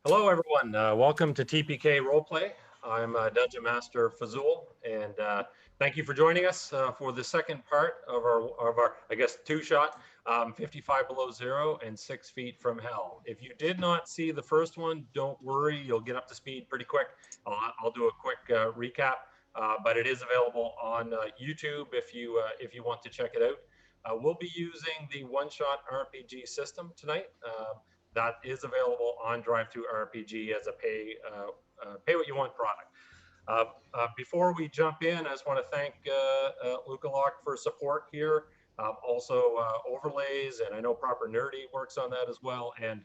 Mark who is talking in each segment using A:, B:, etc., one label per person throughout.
A: Hello, everyone. Welcome to TPK Roleplay. I'm Dungeon Master Phzoul, and thank you for joining us for the second part of our I guess, two-shot, 55 Below Zero and 6 Feet from Hell. If you did not see the first one, don't worry. You'll get up to speed pretty quick. I'll do a quick recap, but it is available on YouTube if you want to check it out. We'll be using the one-shot RPG system tonight. That is available on DriveThruRPG as a pay what you want product. Before we jump in, I just want to thank Lucalock for support here. Also overlays, and I know Proper Nerdy works on that as well. And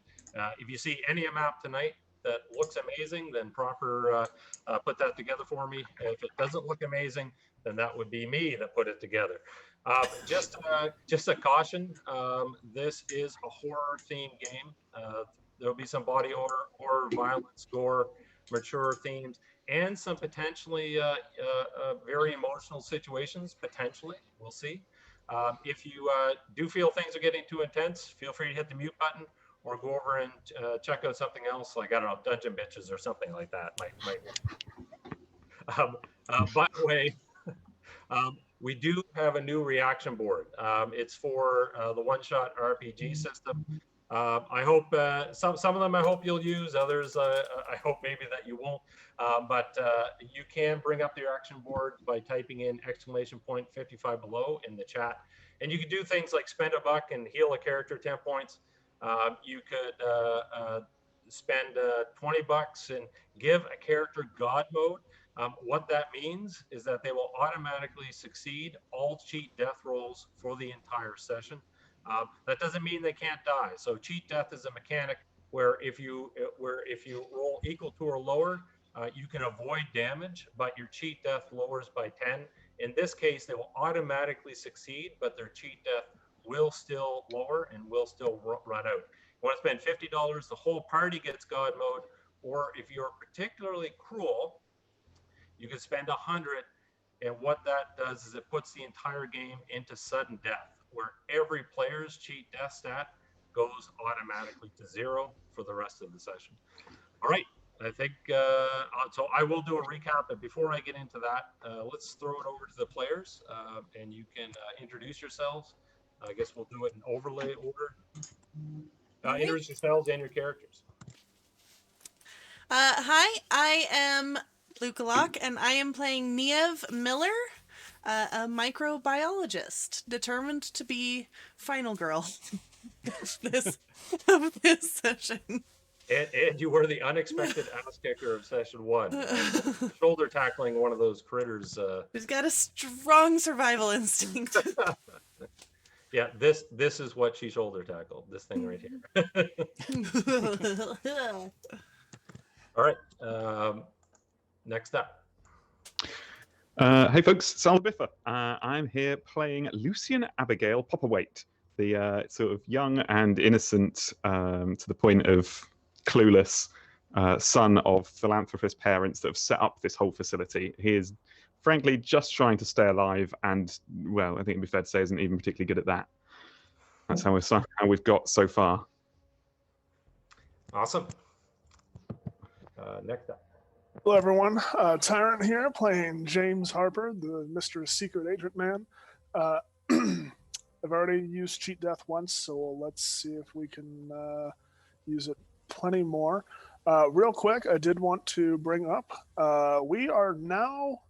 A: if you see any map tonight that looks amazing, then Proper put that together for me. If it doesn't look amazing, then that would be me that put it together. Just a caution, this is a horror-themed game. There'll be some body horror, violence, gore, mature themes, and some potentially very emotional situations, potentially. We'll see. If you do feel things are getting too intense, feel free to hit the mute button or go over and check out something else, like, I don't know, Dungeon Bitches or something like that. By the way, we do have a new reaction board. It's for the one-shot RPG system. I hope some of them I hope you'll use. Others I hope maybe that you won't. But you can bring up the reaction board by typing in !55 below in the chat, and you can do things like spend a buck and heal a character 10 points. You could spend 20 bucks and give a character God mode. What that means is that they will automatically succeed all cheat death rolls for the entire session. That doesn't mean they can't die. So cheat death is a mechanic where if you roll equal to or lower, you can avoid damage, but your cheat death lowers by 10. In this case, they will automatically succeed, but their cheat death will still lower and will still run out. You want to spend $50, the whole party gets God mode, or if you're particularly cruel, you can spend 100, and what that does is it puts the entire game into sudden death, where every player's cheat death stat goes automatically to 0 for the rest of the session. All right, I think, so I will do a recap, but before I get into that, let's throw it over to the players, and you can introduce yourselves. I guess we'll do it in overlay order. Introduce yourselves and your characters.
B: Hi, I am Lucalock, and I am playing Niamh Millar, a microbiologist determined to be final girl of this session.
A: And you were the unexpected ass kicker of session 1, shoulder tackling one of those critters.
B: Who's got a strong survival instinct.
A: Yeah, this is what she shoulder tackled. This thing right here. All right. Next up.
C: Hey folks, Sal Biffa. I'm here playing Lucian Abigail Popperweight, the sort of young and innocent, to the point of clueless son of philanthropist parents that have set up this whole facility. He is frankly just trying to stay alive, and, well, I think it'd be fair to say isn't even particularly good at that. That's how we've got so far.
A: Awesome. Next up.
D: Hello, everyone. Tyrant here, playing James Harper, the Mr. Secret Agent Man. I've already used cheat death once, so let's see if we can use it plenty more. Real quick, I did want to bring up, we are now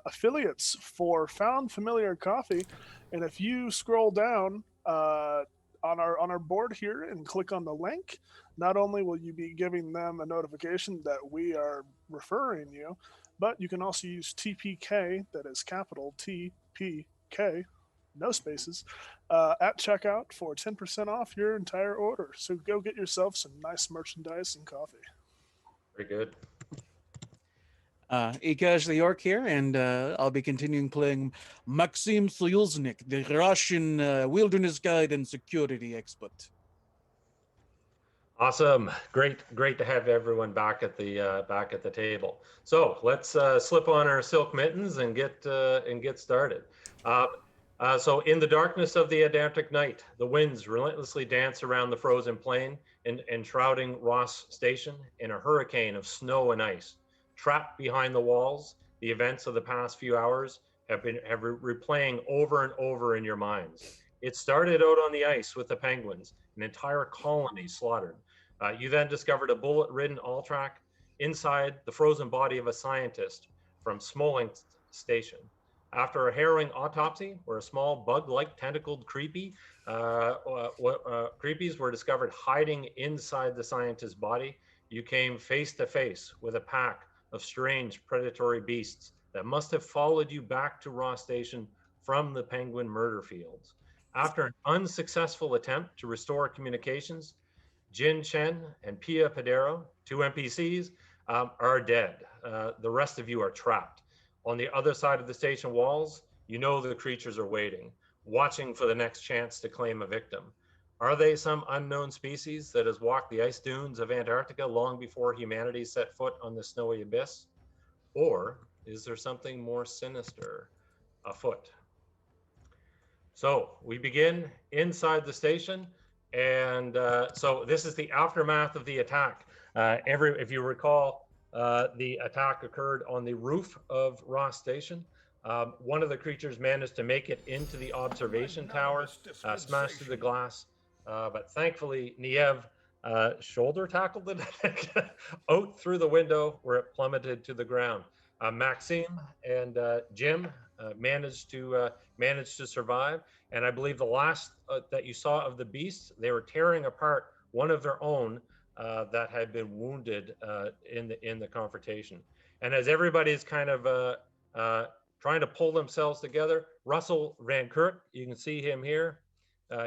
D: affiliates for Found Familiar Coffee, and if you scroll down on our board here and click on the link, not only will you be giving them a notification that we are referring you, but you can also use TPK, that is capital TPK, no spaces, at checkout for 10% off your entire order. So go get yourself some nice merchandise and coffee.
A: Very good.
E: Ikaz the York here, and I'll be continuing playing Maksim Syuznik, the Russian wilderness guide and security expert.
A: Awesome. Great to have everyone back at the table. So let's slip on our silk mittens and get started. So in the darkness of the Antarctic night, the winds relentlessly dance around the frozen plain and enshrouding Ross Station in a hurricane of snow and ice. Trapped behind the walls, the events of the past few hours have replaying over and over in your minds. It started out on the ice with the penguins, an entire colony slaughtered. You then discovered a bullet-ridden Altrak inside the frozen body of a scientist from Smolensk Station. After a harrowing autopsy, where a small bug-like tentacled creepies were discovered hiding inside the scientist's body, you came face to face with a pack of strange predatory beasts that must have followed you back to Ross Station from the penguin murder fields. After an unsuccessful attempt to restore communications, Jin Chen and Pia Padero, 2 NPCs, are dead. The rest of you are trapped. On the other side of the station walls, you know the creatures are waiting, watching for the next chance to claim a victim. Are they some unknown species that has walked the ice dunes of Antarctica long before humanity set foot on the snowy abyss? Or is there something more sinister afoot? So we begin inside the station, and so this is the aftermath of the attack. If you recall, the attack occurred on the roof of Ross Station. One of the creatures managed to make it into the observation tower, smashed through the glass, but thankfully Niamh shoulder tackled it out through the window where it plummeted to the ground. Maksim and Jim managed to survive, and I believe the last that you saw of the beasts, they were tearing apart one of their own that had been wounded in the confrontation. And as everybody's kind of trying to pull themselves together, Russell Van Kurt, you can see him here.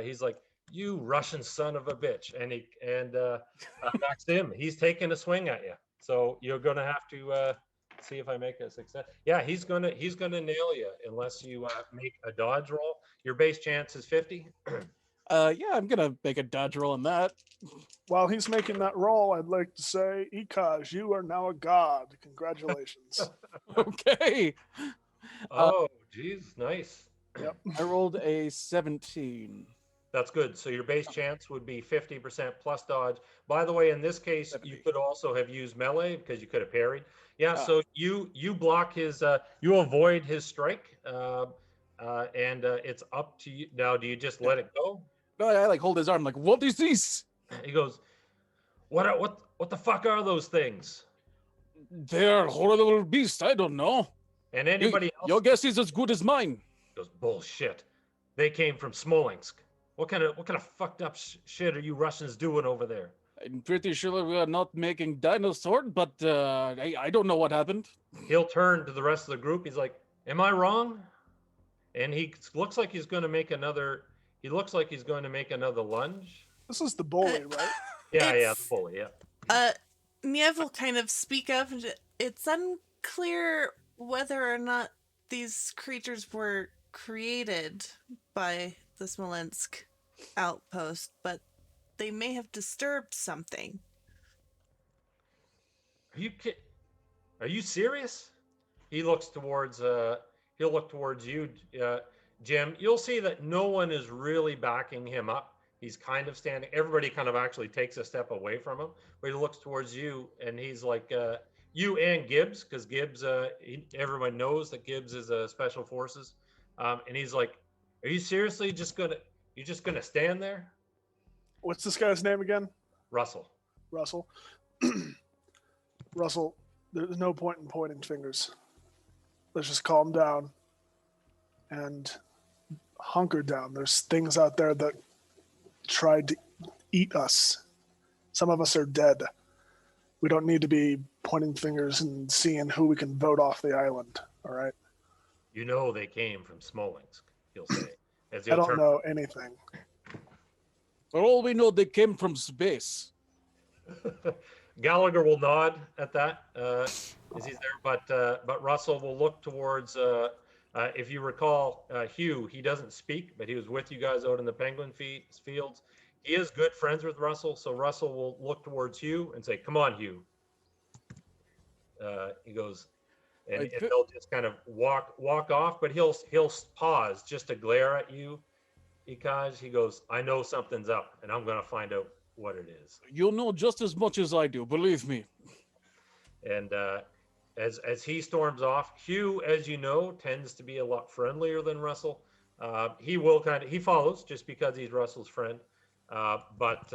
A: He's like, "You Russian son of a bitch," and Maxim, he's taking a swing at you. So you're gonna have to see if I make a success. Yeah, he's gonna nail you unless you make a dodge roll. Your base chance is 50.
E: Yeah, I'm gonna make a dodge roll on that.
D: While he's making that roll, I'd like to say, Ikaj, you are now a god. Congratulations.
E: Okay.
A: Oh, geez, nice.
D: Yep.
E: I rolled a 17.
A: That's good. So your base chance would be 50% plus dodge. By the way, in this case,
E: 70.
A: you could also have used melee because you could have parried. Yeah.
E: Ah.
A: So you block his, you avoid his strike, and it's up to you now. Do you just let it go?
E: No, I like hold his arm, like, what is this?
A: He goes, what the fuck are those things?
E: They're horrible beasts. I don't know.
A: And anybody else
E: Your guess is as good as mine.
A: goes, bullshit. They came from Smolensk. What kind of fucked up shit are you Russians doing over there?
E: I'm pretty sure we are not making dinosaur, but I don't know what happened.
A: He'll turn to the rest of the group. He's like, "Am I wrong?" And he looks like he's going to make another. He looks like he's going to make another lunge.
D: This is the bully, right?
A: Yeah, the
B: It's-
A: bully. Yeah.
B: Niamh will kind of speak up. It's unclear whether or not these creatures were created by the Smolensk outpost, but they may have disturbed something.
A: Are you serious? He looks towards. He'll look towards you, Jim. You'll see that no one is really backing him up. He's kind of standing. Everybody kind of actually takes a step away from him, but he looks towards you, and he's like, you and Gibbs, because Gibbs, everyone knows that Gibbs is special forces, and he's like, "Are you seriously just gonna stand there?"
D: What's this guy's name again?
A: Russell.
D: Russell. Russell, there's no point in pointing fingers. Let's just calm down and hunker down. There's things out there that tried to eat us. Some of us are dead. We don't need to be pointing fingers and seeing who we can vote off the island, all right?
A: You know they came from Smolensk, he'll say. As
D: I
A: he'll
D: don't
A: turn.
D: know anything.
E: For all we know, they came from space.
A: Gallagher will nod at that as he's there, but Russell will look towards. If you recall, Hugh, he doesn't speak, but he was with you guys out in the penguin fields. He is good friends with Russell, so Russell will look towards Hugh and say, "Come on, Hugh." He goes, and
E: I fe-
A: he'll just kind of walk off, but he'll pause just to glare at you, Ikaj. He goes, I know something's up, and I'm going to find out what it is.
E: You'll know just as much as I do, believe me.
A: And as he storms off, Hugh, as you know, tends to be a lot friendlier than Russell. He follows just because he's Russell's friend. But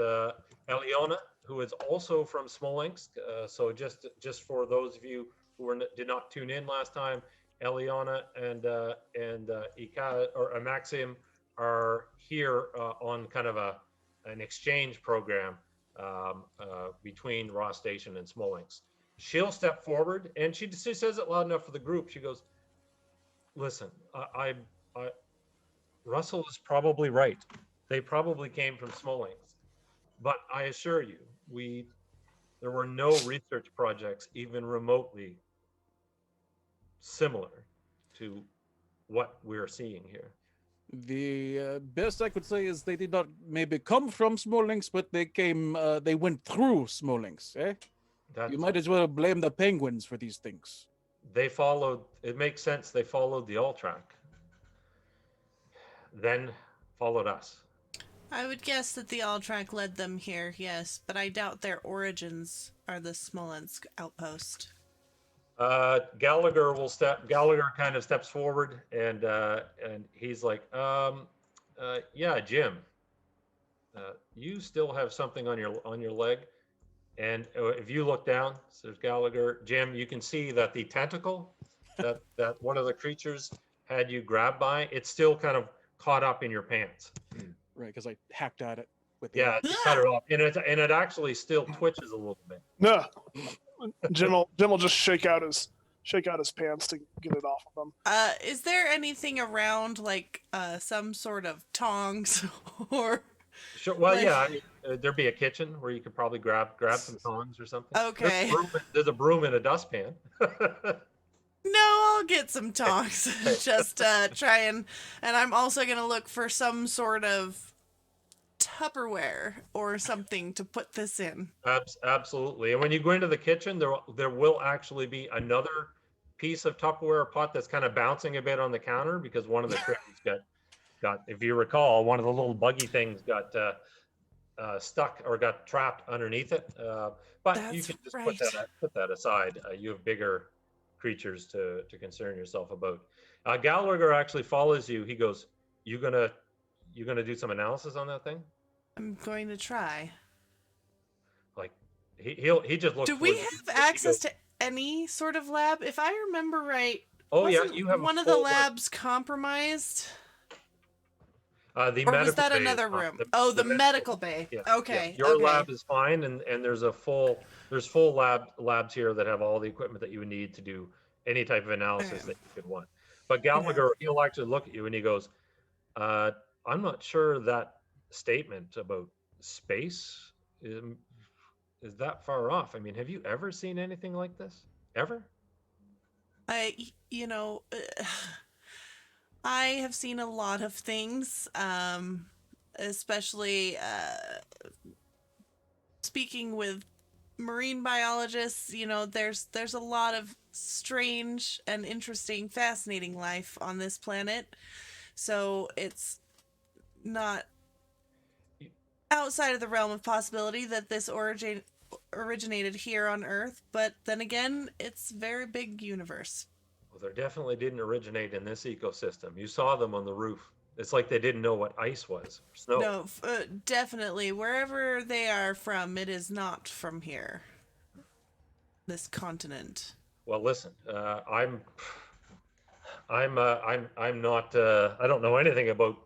A: Eliona, who is also from Smolensk, so just for those of you who did not tune in last time, Eliona and Ika or Maksim are here on kind of an exchange program between Ross Station and Smolensk. She'll step forward, and she says it loud enough for the group. She goes, "Listen, I Russell is probably right. They probably came from Smolensk, but I assure you, there were no research projects even remotely similar to what we're seeing here."
E: The best I could say is they did not maybe come from Smolensk, but they went through Smolensk, eh? You might as well blame the penguins for these things.
A: They followed, it makes sense, they followed the all track, then followed us.
B: I would guess that the Alltrack led them here, yes, but I doubt their origins are the Smolensk outpost.
A: Gallagher kind of steps forward, and he's like, yeah, Jim, you still have something on your leg. And if you look down, so there's Gallagher. Jim, you can see that the tentacle that one of the creatures had you grabbed by, it's still kind of caught up in your pants.
E: Right, because I hacked at it with
A: Yeah, you cut it off, and it actually still twitches a little bit.
D: No, Jim will just shake out his pants to get it off of him.
B: Is there anything around, like some sort of tongs or?
A: Sure. Well,
B: Like-
A: yeah, I mean, there'd be a kitchen where you could probably grab some tongs or something.
B: Okay.
A: There's a broom in a dustpan.
B: No, I'll get some tongs. Just try and I'm also gonna look for some sort of Tupperware or something to put this in.
A: Absolutely. And when you go into the kitchen, there will actually be another piece of Tupperware pot that's kind of bouncing a bit on the counter because one of the critters got, if you recall, one of the little buggy things got stuck or got trapped underneath it. But
B: That's
A: you can just
B: right.
A: put that aside. You have bigger creatures to concern yourself about. Gallagher actually follows you. He goes, "You gonna do some analysis on that thing?"
B: I'm going to try.
A: Like he just looks.
B: Do we
A: towards you.
B: have access to any sort of lab? If I remember right,
A: Oh yeah,
B: wasn't
A: you have
B: one of the labs compromised.
A: The
B: Or
A: medical
B: was that
A: bay is
B: another
A: fine.
B: room? The medical bay.
A: Yeah,
B: Okay.
A: yeah. Your
B: okay.
A: lab is fine, and there's full labs here that have all the equipment that you would need to do any type of analysis
B: Okay.
A: that you could want. But Gallagher, he'll actually look at you and he goes, "I'm not sure that statement about space is that far off. I mean, have you ever seen anything like this? Ever?"
B: You know, I have seen a lot of things, especially speaking with marine biologists. You know, there's a lot of strange and interesting, fascinating life on this planet. So it's not outside of the realm of possibility that this originated here on Earth, but then again, it's a very big universe.
A: Well, they definitely didn't originate in this ecosystem. You saw them on the roof. It's like they didn't know what ice was or snow.
B: No, definitely. Wherever they are from, it is not from here. This continent.
A: Well, listen, I'm not. I don't know anything about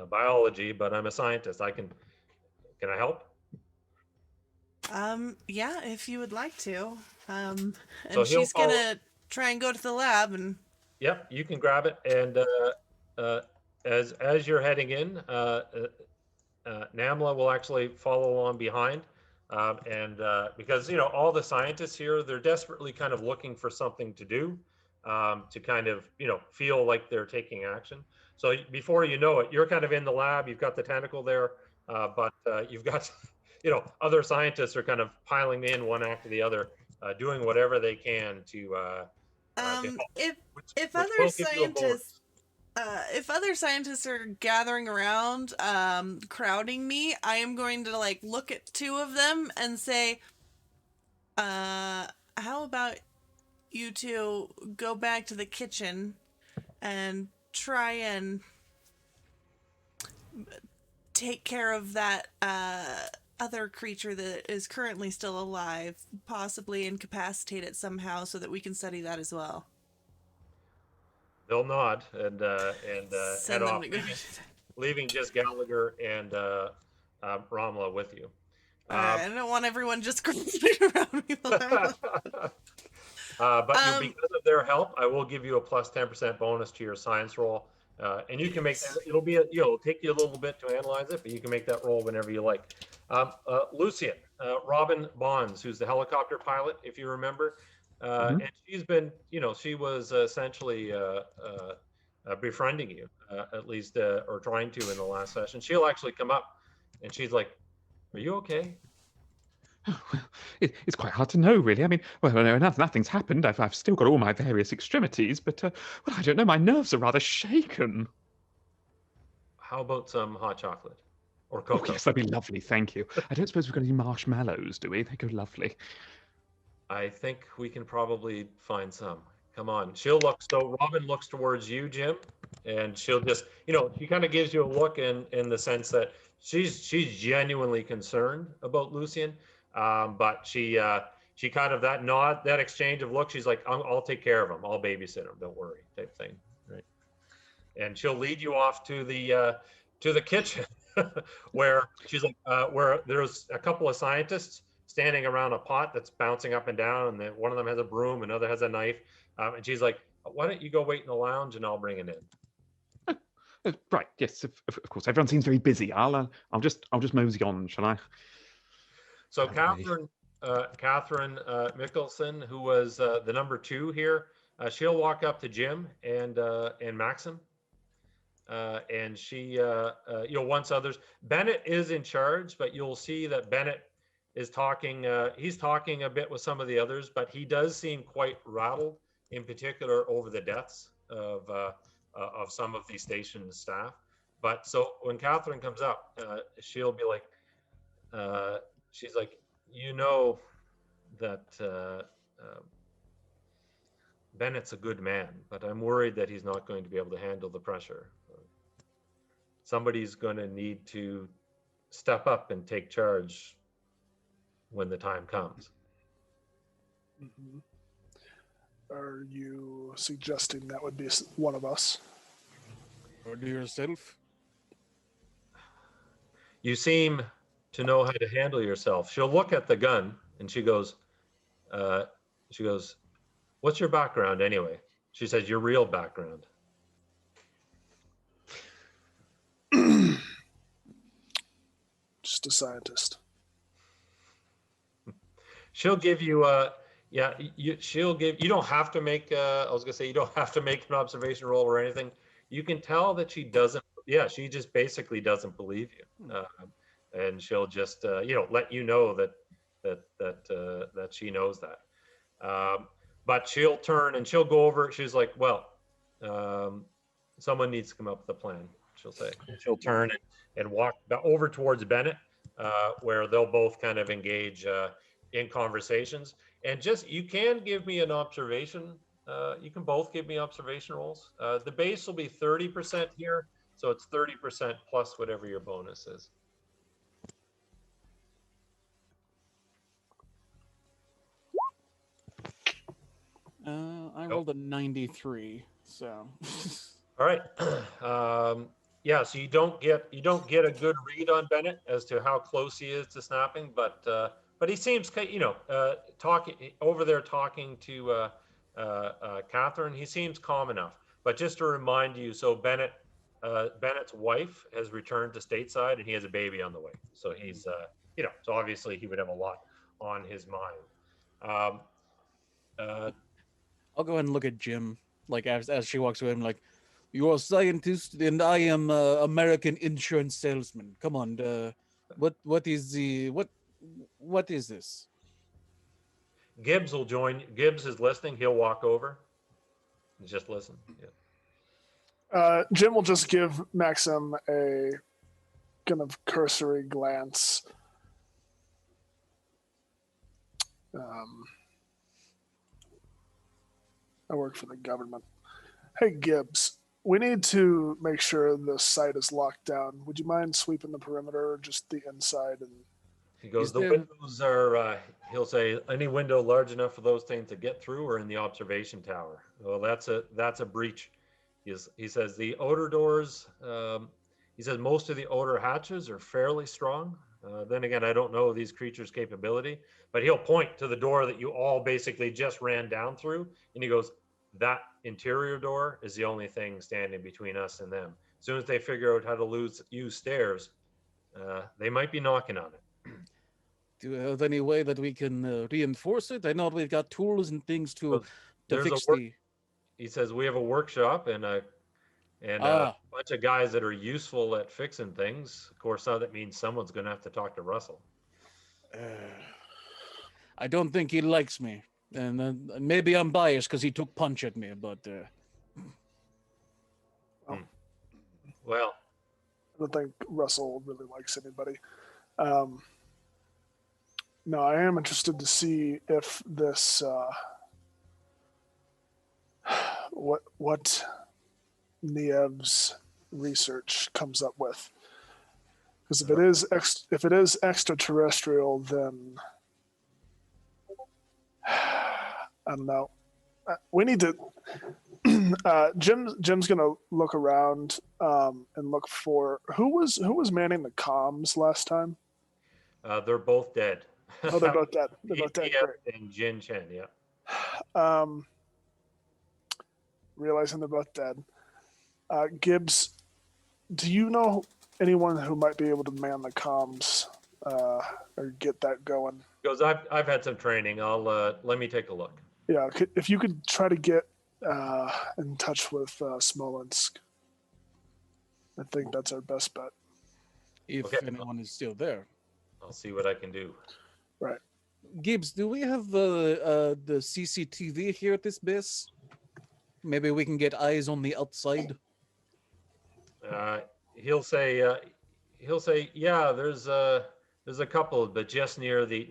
A: biology, but I'm a scientist. Can I help?
B: Yeah, if you would like to. And
A: So he'll
B: she's gonna try and go to the lab and.
A: Yep, you can grab it. And as you're heading in, Namla will actually follow along behind. Because all the scientists here, they're desperately kind of looking for something to do, to kind of feel like they're taking action. So before you know it, you're kind of in the lab. You've got the tentacle there, but you've got other scientists are kind of piling in one after the other, doing whatever they can to
B: If
A: which
B: other
A: will give you a bonus.
B: scientists if other scientists are gathering around, crowding me, I am going to like look at two of them and say, how about you two go back to the kitchen and try and take care of that other creature that is currently still alive, possibly incapacitate it somehow so that we can study that as well.
A: They'll nod and head off, leaving just Gallagher and Ramla with you.
B: Alright, I don't want everyone just cruising around me while I'm...
A: But because of their help, I will give you a plus 10% bonus to your science roll. And you can make that, it'll take you a little bit to analyze it, but you can make that roll whenever you like. Lucian, Robin Bonds, who's the helicopter pilot, if you remember, and she's been, she was essentially befriending you, at least, or trying to in the last session. She'll actually come up and she's like, "Are you okay?"
C: Oh, well, it's quite hard to know, really. I mean, well, no, nothing's happened. I've still got all my various extremities, but, well, I don't know. My nerves are rather shaken.
A: How about some hot chocolate or cocoa?
C: Oh, yes, that'd be lovely. Thank you. I don't suppose we've got any marshmallows, do we? They go lovely.
A: I think we can probably find some. Come on. Robin looks towards you, Jim, and she'll just, she kind of gives you a look in the sense that she's genuinely concerned about Lucian. But she kind of that nod, that exchange of looks, she's like, I'll take care of him. I'll babysit him. Don't worry, type thing. Right. And she'll lead you off to the kitchen where she's like, where there's a couple of scientists standing around a pot that's bouncing up and down, and then one of them has a broom, another has a knife, and she's like, "Why don't you go wait in the lounge, and I'll bring it in."
C: Right. Yes. Of course. Everyone seems very busy. I'll just mosey on, shall I?
A: So Catherine Mickelson, who was the number 2 here, she'll walk up to Jim and Maksim, and she once others. Bennett is in charge, but you'll see that Bennett is talking. He's talking a bit with some of the others, but he does seem quite rattled, in particular over the deaths of some of the station staff. But so when Catherine comes up, she'll be like, she's like, that Bennett's a good man, but I'm worried that he's not going to be able to handle the pressure. Somebody's going to need to step up and take charge when the time comes.
D: Mm-hmm. Are you suggesting that would be one of us?
E: Or do yourself?
A: You seem to know how to handle yourself. She'll look at the gun and she goes, "What's your background anyway?" She says, "Your real background."
D: Just a scientist.
A: She'll give you you don't have to make you don't have to make an observation roll or anything. You can tell that she she just basically doesn't believe you. And she'll just let you know that she knows that. But she'll turn and she'll go over. She's like, "Well, someone needs to come up with a plan," she'll say. And she'll turn and walk over towards Bennett, where they'll both kind of engage in conversations. And you can give me an observation. You can both give me observation rolls. The base will be 30% here, so it's 30% plus whatever your bonus is.
E: I rolled a 93, so.
A: All right. So you don't get a good read on Bennett as to how close he is to snapping, but he seems, talking over there, talking to Catherine. He seems calm enough. But just to remind you, so Bennett's wife has returned to stateside, and he has a baby on the way. So he's, so obviously he would have a lot on his mind.
E: I'll go ahead and look at Jim, like as she walks away. I'm like, "You're a scientist, and I am an American insurance salesman. Come on, what is this?"
A: Gibbs will join. Gibbs is listening. He'll walk over. Just listen. Yeah.
D: Jim will just give Maxim a kind of cursory glance. I work for the government. Hey, Gibbs, we need to make sure the site is locked down. Would you mind sweeping the perimeter, or just the inside? And
A: he goes, the windows are, he'll say, any window large enough for those things to get through or in the observation tower. Well, that's a breach. He says the odor doors, he says most of the odor hatches are fairly strong. Then again, I don't know these creatures' capability, but he'll point to the door that you all basically just ran down through. And he goes, that interior door is the only thing standing between us and them. As soon as they figure out how to use stairs, they might be knocking on it.
E: Do you have any way that we can reinforce it? I know we've got tools and things to fix the...
A: He says we have a workshop and a bunch of guys that are useful at fixing things. Of course, now that means someone's going to have to talk to Russell.
E: I don't think he likes me. And maybe I'm biased because he took punch at me, but...
A: Well...
D: I don't think Russell really likes anybody. No, I am interested to see if this... what Niamh's research comes up with, because if it is extraterrestrial, then I don't know. We need to. Jim's gonna look around and look for who was manning the comms last time.
A: They're both dead.
D: Oh, they're both dead. They're both dead. Great.
A: And Jin Chen, yeah.
D: Realizing they're both dead. Gibbs, do you know anyone who might be able to man the comms or get that going?
A: Because I've had some training. Let me take a look.
D: Yeah, if you could try to get in touch with Smolensk, I think that's our best bet.
E: If anyone is still there.
A: I'll see what I can do.
D: Right.
E: Gibbs, do we have the CCTV here at this base? Maybe we can get eyes on the outside.
A: He'll say, yeah. There's a couple, but just near the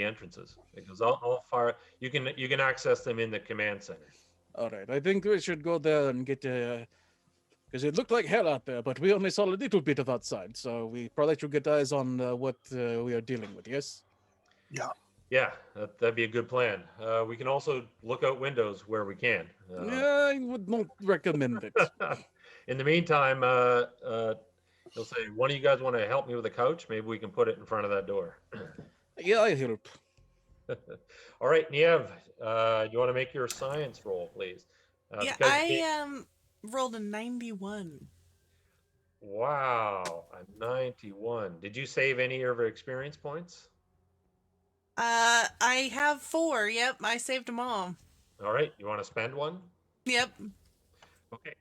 A: entrances. Because I'll fire. You can access them in the command center.
E: All right. I think we should go there and get because it looked like hell out there, but we only saw a little bit of outside, so we probably should get eyes on what we are dealing with. Yes.
D: Yeah.
A: Yeah, that'd be a good plan. We can also look out windows where we can.
E: Yeah, I would not recommend it.
A: In the meantime, he'll say, one of you guys want to help me with the couch? Maybe we can put it in front of that door.
E: Yeah, I help.
A: All right, Niamh, you want to make your science roll, please?
B: Yeah, I rolled a 91.
A: Wow, a 91. Did you save any of your experience points?
B: I have 4. Yep, I saved them all.
A: All right, you want to spend one?
B: Yep.
A: Okay.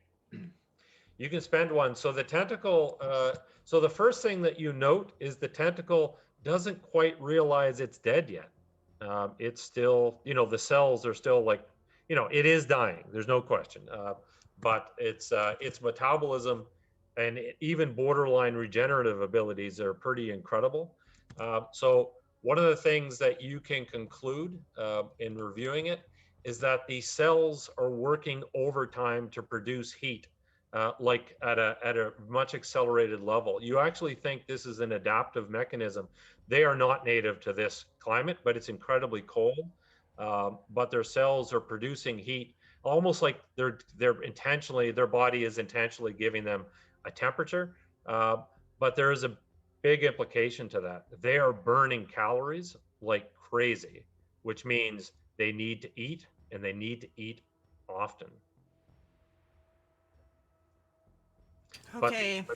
A: You can spend one. So the tentacle, so the first thing that you note is the tentacle doesn't quite realize it's dead yet. It's still, the cells are still like, it is dying. There's no question. But its metabolism and even borderline regenerative abilities are pretty incredible. So one of the things that you can conclude in reviewing it is that the cells are working overtime to produce heat, like at a much accelerated level. You actually think this is an adaptive mechanism. They are not native to this climate, but it's incredibly cold. But their cells are producing heat, almost like their body is intentionally giving them a temperature. But there is a big implication to that. They are burning calories like crazy, which means they need to eat, and they need to eat often.
B: Okay.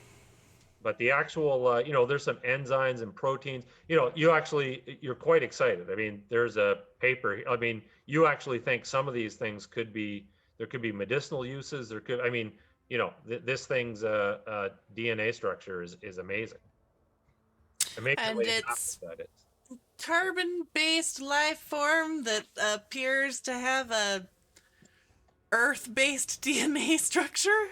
A: But the actual, there's some enzymes and proteins. You're quite excited. I mean, there's a paper. I mean, you actually think some of these things there could be medicinal uses. This thing's DNA structure is amazing.
B: And it's carbon-based life form that appears to have a Earth-based DNA structure?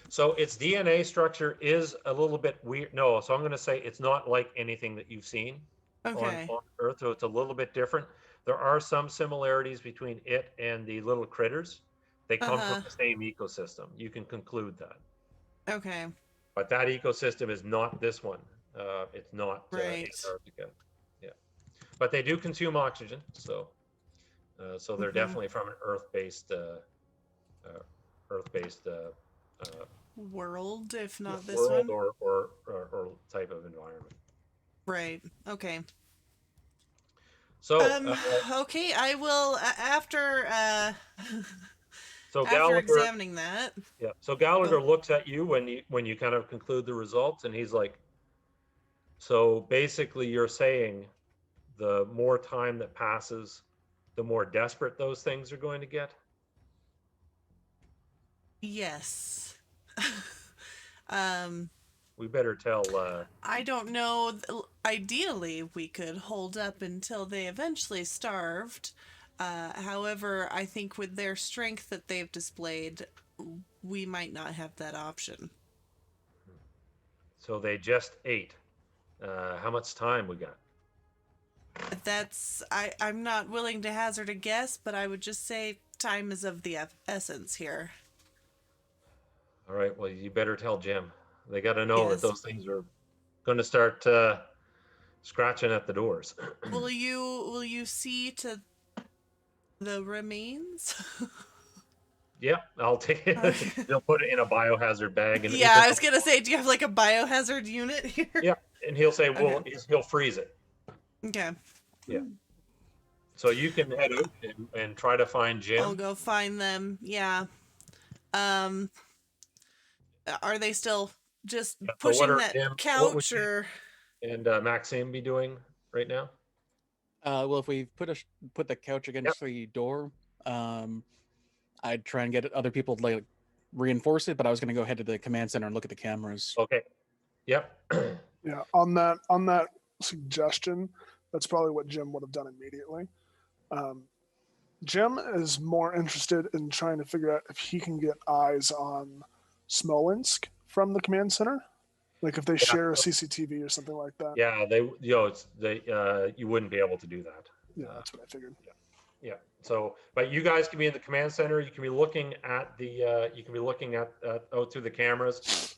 A: So its DNA structure is a little bit weird. No, so I'm going to say it's not like anything that you've seen
B: Okay.
A: on Earth. So it's a little bit different. There are some similarities between it and the little critters. They come from the same ecosystem. You can conclude that.
B: Okay.
A: But that ecosystem is not this one. It's not
B: Right.
A: Antarctica. Yeah. But they do consume oxygen. So they're definitely from an Earth-based
B: world, if not this
A: world
B: one.
A: or type of environment.
B: Right. Okay.
A: So
B: okay, I will after
A: so
B: after
A: Gallagher,
B: examining that.
A: yeah. So Gallagher looks at you when you kind of conclude the results, and he's like, so basically you're saying the more time that passes, the more desperate those things are going to get?
B: Yes.
A: We better tell
B: I don't know. Ideally, we could hold up until they eventually starved. However, I think with their strength that they've displayed, we might not have that option.
A: So they just ate. How much time we got?
B: I'm not willing to hazard a guess, but I would just say time is of the essence here.
A: All right, well, you better tell Jim. They got to know
B: Yes.
A: that those things are going to start scratching at the doors.
B: Will you see to the remains?
A: Yeah, I'll take it. They'll put it in a biohazard bag. And
B: yeah, I was gonna say, do you have like a biohazard unit here?
A: Yeah, and he'll say, well, he'll freeze it.
B: Okay.
A: Yeah. So you can head out and try to find Jim.
B: I'll go find them. Yeah. Are they still just pushing that couch or?
A: And Maksim be doing right now?
E: Well, if we put the couch against the door, I'd try and get other people to like reinforce it, but I was going to go ahead to the command center and look at the cameras.
A: Okay. Yep.
D: Yeah. On that suggestion, that's probably what Jim would have done immediately. Jim is more interested in trying to figure out if he can get eyes on Smolensk from the command center, like if they share a CCTV or something like that.
A: Yeah, you wouldn't be able to do that.
D: Yeah, that's what I figured.
A: Yeah. So, but you guys can be in the command center. You can be looking at out through the cameras.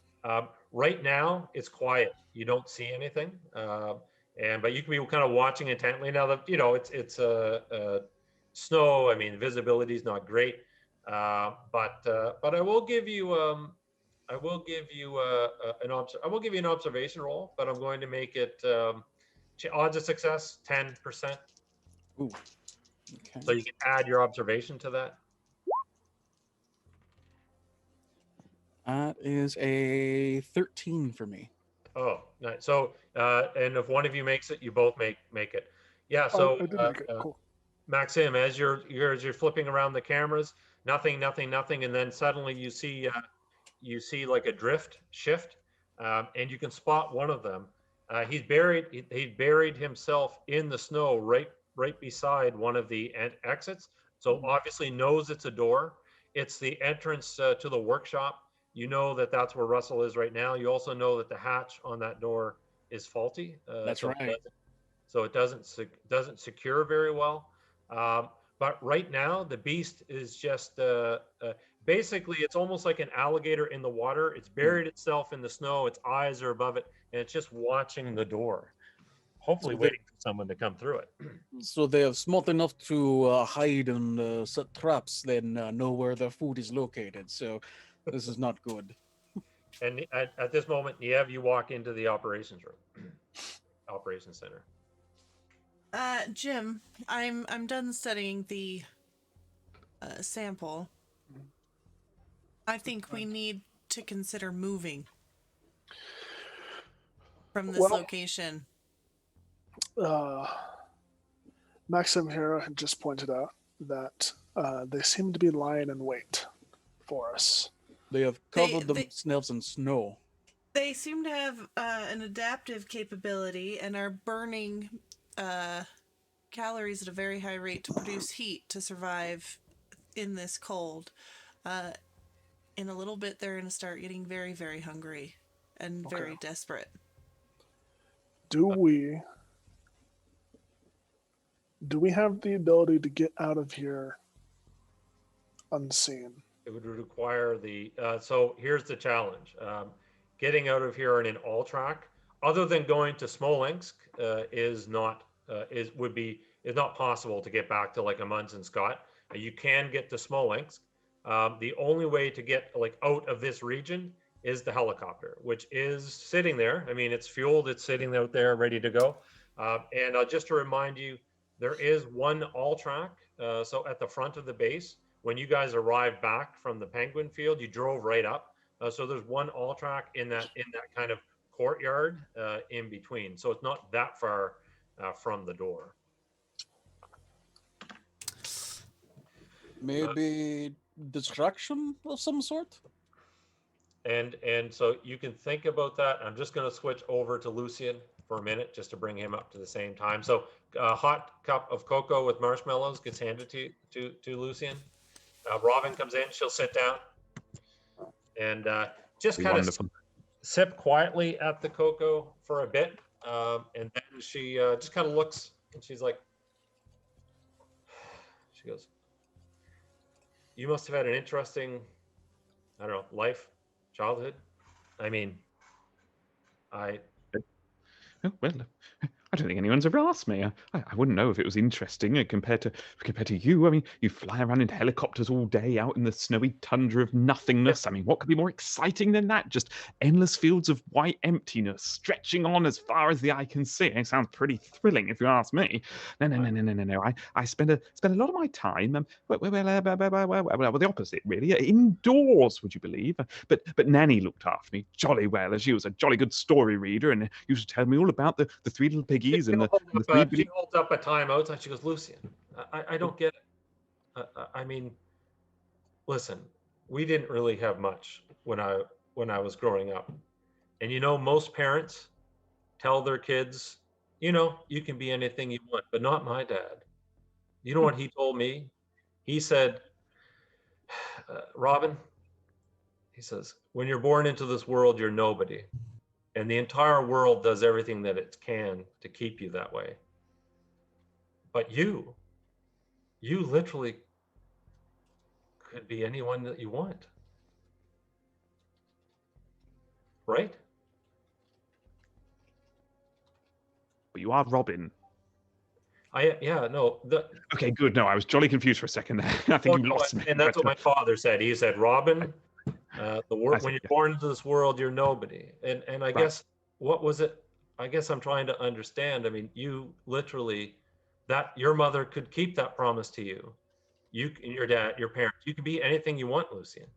A: Right now, it's quiet. You don't see anything, but you can be kind of watching intently. Now, it's snow. I mean, visibility is not great, but I will give you an observation roll, but I'm going to make it odds of success 10%.
E: Ooh. Okay.
A: So you can add your observation to that.
E: That is a 13 for me.
A: Oh, nice. So, and if one of you makes it, you both make it. Yeah. So,
D: I did make it. Cool.
A: Maxim, as you're flipping around the cameras, nothing, and then suddenly you see like a drift shift, and you can spot one of them. He buried himself in the snow right beside one of the exits. So obviously knows it's a door. It's the entrance to the workshop. You know that's where Russell is right now. You also know that the hatch on that door is faulty.
E: That's right.
A: So it doesn't secure very well. But right now the beast is just basically it's almost like an alligator in the water. It's buried itself in the snow. Its eyes are above it, and it's just watching the door, hopefully waiting for someone to come through it.
E: So they are smart enough to hide and set traps, then know where their food is located. So this is not good.
A: And at this moment, Niamh, you walk into the operations room, operations center.
B: Jim, I'm done studying the sample. I think we need to consider moving from this location.
D: Maksim here had just pointed out that they seem to be lying in wait for us.
E: They have covered themselves in snow.
B: They seem to have an adaptive capability and are burning calories at a very high rate to produce heat to survive in this cold, in a little bit they're going to start getting very, very hungry and very desperate.
D: Do we have the ability to get out of here unseen?
A: It would require the, so here's the challenge. Getting out of here in an all track, other than going to Smolensk, is not possible to get back to like a Munson Scott. You can get to Smolensk. The only way to get like out of this region is the helicopter, which is sitting there. I mean, it's fueled, it's sitting out there ready to go. And just to remind you, there is one all track. So at the front of the base, when you guys arrived back from the Penguin Field, you drove right up. So there's one all track in that kind of courtyard in between. So it's not that far from the door.
E: Maybe distraction of some sort?
A: And so you can think about that. I'm just going to switch over to Lucian for a minute just to bring him up to the same time. So a hot cup of cocoa with marshmallows gets handed to Lucian. Robin comes in, she'll sit down and just kind of sip quietly at the cocoa for a bit. And then she just kind of looks and she's like, she goes, "You must have had an interesting, I don't know, life, childhood. I mean,
C: well, I don't think anyone's ever asked me. I wouldn't know if it was interesting compared to you. I mean, you fly around in helicopters all day out in the snowy tundra of nothingness. I mean, what could be more exciting than that? Just endless fields of white emptiness stretching on as far as the eye can see. It sounds pretty thrilling, if you ask me. No. I spend a lot of my time, well, the opposite, really, indoors. Would you believe? But Nanny looked after me jolly well, as she was a jolly good story reader, and used to tell me all about the three little piggies and the three.
A: She holds up a timeout and she goes, "Lucian, I don't get it. I mean, listen, we didn't really have much when I was growing up, and most parents tell their kids, you can be anything you want, but not my dad. You know what he told me? He said, Robin, he says, when you're born into this world, you're nobody. And the entire world does everything that it can to keep you that way. But you literally could be anyone that you want. Right?
C: But you are Robin.
A: Okay,
C: good. No, I was jolly confused for a second there. I think you lost me.
A: And that's what my father said. He said, Robin, when you're born into this world, you're nobody. And I guess, what was it? I guess I'm trying to understand. I mean, you literally, that your mother could keep that promise to you. You and your dad, your parents, you can be anything you want, Lucian.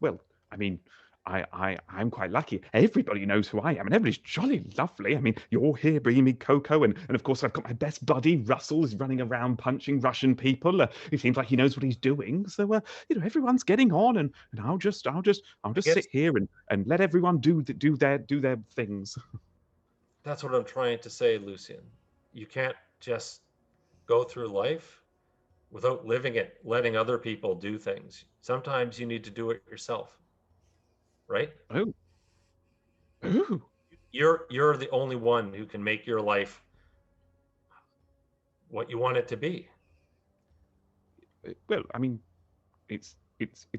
C: Well, I mean, I'm quite lucky. Everybody knows who I am, and everybody's jolly lovely. I mean, you're here bringing me cocoa, and of course I've got my best buddy Russell is running around punching Russian people. He seems like he knows what he's doing. So everyone's getting on, and I'll just sit here and let everyone do their things.
A: That's what I'm trying to say, Lucian. You can't just go through life without living it, letting other people do things. Sometimes you need to do it yourself. Right?
C: Oh.
A: You're the only one who can make your life what you want it to be.
C: Well, I mean, it's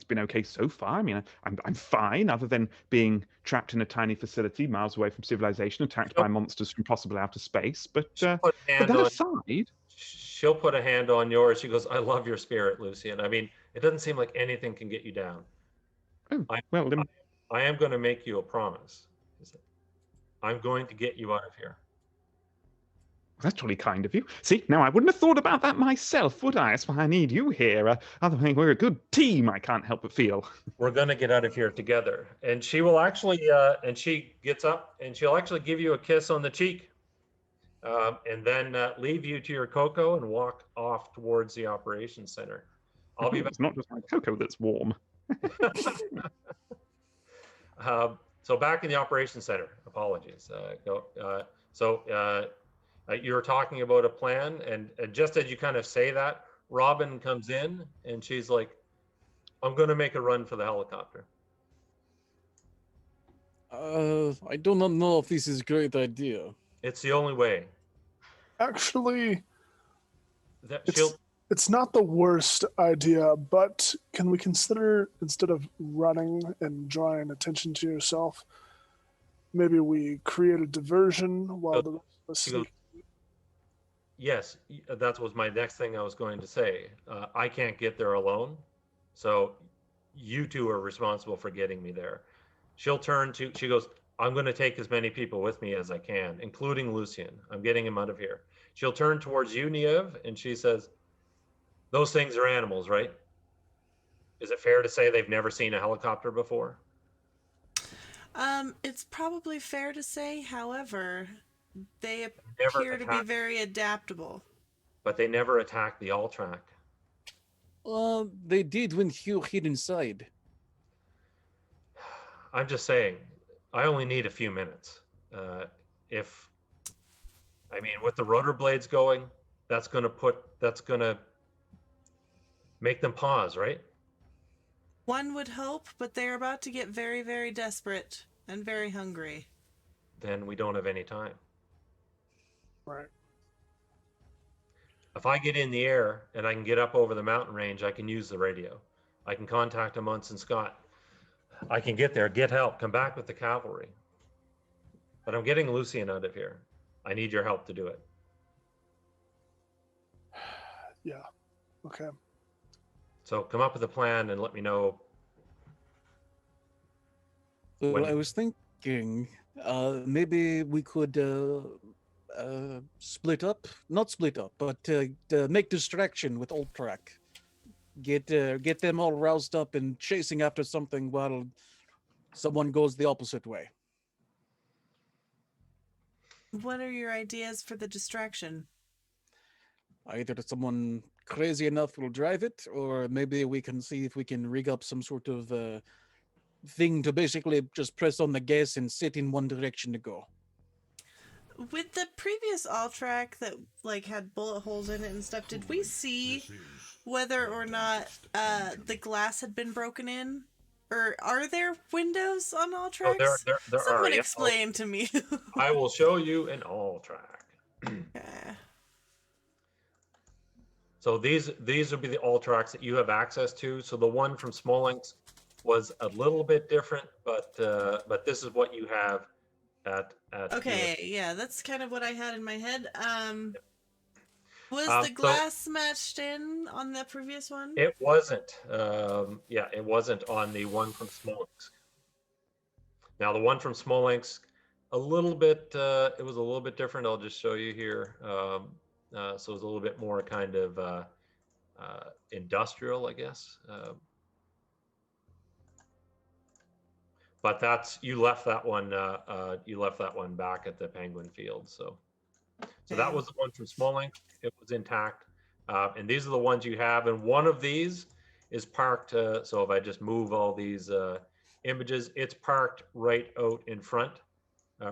C: been okay so far. I mean, I'm fine, other than being trapped in a tiny facility miles away from civilization, attacked by monsters from possible outer space. But that aside,
A: she'll put a hand on yours. She goes, "I love your spirit, Lucian. I mean, it doesn't seem like anything can get you down." I am going to make you a promise. I'm going to get you out of here.
C: That's really kind of you. See, now I wouldn't have thought about that myself, would I? That's why I need you here. Otherwise, we're a good team, I can't help but feel.
A: We're going to get out of here together. And she will actually, and she gets up and she'll actually give you a kiss on the cheek. And then leave you to your cocoa and walk off towards the operations center. I'll be back.
C: It's not just my cocoa that's warm.
A: So back in the operations center, apologies. You were talking about a plan, and just as you kind of say that, Robin comes in and she's like, I'm going to make a run for the helicopter.
E: I do not know if this is a great idea.
A: It's the only way.
D: Actually,
A: That
D: it's not the worst idea, but can we consider, instead of running and drawing attention to yourself, maybe we create a diversion while the rest of us sneak?
A: Yes, that was my next thing I was going to say. I can't get there alone, so you two are responsible for getting me there. She goes, I'm going to take as many people with me as I can, including Lucian. I'm getting him out of here. She'll turn towards you, Niamh, and she says, those things are animals, right? Is it fair to say they've never seen a helicopter before?
B: It's probably fair to say, however, they appear to be very adaptable.
A: But they never attacked the all-track.
E: They did when Hugh hid inside.
A: I'm just saying, I only need a few minutes. With the rotor blades going, that's gonna make them pause, right?
B: One would hope, but they're about to get very, very desperate and very hungry.
A: Then we don't have any time.
D: Right.
A: If I get in the air and I can get up over the mountain range, I can use the radio. I can contact Munson Scott. I can get there, get help, come back with the cavalry. But I'm getting Lucian out of here. I need your help to do it.
D: Yeah. Okay.
A: So come up with a plan and let me know.
E: Well, I was thinking maybe we could split up. Not split up, but make distraction with Old Track. Get them all roused up and chasing after something while someone goes the opposite way.
B: What are your ideas for the distraction?
E: Either someone crazy enough will drive it, or maybe we can see if we can rig up some sort of thing to basically just press on the gas and sit in one direction to go.
B: With the previous all-track that had bullet holes in it and stuff, did we see whether or not the glass had been broken in? Or are there windows on all tracks?
A: There
B: Someone
A: are.
B: explain to me.
A: I will show you an all track. So these would be the all tracks that you have access to. So the one from Smallings was a little bit different, but this is what you have at
B: okay, yeah, that's kind of what I had in my head. Was the glass matched in on the previous one?
A: It wasn't. It wasn't on the one from Smallings. Now the one from Smallings, a little bit. It was a little bit different. I'll just show you here. So it was a little bit more kind of industrial, I guess. But you left that one. You left that one back at the Penguin Field. So that was the one from Smallings. It was intact. And these are the ones you have. And one of these is parked. So if I just move all these images, it's parked right out in front,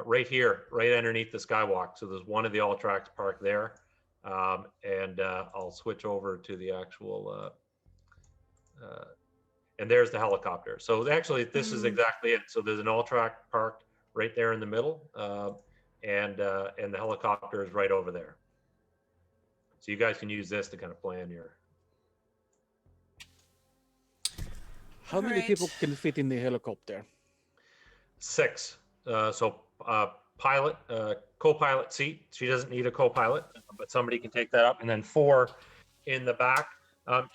A: right here, right underneath the skywalk. So there's one of the all tracks parked there. And I'll switch over to the actual, and there's the helicopter. So actually, this is exactly it. So there's an all track parked right there in the middle. And the helicopter is right over there. So you guys can use this to kind of plan your.
E: How many people can fit in the helicopter?
A: 6. Pilot, co-pilot seat. She doesn't need a co-pilot, but somebody can take that up. And then 4 in the back.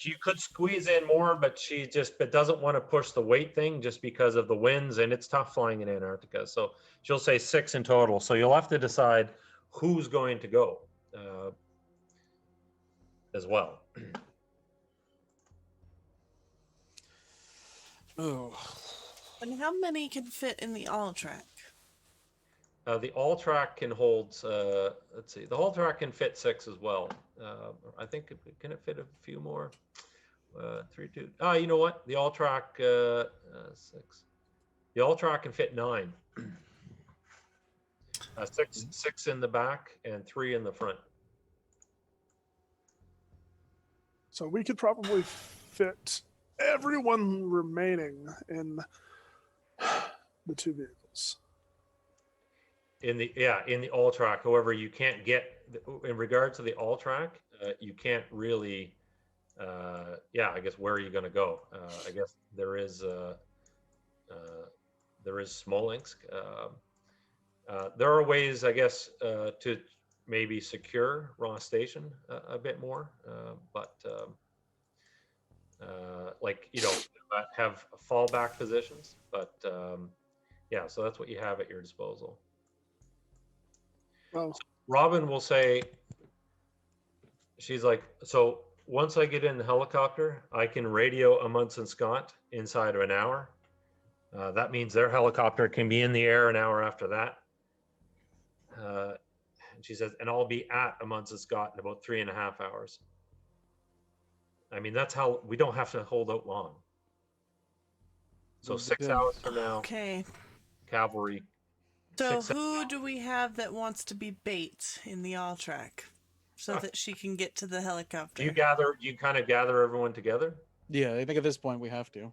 A: You could squeeze in more, but she doesn't want to push the weight thing just because of the winds, and it's tough flying in Antarctica. So she'll say 6 in total. So you'll have to decide who's going to go as well.
E: Oh.
B: And how many can fit in the all track?
A: The all track can hold. Let's see. The all track can fit 6 as well. I think can it fit a few more? 3, 2. You know what? The all track 6. The all track can fit 9. 6 in the back and 3 in the front.
D: So we could probably fit everyone remaining in the 2 vehicles.
A: In the all track. However, you can't get in regard to the all track. You can't really. I guess where are you going to go? I guess there is Smolensk. There are ways, I guess, to maybe secure Ross Station a bit more, but have fallback positions. But so that's what you have at your disposal.
D: Well,
A: So Robin will say, she's like, so once I get in the helicopter, I can radio Amundsen Scott inside of an hour. That means their helicopter can be in the air an hour after that. And she says, and I'll be at Amundsen Scott in about 3.5 hours. I mean, that's how we don't have to hold out long. So 6 hours from now,
B: Okay.
A: cavalry.
B: So who do we have that wants to be bait in the all track so that she can get to the helicopter?
A: Do you kind of gather everyone together?
E: Yeah, I think at this point we have to.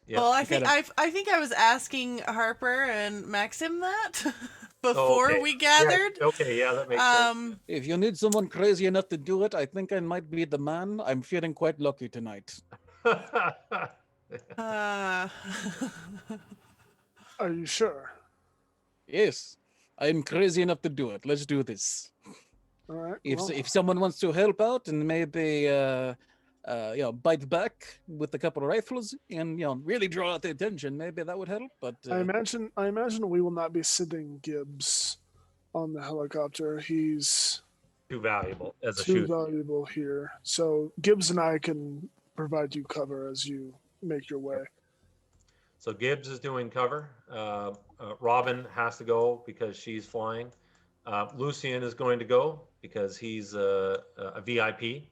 A: Yeah.
B: Well, I think I was asking Harper and Maksim that before we gathered.
A: Yeah, okay, yeah, that makes sense.
E: If you need someone crazy enough to do it, I think I might be the man. I'm feeling quite lucky tonight.
D: are you sure?
E: Yes, I'm crazy enough to do it. Let's do this.
D: All right.
E: If someone wants to help out and maybe bite back with a couple of rifles and really draw out the attention, maybe that would help. But
D: I imagine we will not be sending Gibbs on the helicopter. He's
A: too valuable as a
D: too
A: shooter.
D: valuable here. So Gibbs and I can provide you cover as you make your way.
A: So Gibbs is doing cover. Robin has to go because she's flying. Lucian is going to go because he's a VIP.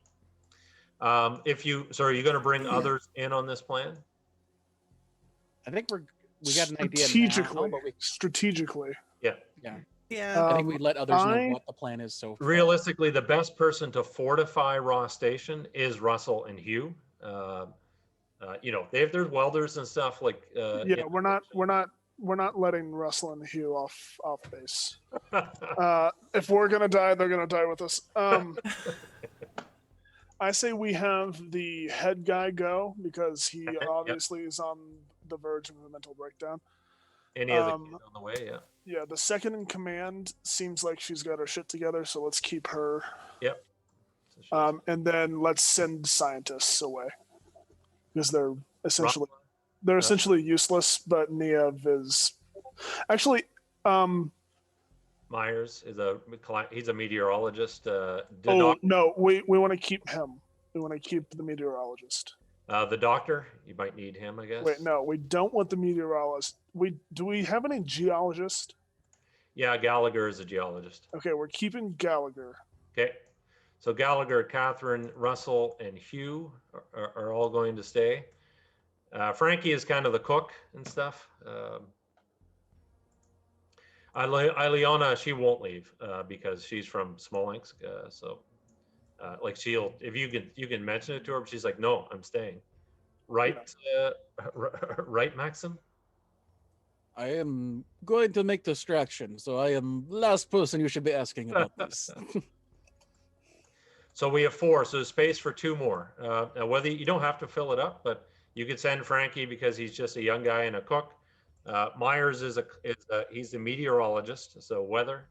A: Are you going to bring others in on this plan?
E: I think we got an idea now, but
D: strategically.
A: Yeah.
B: Yeah.
E: I think we let others know what the plan is so far.
A: Realistically, the best person to fortify Ross Station is Russell and Hugh. There's welders and stuff like.
D: We're not letting Russell and Hugh off base. If we're gonna die, they're gonna die with us. I say we have the head guy go because he obviously is on the verge of a mental breakdown.
A: Any other on the way? Yeah.
D: Yeah, the second in command seems like she's got her shit together, so let's keep her.
A: Yep.
D: And then let's send scientists away because they're essentially useless. But Niamh is actually.
A: Myers is he's a meteorologist.
D: No, we want to keep him. We want to keep the meteorologist.
A: The doctor, you might need him, I guess.
D: Wait, no, we don't want the meteorologist. Do we have any geologist?
A: Yeah, Gallagher is a geologist.
D: Okay, we're keeping Gallagher.
A: Okay, so Gallagher, Catherine, Russell, and Hugh are all going to stay. Frankie is kind of the cook and stuff. Ileana, she won't leave because she's from Smolensk. If you can mention it to her, but she's like, no, I'm staying. Right, right, Maksim?
E: I am going to make distraction, so I am last person you should be asking about this.
A: So we have 4, so there's space for 2 more. Now, whether you don't have to fill it up, but you could send Frankie because he's just a young guy and a cook. Myers he's a meteorologist, so weather,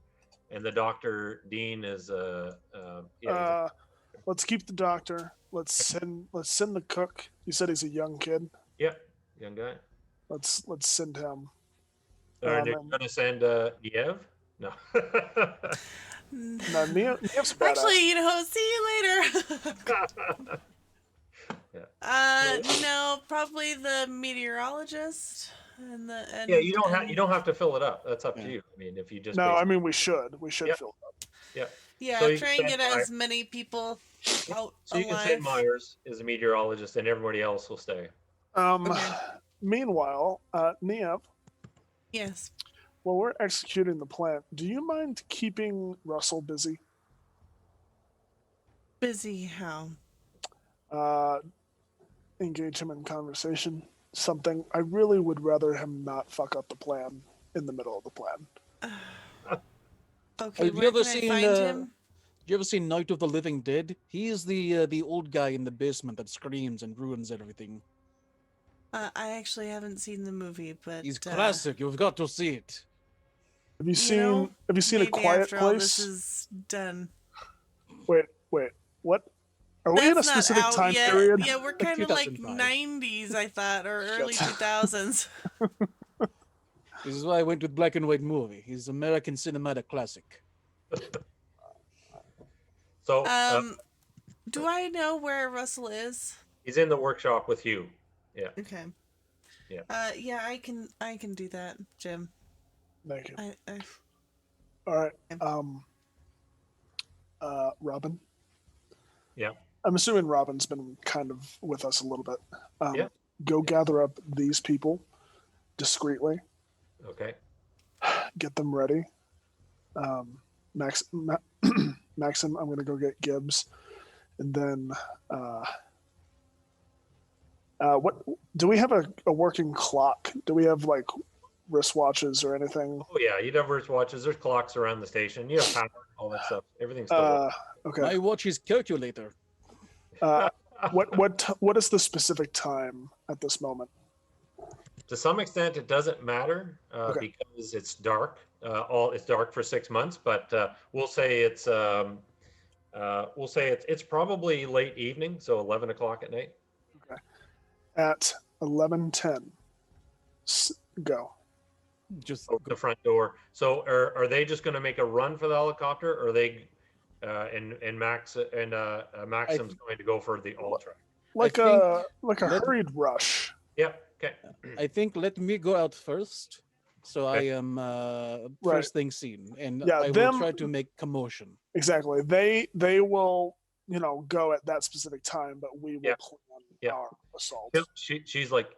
A: and the doctor Dean is
D: let's keep the doctor. Let's send the cook. You said he's a young kid.
A: Yeah, young guy.
D: Let's send him.
A: Are you going to send Niamh? No.
D: No, Niamh's badass.
B: Actually, see you later. No, probably the meteorologist and
A: you don't have to fill it up. That's up to you. I mean, if you just
D: we should fill it up.
A: Yeah.
B: Yeah,
A: so
B: try and get as many people out
A: so you
B: alive.
A: can say Myers is a meteorologist, and everybody else will stay.
B: Okay.
D: Meanwhile, Niamh.
B: Yes.
D: While we're executing the plan, do you mind keeping Russell busy?
B: Busy how?
D: engage him in conversation. Something I really would rather him not fuck up the plan in the middle of the plan.
B: Okay,
E: Have you
B: where
E: ever
B: can I
E: seen,
B: find him?
E: You ever seen Night of the Living Dead? He is the old guy in the basement that screams and ruins everything.
B: I actually haven't seen the movie, but
E: He's classic. You've got to see it.
D: Have you
B: you know,
D: seen A
B: maybe
D: Quiet
B: after all this
D: Place?
B: is done.
D: Wait, what? Are we in a
B: That's not
D: specific
B: out
D: time
B: yet.
D: period?
B: Yeah, we're kind of like
E: 2005.
B: 90s, I thought, or early
D: Shit.
B: 2000s.
E: This is why I went with black and white movie. He's American cinematic classic.
A: So
B: Do I know where Russell is?
A: he's in the workshop with you. Yeah.
B: Okay.
A: Yeah.
B: Yeah, I can do that, Jim.
D: Thank you.
B: I
D: All right.
B: Okay.
D: Robin.
A: Yeah.
D: I'm assuming Robin's been kind of with us a little bit.
A: Yeah.
D: Go gather up these people discreetly.
A: Okay.
D: Get them ready. Maxim, I'm going to go get Gibbs, and then what? Do we have a working clock? Do we have like wristwatches or anything?
A: Oh yeah, you'd have wristwatches. There's clocks around the station. You have power, all that stuff. Everything's still working.
D: Okay.
E: My watch is calculator.
D: What is the specific time at this moment?
A: To some extent, it doesn't matter
D: Okay.
A: because it's dark. It's dark for 6 months, but we'll say it's probably late evening, so 11 o'clock at night.
D: At 11:10. Go.
E: Just
A: Open the front door. So are they just going to make a run for the helicopter, or are they and Maxim's going to go for the ultra?
D: Like a hurried rush.
A: Yep. Okay.
E: I think let me go out first, so
A: Okay.
E: I am
D: Right.
E: first thing seen, and
D: Yeah,
E: I will try to make commotion.
D: Exactly. They will, go at that specific time, but we will
A: Yeah.
D: plan
A: Yeah.
D: our assault.
A: She's like,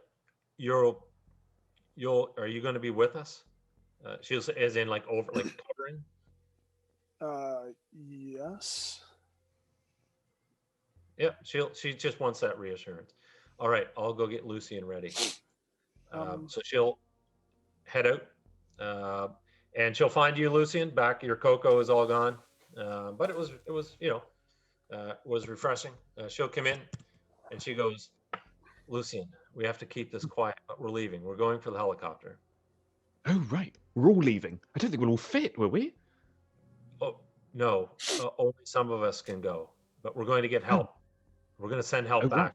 A: are you going to be with us? She's as in like over like covering.
D: Yes.
A: Yeah, she just wants that reassurance. All right, I'll go get Lucian ready. So she'll head out, and she'll find you, Lucian. Back, your cocoa is all gone, but it was was refreshing. She'll come in, and she goes, Lucian, we have to keep this quiet, but we're leaving. We're going for the helicopter.
C: Oh, right. We're all leaving. I don't think we'll all fit, will we?
A: Oh no, only some of us can go, but we're going to get help. We're going to send help
C: Oh,
A: back.
C: right.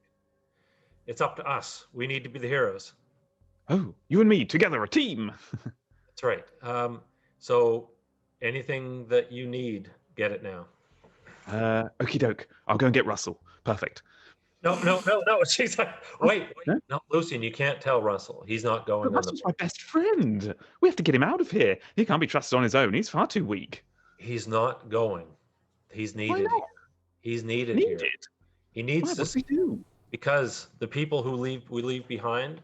A: It's up to us. We need to be the heroes.
C: Oh, you and me together, a team.
A: That's right. So anything that you need, get it now.
C: Okie doke. I'll go and get Russell. Perfect.
A: No. She's like, wait. No, Lucian, you can't tell Russell. He's not going
C: But
A: on the.
C: Russell's my best friend. We have to get him out of here. He can't be trusted on his own. He's far too weak.
A: He's not going. He's needed here.
C: not?
A: He's needed here. He
C: Why?
A: needs
C: What
A: to
C: does he do?
A: because the people who we leave behind,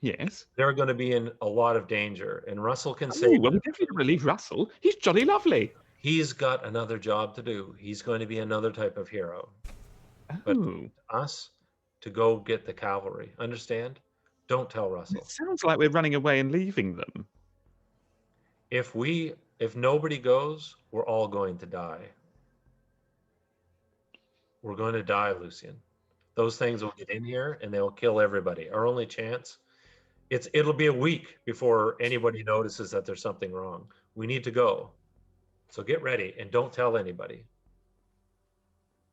C: Yes.
A: they're going to be in a lot of danger, and Russell can
C: Oh,
A: save
C: well, we
A: them.
C: definitely don't want to leave Russell. He's jolly lovely.
A: He's got another job to do. He's going to be another type of hero. But
C: Oh,
A: us to go get the cavalry. Understand? Don't tell Russell.
C: it sounds like we're running away and leaving them.
A: If nobody goes, we're all going to die. We're going to die, Lucian. Those things will get in here and they'll kill everybody. Our only chance, it'll be a week before anybody notices that there's something wrong. We need to go. So get ready and don't tell anybody.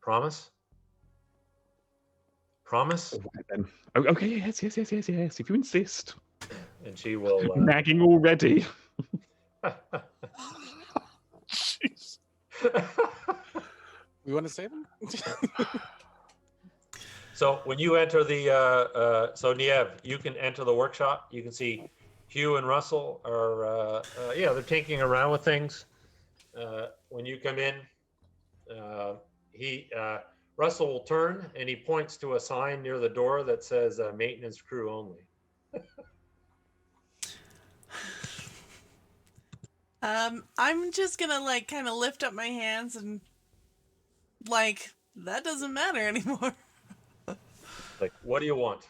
A: Promise? Promise?
C: All right, then. Oh, okay, yes. If you insist.
A: And she will.
C: Nagging already.
D: Jeez.
E: We want to save him?
A: So when you enter so Niamh, you can enter the workshop. You can see Hugh and Russell are, they're tinkering around with things. When you come in, Russell will turn and he points to a sign near the door that says maintenance crew only.
B: I'm just gonna kind of lift up my hands and that doesn't matter anymore.
A: Like, what do you want?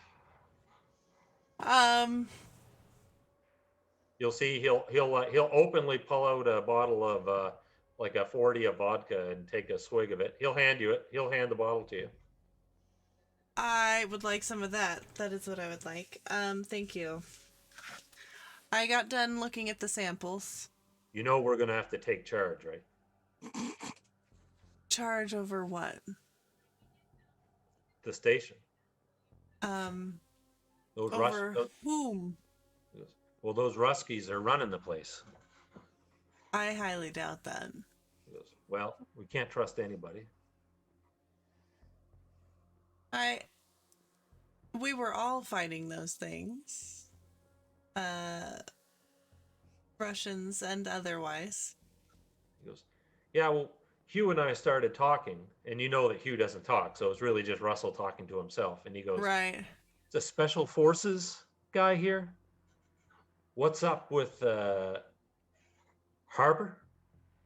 A: You'll see he'll openly pull out a bottle of like a 40 of vodka and take a swig of it. He'll hand you it. He'll hand the bottle to you.
B: I would like some of that. That is what I would like. Thank you. I got done looking at the samples.
A: You know we're gonna have to take charge, right?
B: Charge over what?
A: The station. Those
B: Over whom?
A: Well, those Ruskies are running the place.
B: I highly doubt that.
A: He goes, well, we can't trust anybody.
B: We were all fighting those things. Russians and otherwise.
A: He goes, yeah, well, Hugh and I started talking, and you know that Hugh doesn't talk, so it's really just Russell talking to himself. And he goes,
B: right.
A: It's a special forces guy here. What's up with Harper?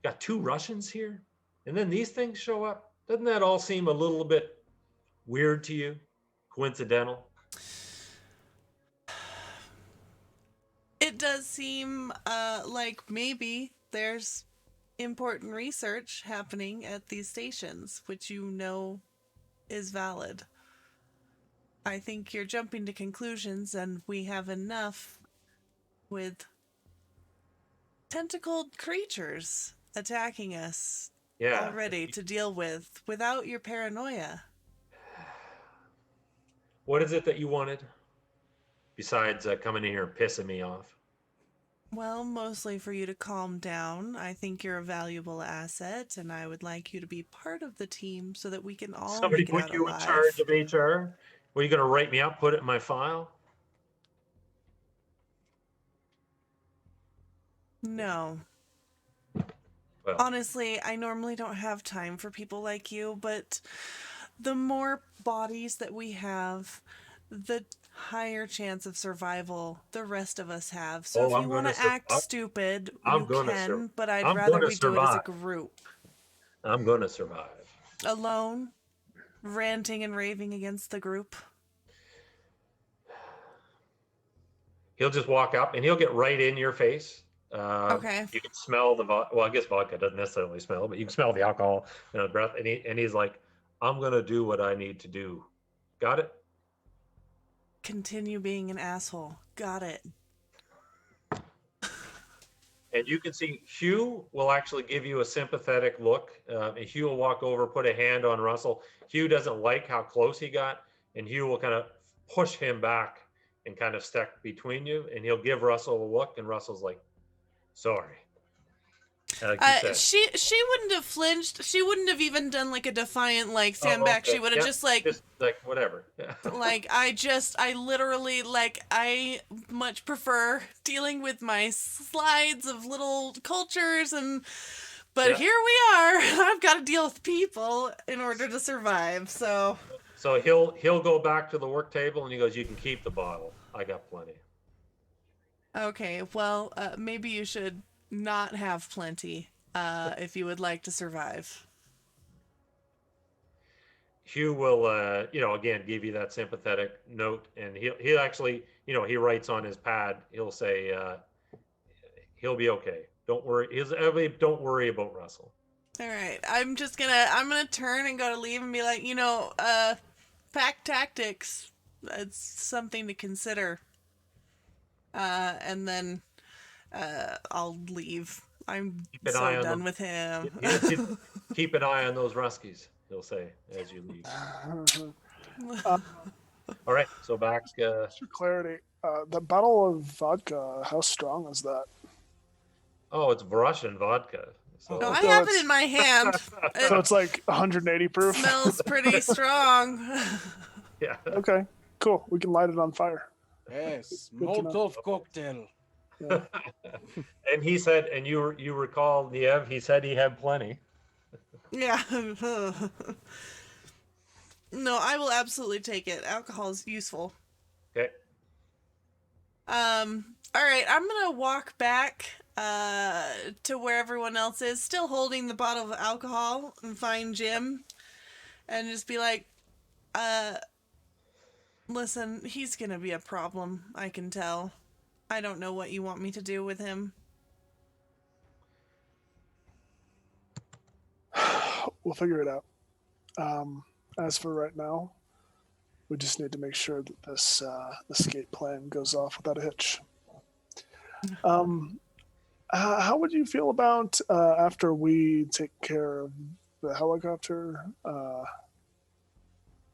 A: Got 2 Russians here, and then these things show up. Doesn't that all seem a little bit weird to you? Coincidental?
B: It does seem like maybe there's important research happening at these stations, which you know is valid. I think you're jumping to conclusions, and we have enough with tentacled creatures attacking us already to deal with without your paranoia.
A: What is it that you wanted? Besides coming in here and pissing me off.
B: Well, mostly for you to calm down. I think you're a valuable asset, and I would like you to be part of the team so that we can all
A: Somebody
B: make it
A: put
B: out
A: you
B: alive.
A: in charge of HR? What, are you going to write me up, put it in my file?
B: No.
A: Well,
B: Honestly, I normally don't have time for people like you, but the more bodies that we have, the higher chance of survival the rest of us have. So if you want to act stupid, you can, but I'd rather we do it as a group.
A: I'm going to survive.
B: Alone, ranting and raving against the group.
A: He'll just walk up and he'll get right in your face.
B: Okay.
A: You can smell the vodka. Well, I guess vodka doesn't necessarily smell, but you can smell the alcohol in his breath. And he's like, I'm going to do what I need to do. Got it?
B: Continue being an asshole. Got it.
A: And you can see Hugh will actually give you a sympathetic look. And Hugh will walk over, put a hand on Russell. Hugh doesn't like how close he got. And Hugh will kind of push him back and kind of step between you. And he'll give Russell a look. And Russell's like, sorry. Like
B: she wouldn't have flinched. She wouldn't have even done like a defiant like stand back.
A: Okay.
B: She would have just like
A: whatever.
B: like I literally like I much prefer dealing with my slides of little cultures but here we are. I've got to deal with people in order to survive. So
A: he'll go back to the work table and he goes, you can keep the bottle. I got plenty.
B: Okay, well, maybe you should not have plenty if you would like to survive.
A: Hugh will, again, give you that sympathetic note, and he'll actually, he writes on his pad. He'll say, he'll be okay. Don't worry. Don't worry about Russell.
B: All right, I'm gonna turn and go to leave and be like, pack tactics. It's something to consider. And then I'll leave. I'm so done with him.
A: Keep an eye on those Ruskies, he'll say as you leave. All right, so back.
D: For clarity, the bottle of vodka, how strong is that?
A: Oh, it's Russian vodka. So.
B: I have it in my hand.
D: So it's like 180 proof?
B: Smells pretty strong.
A: Yeah.
D: Okay, cool. We can light it on fire.
E: Yes, Molotov cocktail.
D: Yeah.
A: And he said, and you recall, Niamh, he said he had plenty.
B: Yeah. No, I will absolutely take it. Alcohol is useful.
A: Okay.
B: All right, I'm gonna walk back to where everyone else is, still holding the bottle of alcohol, and find Jim, and just be like, Listen, he's gonna be a problem, I can tell. I don't know what you want me to do with him.
D: We'll figure it out. As for right now, we just need to make sure that this escape plan goes off without a hitch. How would you feel about after we take care of the helicopter,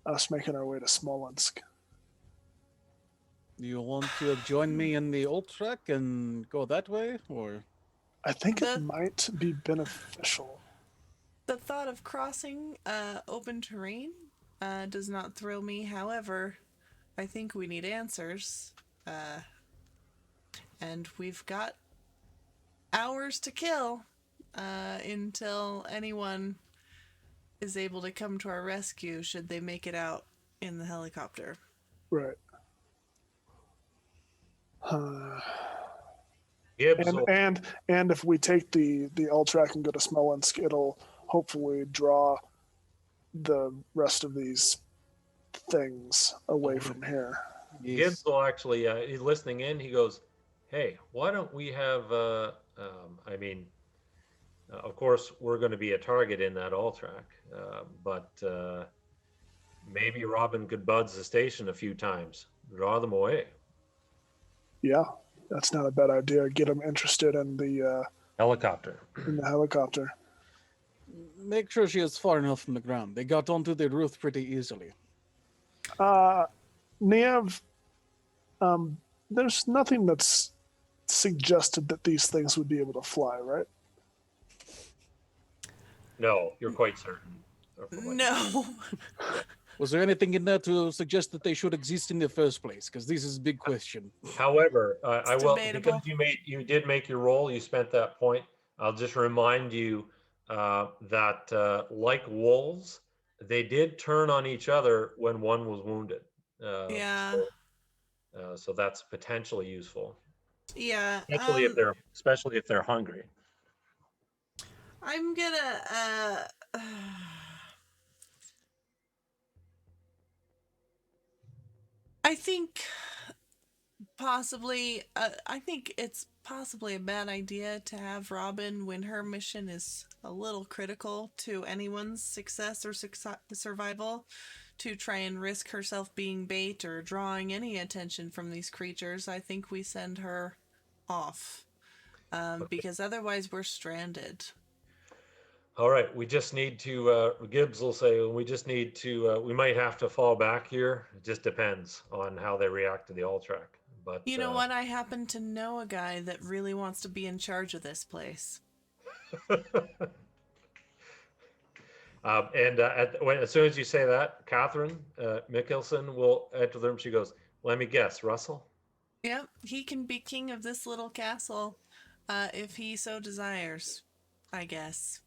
D: us making our way to Smolensk?
E: Do you want to join me in the old track and go that way, or?
D: I think it might be beneficial.
B: The thought of crossing open terrain does not thrill me. However, I think we need answers. And we've got hours to kill until anyone is able to come to our rescue should they make it out in the helicopter.
D: Right.
A: Gibbs
D: And if we take the Ultrac and go to Smolensk, it'll hopefully draw the rest of these things away from here.
E: Yes.
A: Gibbs will actually, he's listening in. He goes, hey, why don't we have, of course, we're going to be a target in that all track, but maybe Robin could buzz the station a few times, draw them away.
D: Yeah, that's not a bad idea. Get them interested in the
A: Helicopter.
D: helicopter.
E: Make sure she is far enough from the ground. They got onto the roof pretty easily.
D: Niamh, there's nothing that's suggested that these things would be able to fly, right?
A: No, you're quite certain.
B: No.
E: Was there anything in there to suggest that they should exist in the first place? Because this is a big question.
A: However, I will,
B: debatable.
A: because you did make your roll, you spent that point. I'll just remind you that like wolves, they did turn on each other when one was wounded.
B: Yeah.
A: So that's potentially useful,
B: Yeah.
A: especially if they're hungry.
B: I'm gonna I think it's possibly a bad idea to have Robin when her mission is a little critical to anyone's success or survival to try and risk herself being bait or drawing any attention from these creatures. I think we send her off because otherwise we're stranded.
A: All right, we just need to, Gibbs will say, we just need to, we might have to fall back here. It just depends on how they react to the all track. But
B: you know what? I happen to know a guy that really wants to be in charge of this place.
A: As soon as you say that, Catherine Mickelson will enter the room. She goes, let me guess, Russell?
B: Yep, he can be king of this little castle if he so desires, I guess.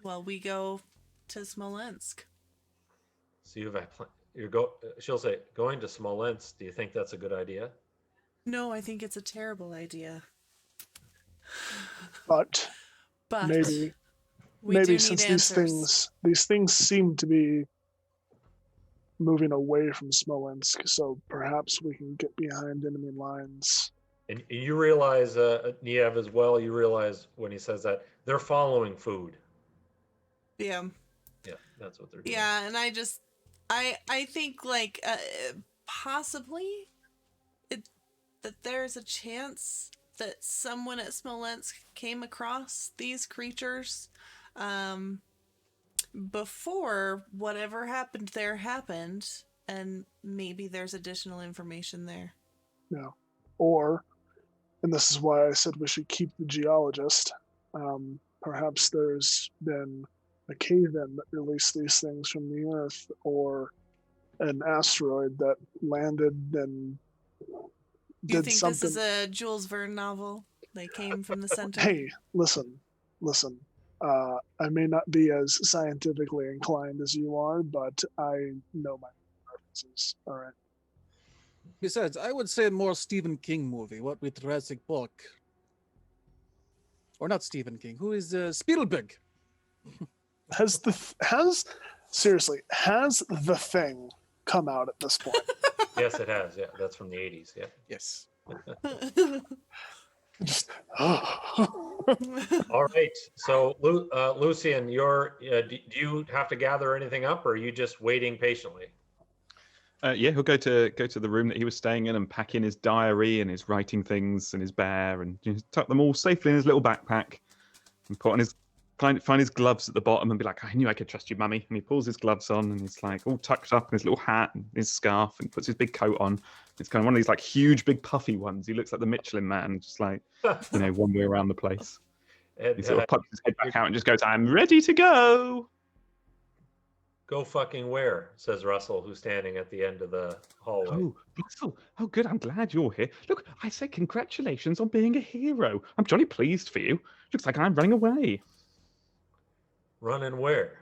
B: Well, we go to Smolensk.
A: So she'll say, going to Smolensk, do you think that's a good idea?
B: No, I think it's a terrible idea.
D: But maybe since these things seem to be moving away from Smolensk, so perhaps we can get behind enemy lines.
A: And you realize, Niamh, as well, you realize when he says that, they're following food.
B: Yeah.
A: Yeah, that's what they're doing.
B: Yeah, and I think possibly that there's a chance that someone at Smolensk came across these creatures before whatever happened there happened, and maybe there's additional information there.
D: Yeah. Or, and this is why I said we should keep the geologist, perhaps there's been a cave-in that released these things from the earth, or an asteroid that landed and
B: Do you
D: did
B: think
D: something.
B: this is a Jules Verne novel? They came from the center?
D: Hey, listen. I may not be as scientifically inclined as you are, but I know my references. All right.
E: Besides, I would say more Stephen King movie. What with Jurassic Park? Or not Stephen King. Who is Spielberg?
D: Has the Thing come out at this point?
A: Yes, it has. Yeah, that's from the 80s. Yeah.
E: Yes.
D: Just
A: All right. So, Lucian, do you have to gather anything up, or are you just waiting patiently?
C: Yeah, he'll go to the room that he was staying in and pack in his diary and his writing things and his bear and tuck them all safely in his little backpack and put on his find his gloves at the bottom and be like, I knew I could trust you, Mummy. And he pulls his gloves on and he's like all tucked up in his little hat and his scarf and puts his big coat on. It's kind of one of these like huge, big, puffy ones. He looks like the Michelin Man, just like one way around the place.
A: And,
C: He sort of pops his head back out and just goes, "I'm ready to go."
A: go fucking where? Says Russell, who's standing at the end of the hallway.
C: Oh, Russell. Oh, good. I'm glad you're here. Look, I say congratulations on being a hero. I'm jolly pleased for you. Looks like I'm running away.
A: Running where?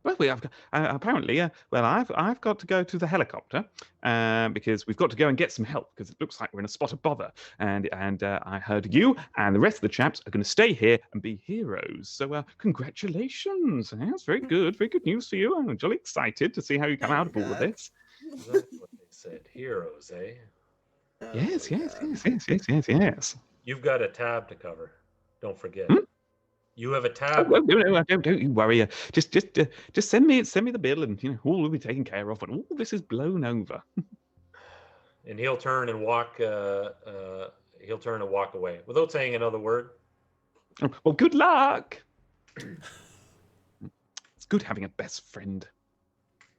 C: Well, we have apparently. I've got to go to the helicopter because we've got to go and get some help because it looks like we're in a spot of bother. And I heard you and the rest of the chaps are going to stay here and be heroes. So congratulations! That's very good news for you. I'm jolly excited to see how you come out of all of this.
A: That's what they said. Heroes, eh?
C: Yes.
A: You've got a tab to cover. Don't forget.
C: Hmm?
A: You have a tab.
C: Oh, no, don't you worry. Just send me the bill, and all will be taken care of when all this is blown over.
A: And he'll turn and walk. He'll turn and walk away without saying another word.
C: Oh, well, good luck. It's good having a best friend.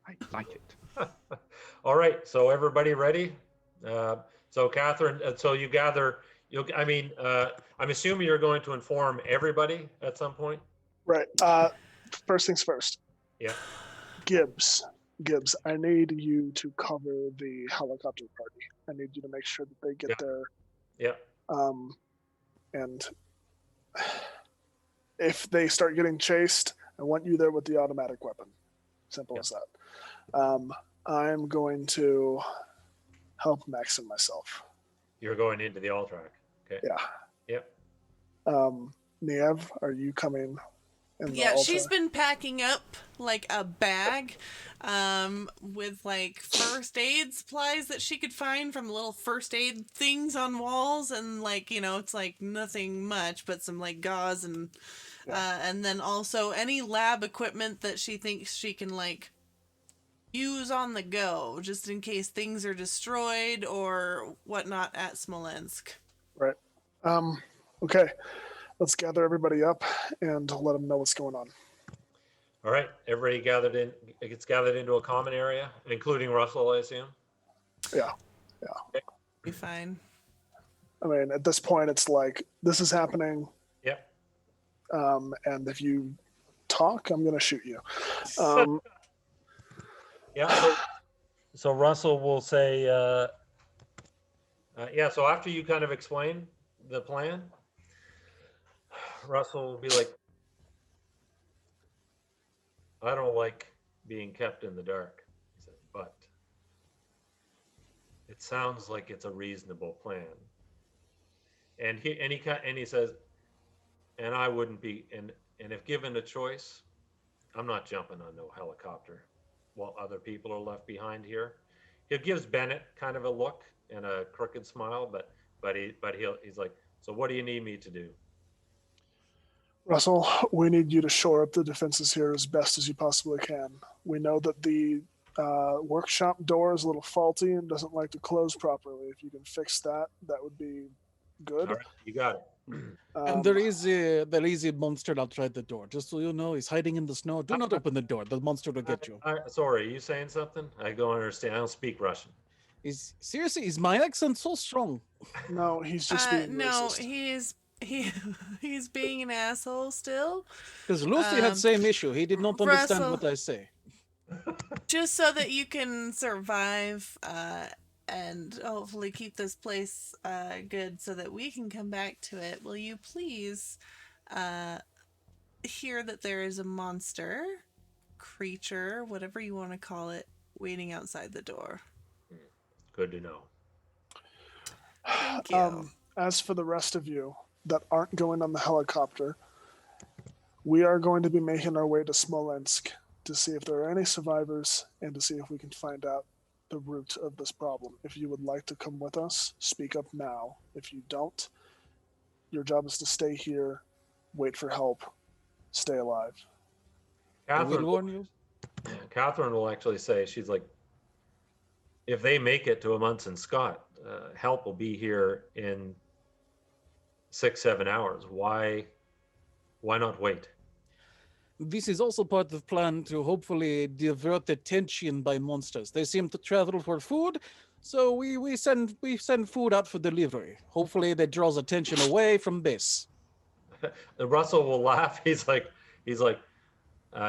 C: I like it.
A: All right. So everybody ready? So Catherine. So you gather. I'm assuming you're going to inform everybody at some point.
D: right. First things first.
A: Yeah.
D: Gibbs, I need you to cover the helicopter party. I need you to make sure that they get there.
A: Yeah.
D: And if they start getting chased, I want you there with the automatic weapon. Simple as that. I'm going to help Maksim myself.
A: You're going into the all track. Okay.
D: Yeah.
A: Yep.
D: Niamh, are you coming?
B: Yeah, she's been packing up like a bag with like first aid supplies that she could find from little first aid things on walls, and like, it's like nothing much but some like gauze and then also any lab equipment that she thinks she can like use on the go just in case things are destroyed or whatnot at Smolensk.
D: Right. Okay. Let's gather everybody up and let them know what's going on.
A: All right. Everybody gets gathered into a common area, including Russell, I assume.
D: Yeah.
A: Okay.
B: Be fine.
D: I mean, at this point, it's like, this is happening.
A: Yep.
D: And if you talk, I'm going to shoot you.
A: Yeah. So Russell will say, so after you kind of explain the plan, Russell will be like, I don't like being kept in the dark. He said, but it sounds like it's a reasonable plan. And he says, and I wouldn't be, and if given a choice, I'm not jumping on no helicopter while other people are left behind here. It gives Bennett kind of a look and a crooked smile, but he's like, so what do you need me to do?
D: Russell, we need you to shore up the defenses here as best as you possibly can. We know that the workshop door is a little faulty and doesn't like to close properly. If you can fix that, that would be good.
A: All right, you got it.
E: And there is a monster outside the door. Just so you know, he's hiding in the snow. Do not open the door. The monster will get you.
A: Sorry, are you saying something? I don't understand. I don't speak Russian.
E: Is my accent so strong?
D: No, he's just being
B: no,
D: racist.
B: he's being an asshole still.
E: Because Lucy had same issue. He did not understand
B: Russell,
E: what I say.
B: just so that you can survive and hopefully keep this place good so that we can come back to it, will you please hear that there is a monster, creature, whatever you want to call it, waiting outside the door?
A: Good to know.
B: Thank you.
D: As for the rest of you that aren't going on the helicopter, we are going to be making our way to Smolensk to see if there are any survivors and to see if we can find out the root of this problem. If you would like to come with us, speak up now. If you don't, your job is to stay here, wait for help, stay alive.
E: I will
A: Catherine,
E: warn you.
A: Catherine will actually say, she's like, if they make it to a Munson Scott, help will be here in 6-7 hours. Why not wait?
E: This is also part of the plan to hopefully divert attention by monsters. They seem to travel for food, so we send food out for delivery. Hopefully that draws attention away from this.
A: Russell will laugh. He's like,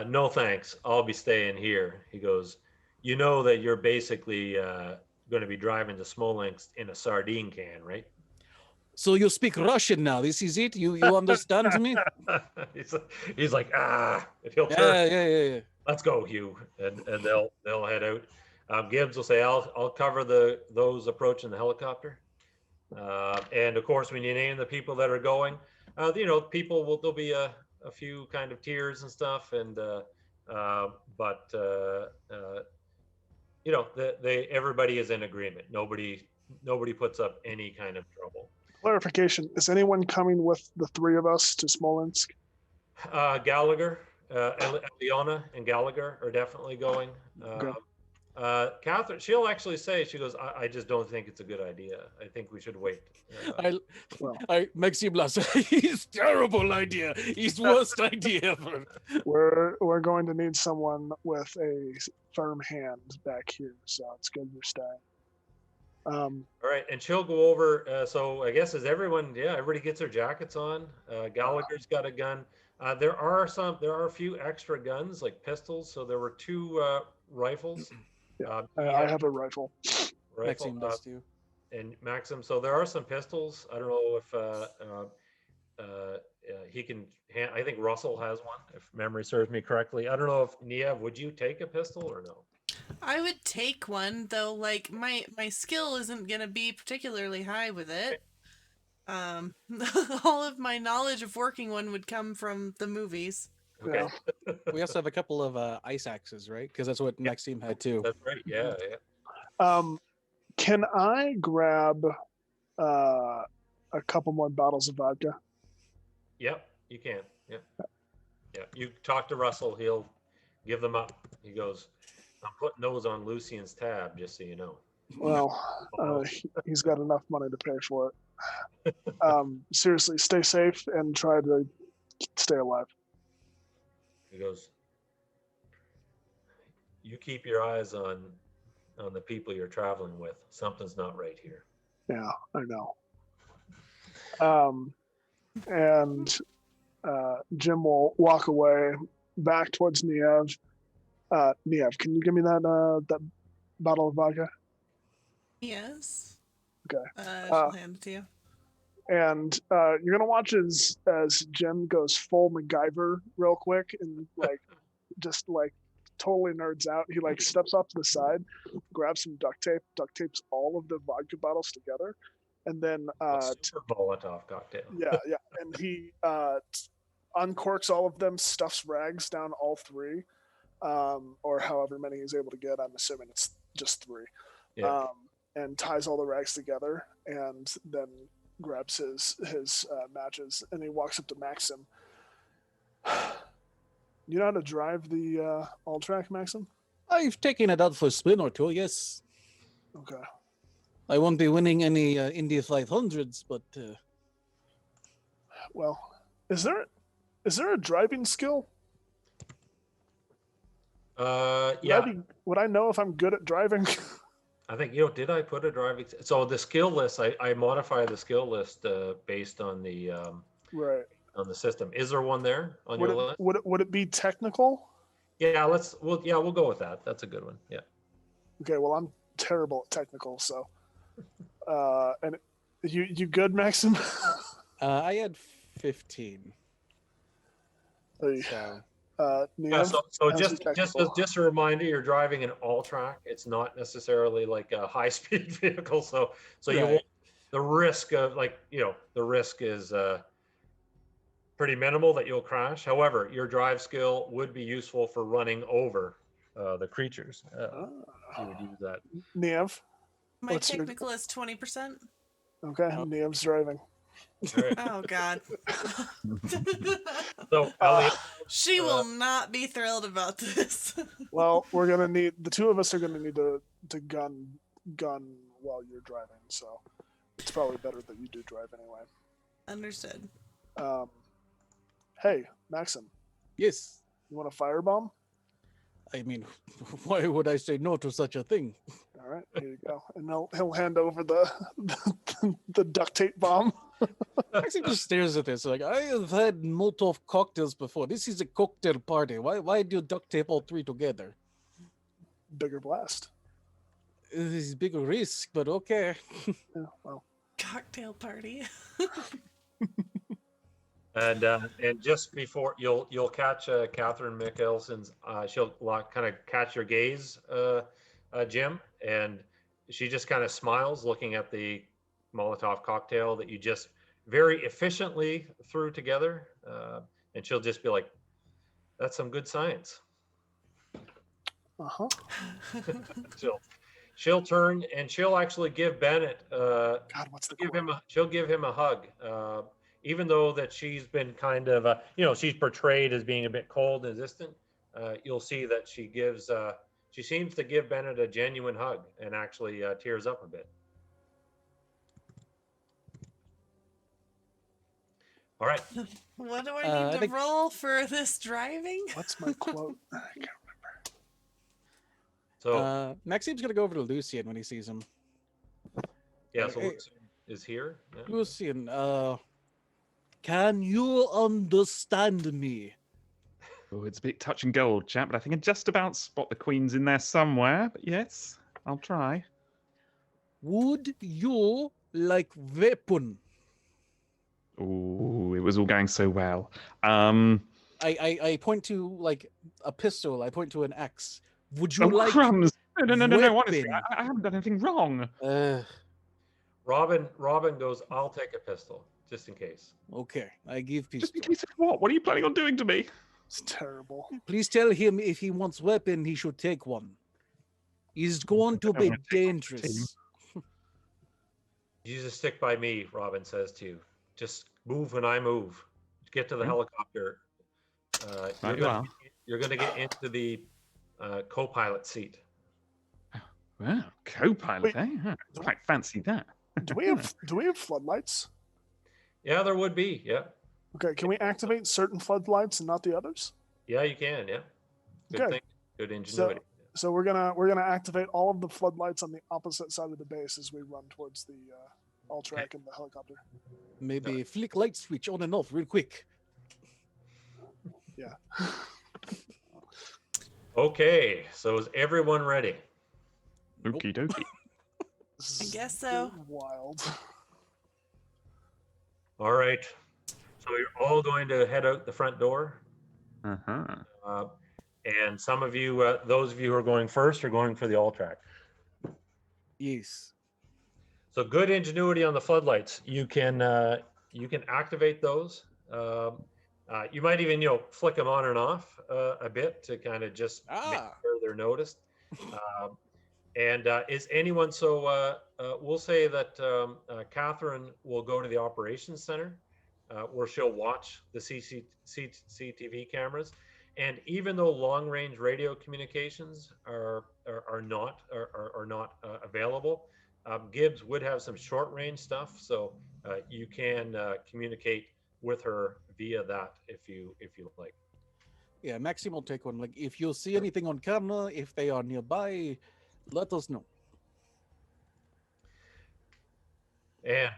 A: no thanks. I'll be staying here. He goes, you know that you're basically going to be driving to Smolensk in a sardine can, right?
E: So you speak Russian now. This is it? You understand me?
A: he's like, and he'll turn.
E: Yeah.
A: Let's go, Hugh, and they'll head out. Gibbs will say, I'll cover those approaching the helicopter, and of course when you name the people that are going, there'll be a few kind of tears and stuff, and everybody is in agreement. Nobody puts up any kind of trouble.
D: Clarification, is anyone coming with the three of us to Smolensk?
A: Gallagher, Leona and Gallagher are definitely going.
D: Okay.
A: Catherine, she'll actually say, she goes, I just don't think it's a good idea. I think we should wait.
E: Maksim Syuznik, his terrible idea. His worst idea ever.
D: We're going to need someone with a firm hand back here, so it's good you're staying.
A: All right, and she'll go over. So I guess everybody gets their jackets on. Gallagher's got a gun. There are a few extra guns like pistols. So there were 2 rifles.
D: Yeah, I have a rifle.
E: Maxim does too.
A: And Maxim. So there are some pistols. I don't know if he can. I think Russell has one, if memory serves me correctly. I don't know if Niamh, would you take a pistol or no?
B: I would take one, though, like, my skill isn't going to be particularly high with it. All of my knowledge of working one would come from the movies.
A: Okay.
D: Yeah.
E: We also have a couple of ice axes, right? Because that's what Maxim had too.
A: That's right. Yeah.
D: Can I grab a couple more bottles of vodka?
A: Yep, you can. Yep. Yeah. You talk to Russell, he'll give them up. He goes, I'm putting those on Lucian's tab, just so you know.
D: Well, he's got enough money to pay for it. Seriously, stay safe and try to stay alive.
A: He goes, you keep your eyes on the people you're traveling with. Something's not right here.
D: Yeah, I know. And Jim will walk away back towards Niamh. Niamh, can you give me that bottle of vodka?
B: Yes.
D: Okay.
B: I'll hand it to you.
D: And you're gonna watch as Jim goes full MacGyver real quick and just totally nerds out. He steps off to the side, grabs some duct tapes all of the vodka bottles together, and then
A: super Molotov cocktail.
D: Yeah, and he uncorks all of them, stuffs rags down all 3. Or however many he's able to get. I'm assuming it's just 3.
A: Yeah.
D: And ties all the rags together, and then grabs his matches, and he walks up to Maxim. You know how to drive the all-track, Maxim?
E: I've taken it out for a spin or 2, yes.
D: Okay.
E: I won't be winning any Indy 500s, but...
D: Well, is there a driving skill?
A: Yeah.
D: Would I know if I'm good at driving?
A: I think, did I put a driving? So the skill list, I modify the skill list based on the
D: right
A: on the system. Is there one there on your list?
D: Would it be technical?
A: Yeah, we'll go with that. That's a good one. Yeah.
D: Okay, well, I'm terrible at technical, so and you good, Maxim?
E: I had 15.
D: So.
A: So just a reminder, you're driving an all-track. It's not necessarily like a high-speed vehicle, so right. You won't, the risk of the risk is pretty minimal that you'll crash. However, your drive skill would be useful for running over the creatures. You would use that.
D: Niamh.
B: My
D: What's your-
B: technical is 20%.
D: Okay, Niamh's driving.
A: All right.
B: Oh God.
A: So Elliot,
B: She will not be thrilled about this.
D: Well, we're gonna need the two of us are gonna need to gun while you're driving, so it's probably better that you do drive anyway.
B: Understood.
D: Hey, Maxim,
E: Yes.
D: you want a firebomb?
E: I mean, why would I say no to such a thing?
D: All right, here you go. And he'll hand over the duct tape bomb.
E: Maxim just stares at this like, I have had Molotov cocktails before. This is a cocktail party. Why do you duct tape all three together?
D: Bigger blast.
E: This is bigger risk, but okay.
D: Yeah, well,
B: Cocktail party.
A: and just before you'll catch Catherine Mickelson's, she'll kind of catch your gaze, Jim, and she just kind of smiles, looking at the Molotov cocktail that you just very efficiently threw together, and she'll just be like, "That's some good science."
D: uh-huh.
A: She'll turn and she'll actually give Bennett
D: God, what's the quote?
A: she'll give him a hug, even though that she's been kind of she's portrayed as being a bit cold and distant. You'll see that she seems to give Bennett a genuine hug and actually tears up a bit. All right.
B: What do I
E: I
B: need to
E: think-
B: roll for this driving?
D: What's my quote? I can't
A: So
E: Maxim's gonna go over to Lucian when he sees him.
A: yeah, so
E: hey.
A: Lucian is here. Yeah.
E: Lucian, can you understand me?
C: Oh, it's a bit touch and go, old chap, but I think I just about spot the queens in there somewhere. But yes, I'll try.
E: Would you like weapon?
C: Oh, it was all going so well.
E: I point to like a pistol. I point to an axe. Would you
C: Oh,
E: like
C: crumbs! No, honestly,
E: weapon?
C: I haven't done anything wrong.
A: Robin goes, "I'll take a pistol just in case."
E: Okay, I give
C: Just
E: pistol.
C: in case of what? What are you planning on doing to me?
D: It's terrible.
E: Please tell him if he wants weapon, he should take one. He's going to
C: I
E: be
C: wanna take one,
E: dangerous.
A: You just stick by me, Robin says to you. Just move when I move. Get to the helicopter.
C: Right you are.
A: You're going to get into the co-pilot seat.
C: Wow, co-pilot,
D: Wait.
C: eh? Huh, quite fancy that.
D: Do we have floodlights?
A: Yeah, there would be. Yeah.
D: Okay, can we activate certain floodlights and not the others?
A: Yeah, you can. Yeah. Good
D: Okay.
A: thing. Good ingenuity.
D: So we're gonna activate all of the floodlights on the opposite side of the base as we run towards the all track and the helicopter.
E: Maybe flick light switch on and off real quick.
D: Yeah.
A: Okay. So is everyone ready?
C: Okie dokie.
D: This
B: I
D: is
B: guess so.
D: wild.
A: All right. So you're all going to head out the front door.
C: Uh-huh.
A: And some of you, those of you who are going first, are going for the all track.
E: Yes.
A: So good ingenuity on the floodlights. You can activate those. You might even flick them on and off a bit to kind of just make sure they're noticed. Is anyone we'll say that Catherine will go to the operations center where she'll watch the CCTV cameras. And even though long-range radio communications are not available, Gibbs would have some short-range stuff, so you can communicate with her via that if you like.
E: Yeah, Maxim will take one. Like, if you see anything on camera, if they are nearby, let us know.
A: And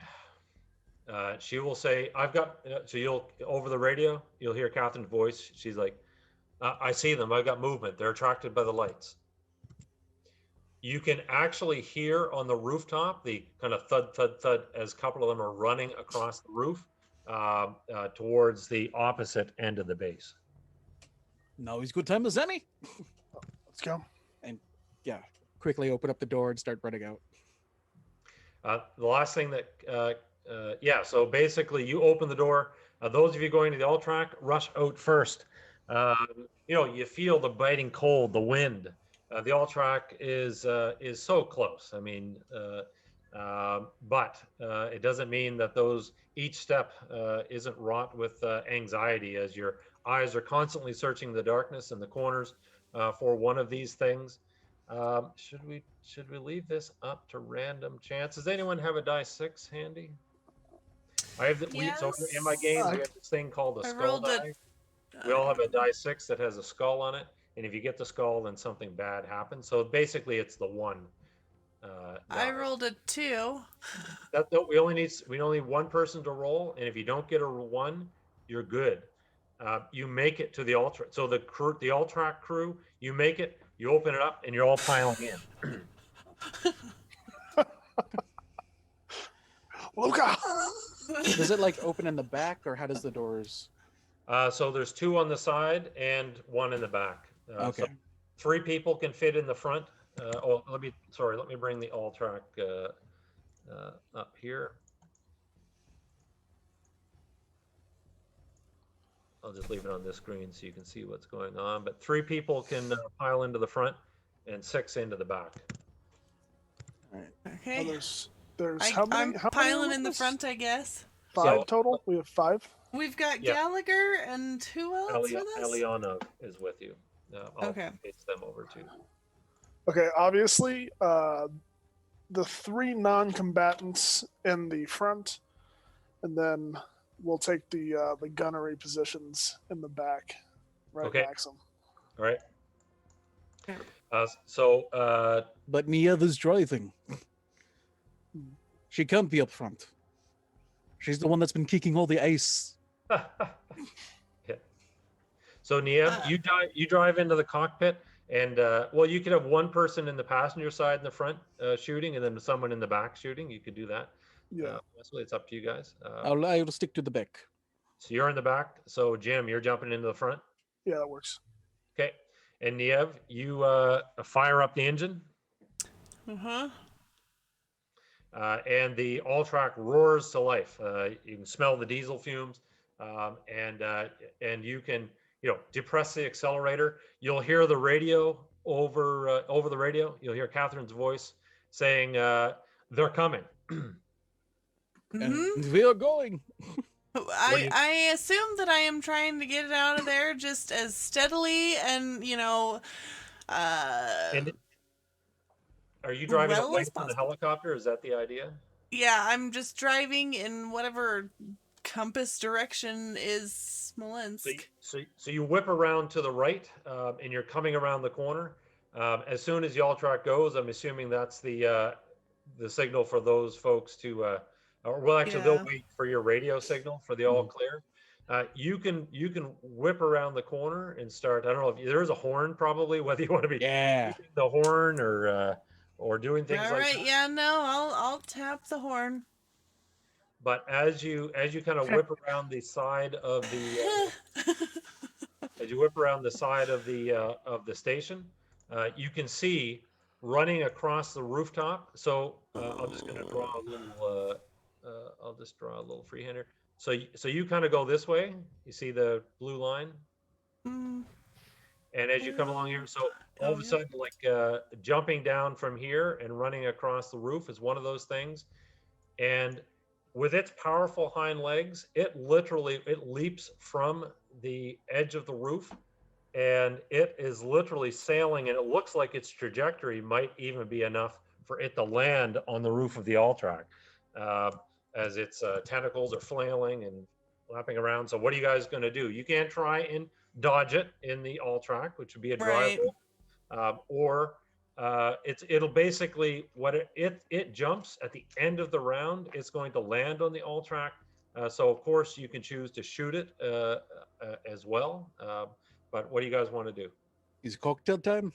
A: she will say, "I've got." So you'll over the radio, you'll hear Catherine's voice. She's like, "I see them. I've got movement. They're attracted by the lights." You can actually hear on the rooftop the kind of thud, thud, thud as a couple of them are running across the roof towards the opposite end of the base.
E: Now is good time as any.
D: Let's go.
E: Yeah, quickly open up the door and start running out.
A: The last thing that, so basically you open the door. Those of you going to the all track, rush out first. You feel the biting cold, the wind. The all track is so close. I mean, but it doesn't mean that each step isn't wrought with anxiety, as your eyes are constantly searching the darkness and the corners for one of these things. Should we leave this up to random chance? Does anyone have a die 6 handy? I have so in my games we have this thing called a skull die. We all have a die 6 that has a skull on it, and if you get the skull, then something bad happens. So basically, it's the 1.
B: I rolled a 2.
A: We only need one person to roll, and if you don't get a 1, you're good. You make it to the all track. So the all track crew, you make it. You open it up, and you're all piling in.
D: Luca.
E: Does it like open in the back, or how does the doors?
A: So there's 2 on the side and 1 in the back.
E: Okay.
A: So 3 people can fit in the front. Let me bring the all track up here. I'll just leave it on this screen so you can see what's going on. But 3 people can pile into the front and 6 into the back.
E: All right.
B: Okay.
D: There's how many?
B: I'm piling in the front, I guess.
D: 5 total. We have 5.
B: We've got Gallagher and who else with us?
A: Eliana is with you. I'll paste them over too.
D: Okay, obviously, the 3 non-combatants in the front, and then we'll take the gunnery positions in the back. Right,
A: okay.
D: Maksim.
A: All right.
B: Okay.
E: But Niamh is driving. She can't be up front. She's the one that's been kicking all the ice.
A: Yeah. So Niamh, you drive into the cockpit, and you could have one person in the passenger side in the front shooting, and then someone in the back shooting. You could do that.
D: Yeah.
A: It's up to you guys.
E: I'll stick to the back.
A: So you're in the back. So Jim, you're jumping into the front.
D: Yeah, that works.
A: Okay. And Niamh, you fire up the engine. And the all track roars to life. You can smell the diesel fumes, and you can depress the accelerator. You'll hear the radio over the radio. You'll hear Catherine's voice saying, "They're coming."
E: And we are going.
B: I assume that I am trying to get it out of there just as steadily and
A: And are you driving away from the helicopter? Is that the idea?
B: Yeah, I'm just driving in whatever compass direction is Smolensk.
A: So you whip around to the right, and you're coming around the corner. As soon as the all track goes, I'm assuming that's the signal for those folks to. They'll wait for your radio signal for the all clear. You can whip around the corner and start. I don't know if there's a horn, probably, whether you want to be using the horn or doing things like that. All right,
B: yeah, no, I'll tap the horn.
A: But as you kind of whip around the side of the the station, you can see running across the rooftop. So I'm just going to draw a little. I'll just draw a little freehand here. So you kind of go this way. You see the blue line, and as you come along here, so all of a sudden, like jumping down from here and running across the roof is one of those things. And with its powerful hind legs, it leaps from the edge of the roof, and it is literally sailing. And it looks like its trajectory might even be enough for it to land on the roof of the all track. As its tentacles are flailing and flapping around. So what are you guys going to do? You can't try and dodge it in the all track, which would be a drive roll, or it'll basically it jumps at the end of the round. It's going to land on the all track. So of course you can choose to shoot it as well. But what do you guys want to do?
E: Is it cocktail time?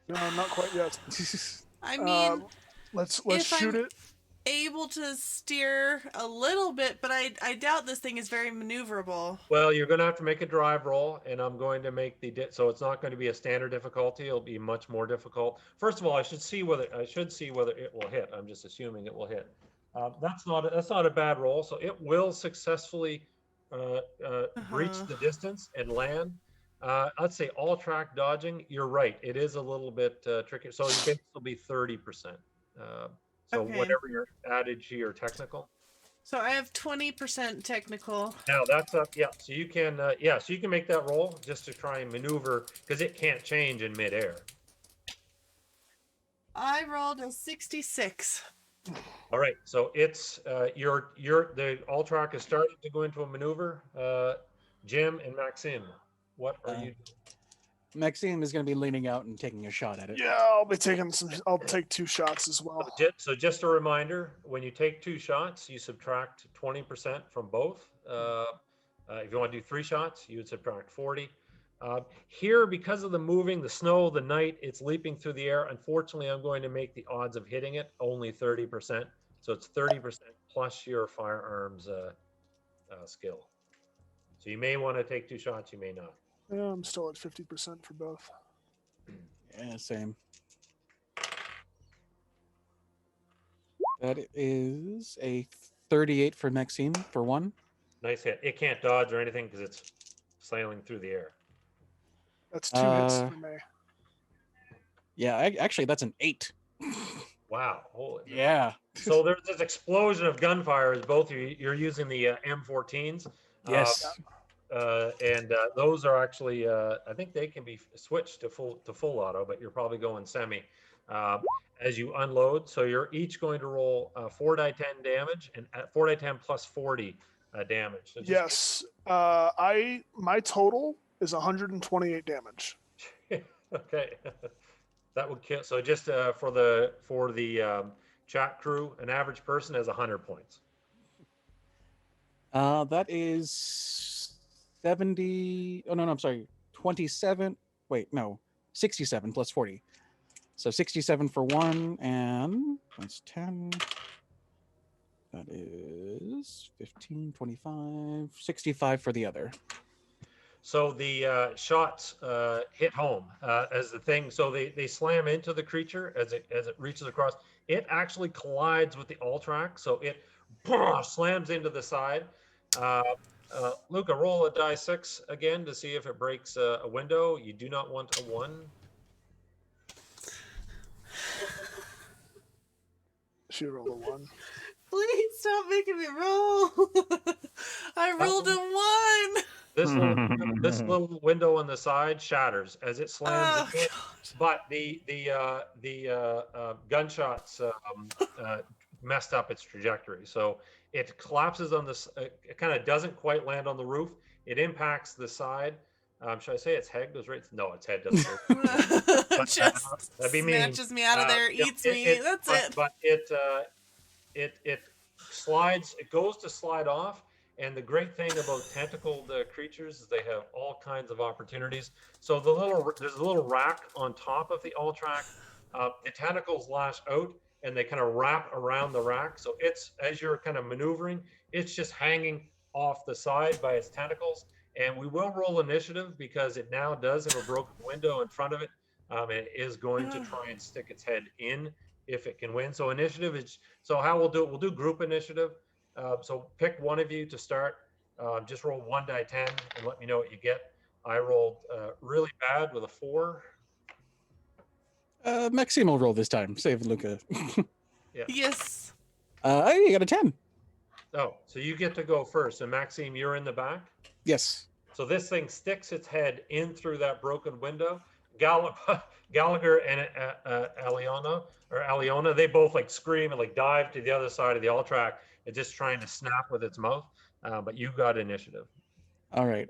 D: No, not quite yet.
B: I mean,
D: let's shoot it.
B: Able to steer a little bit, but I doubt this thing is very maneuverable.
A: Well, you're going to have to make a drive roll, and I'm going to make so it's not going to be a standard difficulty. It'll be much more difficult. First of all, I should see whether it will hit. I'm just assuming it will hit. That's not a bad roll. So it will successfully reach the distance and land. Let's say all track dodging. You're right. It is a little bit tricky. So your base will be 30%. So
B: Okay.
A: whatever your added to your technical.
B: So I have 20% technical.
A: Now that's up. Yeah. So you can. So you can make that roll just to try and maneuver because it can't change in midair.
B: I rolled a 66.
A: All right. So it's the all track is starting to go into a maneuver. Jim and Maxim, what are you doing?
E: Maxime is going to be leaning out and taking a shot at it.
D: Yeah, I'll take 2 shots as well.
A: So just a reminder, when you take 2 shots, you subtract 20% from both. If you want to do 3 shots, you would subtract 40. Here, because of the moving, the snow, the night, it's leaping through the air. Unfortunately, I'm going to make the odds of hitting it only 30%. So it's 30% plus your firearms skill. So you may want to take 2 shots, you may not.
D: Yeah, I'm still at 50% for both.
E: Yeah, same. That is a 38 for Maxime for 1.
A: Nice hit. It can't dodge or anything because it's sailing through the air.
D: That's 2 hits for me.
E: Yeah, actually, that's an 8.
A: Wow. Holy.
E: Yeah.
A: So there's this explosion of gunfire as both you're using the M14s.
E: Yes.
A: And those are actually, I think they can be switched to full auto, but you're probably going semi as you unload. So you're each going to roll 4 die 10 damage and 4 die 10 plus 40 damage. So
D: Yes. My total is 128 damage.
A: Okay. That would kill. So just for the chat crew, an average person has 100 points.
E: That is 70. Oh, no, I'm sorry. 27. Wait, no. 67 plus 40. So 67 for 1, and that's 10. That is 15, 25, 65 for the other.
A: So the shots hit home as the thing. So they slam into the creature as it reaches across. It actually collides with the all track. So it slams into the side. Luca, roll a die 6 again to see if it breaks a window. You do not want a 1.
D: She rolled a 1.
B: Please stop making me roll. I rolled a 1.
A: This little window on the side shatters as it slams in, but the gunshots messed up its trajectory. So it collapses on this. It kind of doesn't quite land on the roof. It impacts the side. Should I say its head goes right? No, its head doesn't.
B: Just
A: that'd be mean.
B: snatches me out of there, eats me. That's it.
A: But it slides. It goes to slide off. And the great thing about tentacled creatures is they have all kinds of opportunities. So there's a little rack on top of the all track. The tentacles lash out and they kind of wrap around the rack. So it's, as you're kind of maneuvering, it's just hanging off the side by its tentacles. And we will roll initiative because it now does have a broken window in front of it. And it is going to try and stick its head in if it can win. So initiative is, so how we'll do it, we'll do group initiative. So pick one of you to start. Just roll 1 die 10 and let me know what you get. I rolled really bad with a 4.
E: Maxime will roll this time. Save Luca.
A: Yeah.
B: Yes.
E: You got a 10.
A: Oh, so you get to go first. And Maxime, you're in the back.
E: Yes.
A: So this thing sticks its head in through that broken window. Gallagher and Aliona, they both like scream and like dive to the other side of the all track and just trying to snap with its mouth. But you got initiative.
E: All right.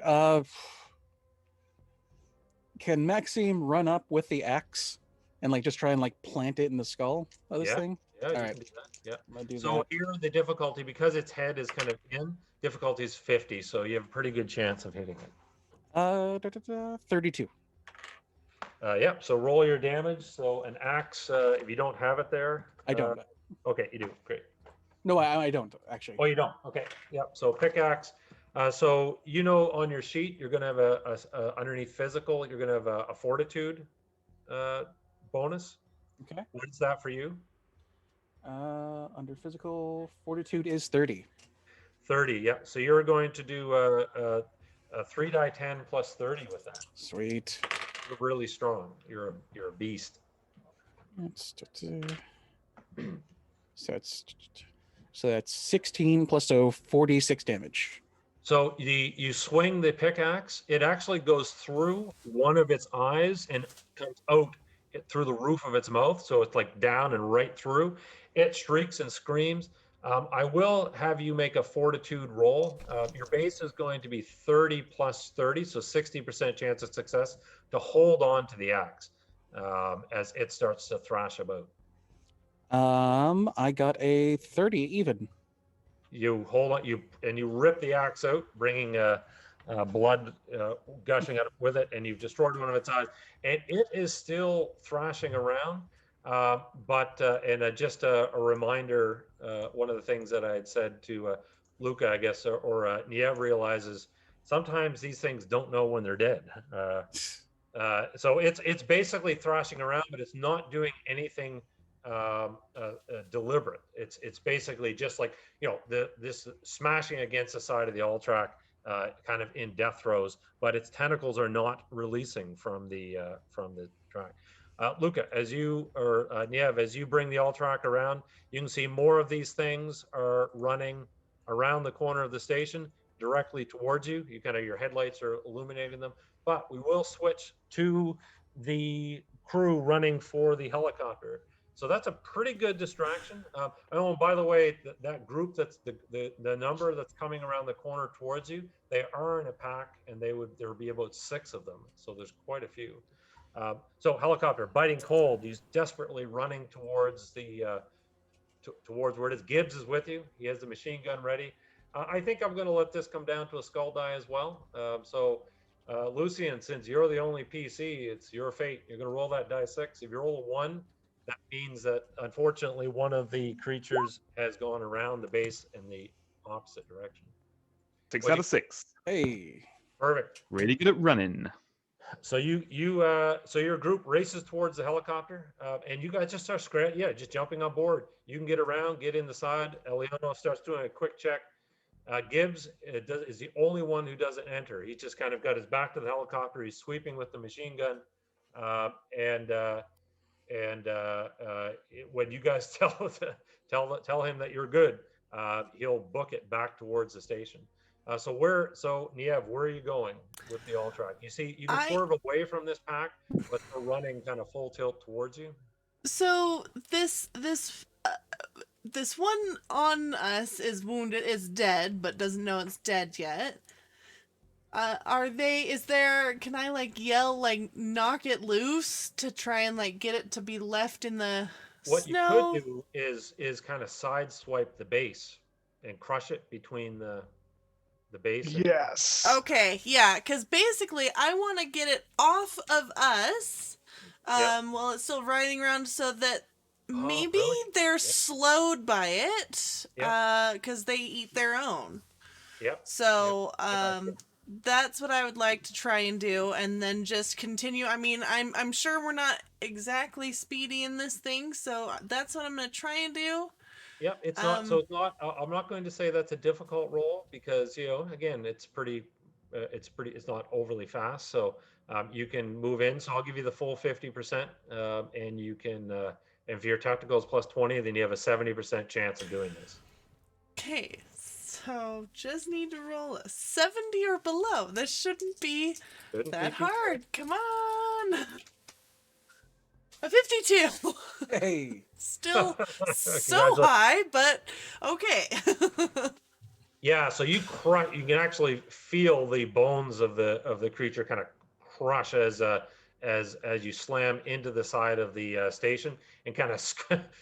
E: Can Maxime run up with the axe and like just try and like plant it in the skull of this thing?
A: Yeah,
E: all
A: you
E: right.
A: can do that. Yeah.
E: I'll do
A: So here the difficulty, because its head is kind of in, difficulty is 50, so you have a pretty good chance of hitting it.
E: 32.
A: Yeah, so roll your damage. So an axe, if you don't have it there.
E: I don't.
A: Okay, you do. Great.
E: No, I don't actually.
A: Oh, you don't? Okay. Yep. So pickaxe. So you know on your sheet, you're going to have a underneath physical, you're going to have a fortitude bonus.
E: Okay.
A: What is that for you?
E: Under physical, fortitude is 30.
A: 30, yeah. So you're going to do 3 die 10 plus 30 with that.
E: Sweet.
A: You're really strong. You're a beast.
E: So that's 16 plus 46 damage.
A: So you swing the pickaxe. It actually goes through one of its eyes and comes out through the roof of its mouth. So it's like down and right through. It shrieks and screams. I will have you make a fortitude roll. Your base is going to be 30 plus 30, so 60% chance of success to hold on to the axe as it starts to thrash about.
E: I got a 30 even.
A: You hold on, you rip the axe out, bringing blood gushing out with it, and you've destroyed one of its eyes. And it is still thrashing around. Just a reminder, one of the things that I had said to Luca, I guess, or Niamh realizes sometimes these things don't know when they're dead. So it's basically thrashing around, but it's not doing anything deliberate. It's basically just like, this smashing against the side of the all track, kind of in death throes, but its tentacles are not releasing from the track. Luca, as you or Niamh, as you bring the all track around, you can see more of these things are running around the corner of the station directly towards you. Your headlights are illuminating them, but we will switch to the crew running for the helicopter. So that's a pretty good distraction. Oh, by the way, that group that's the number that's coming around the corner towards you, they are in a pack, and there would be about 6 of them. So there's quite a few. So helicopter biting cold. He's desperately running towards towards where it is. Gibbs is with you. He has the machine gun ready. I think I'm going to let this come down to a skull die as well. Lucian, since you're the only PC, it's your fate. You're going to roll that die 6. If you roll a 1, that means that unfortunately one of the creatures has gone around the base in the opposite direction.
C: 6 out of 6.
E: Hey.
A: Perfect.
C: Really good at running.
A: So your group races towards the helicopter, and you guys just start just jumping on board. You can get around, get in the side. Eliano starts doing a quick check. Gibbs is the only one who doesn't enter. He just kind of got his back to the helicopter. He's sweeping with the machine gun, when you guys tell him that you're good, he'll book it back towards the station. So Niamh, where are you going with the all track? You see, you can swerve away from this pack, but they're running kind of full tilt towards you.
B: So this one on us is wounded, is dead, but doesn't know it's dead yet. Can I yell, knock it loose to try and get it to be left in the
A: what
B: snow?
A: You could do is kind of side swipe the base and crush it between the base.
D: Yes.
B: Okay, yeah, because basically I want to get it off of us while it's still riding around, so that maybe they're slowed by it because they eat their own.
A: Yep.
B: So that's what I would like to try and do, and then just continue. I mean, I'm sure we're not exactly speedy in this thing, so that's what I'm going to try and do.
A: Yeah, it's not. So it's not. I'm not going to say that's a difficult roll because again, it's pretty. It's not overly fast, so you can move in. So I'll give you the full 50%, and you can. And if your tactical is plus 20, then you have a 70% chance of doing this.
B: Okay, so just need to roll a 70 or below. This shouldn't be that hard. Come on. A 52.
E: Hey.
B: Still so high, but okay.
A: Yeah, so you can actually feel the bones of the creature kind of crush as you slam into the side of the station and kind of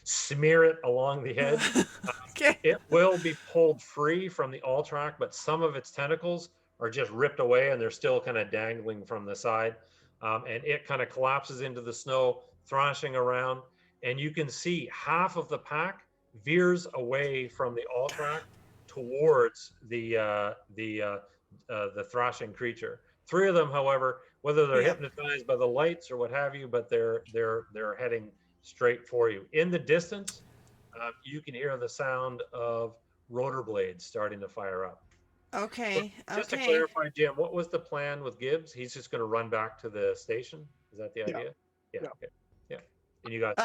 A: smear it along the edge.
B: Okay.
A: It will be pulled free from the all track, but some of its tentacles are just ripped away and they're still kind of dangling from the side. And it kind of collapses into the snow, thrashing around, and you can see half of the pack veers away from the all track towards the thrashing creature. 3 of them, however, whether they're hypnotized by the lights or what have you, but they're heading straight for you. In the distance, you can hear the sound of rotor blades starting to fire up.
B: Okay.
A: Just to
B: Okay.
A: clarify, Jim, what was the plan with Gibbs? He's just going to run back to the station. Is that the
D: Yeah.
A: idea? Yeah.
D: Yeah.
A: Okay. Yeah. And you got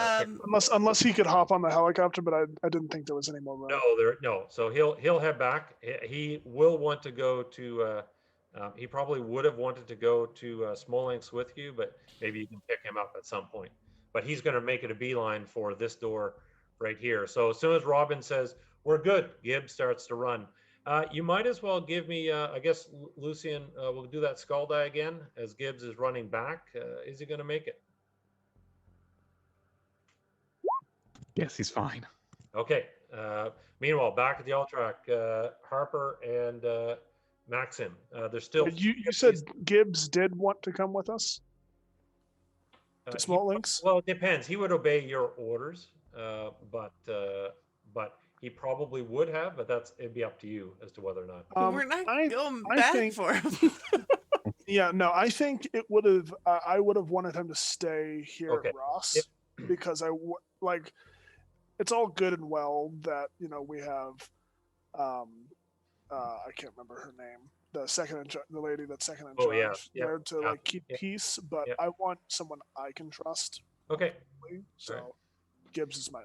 D: Unless he could hop on the helicopter, but I didn't think there was any more room.
A: no. So he'll head back. He will want to go to. He probably would have wanted to go to Smolensk with you, but maybe you can pick him up at some point. But he's going to make it a beeline for this door right here. So as soon as Robin says we're good, Gibbs starts to run. You might as well give me. I guess Lucian will do that skull die again as Gibbs is running back. Is he going to make it?
C: Yes, he's fine.
A: Okay. Meanwhile, back at the alt track, Harper and Maksim. There's still.
D: You said Gibbs did want to come with us to Small Links?
A: Well, it depends. He would obey your orders, but he probably would have. But it'd be up to you as to whether or not.
B: We're not going
D: I
B: back
D: think-
B: for him.
D: Yeah, no, I think it would have. I would have wanted him to stay here
A: Okay.
D: at Ross
A: Yep.
D: because like. It's all good and well that we have. I can't remember her name. The lady that's second in charge there to like keep peace, but I want someone I can trust.
A: Okay.
D: So
A: Right.
D: Gibbs is my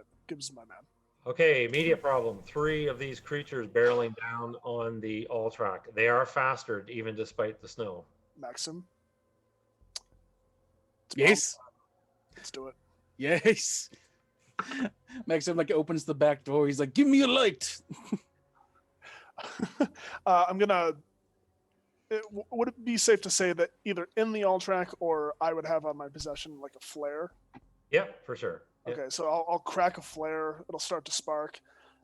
D: man.
A: Okay. Immediate problem. 3 of these creatures barreling down on the all track. They are faster, even despite the snow.
D: Maksim.
E: Yes.
D: Let's do it.
E: Yes. Maksim like opens the back door. He's like, "Give me a light."
D: I'm gonna. Would it be safe to say that either in the all track or I would have on my possession like a flare?
A: Yeah, for sure. Yeah.
D: Okay, so I'll crack a flare. It'll start to spark.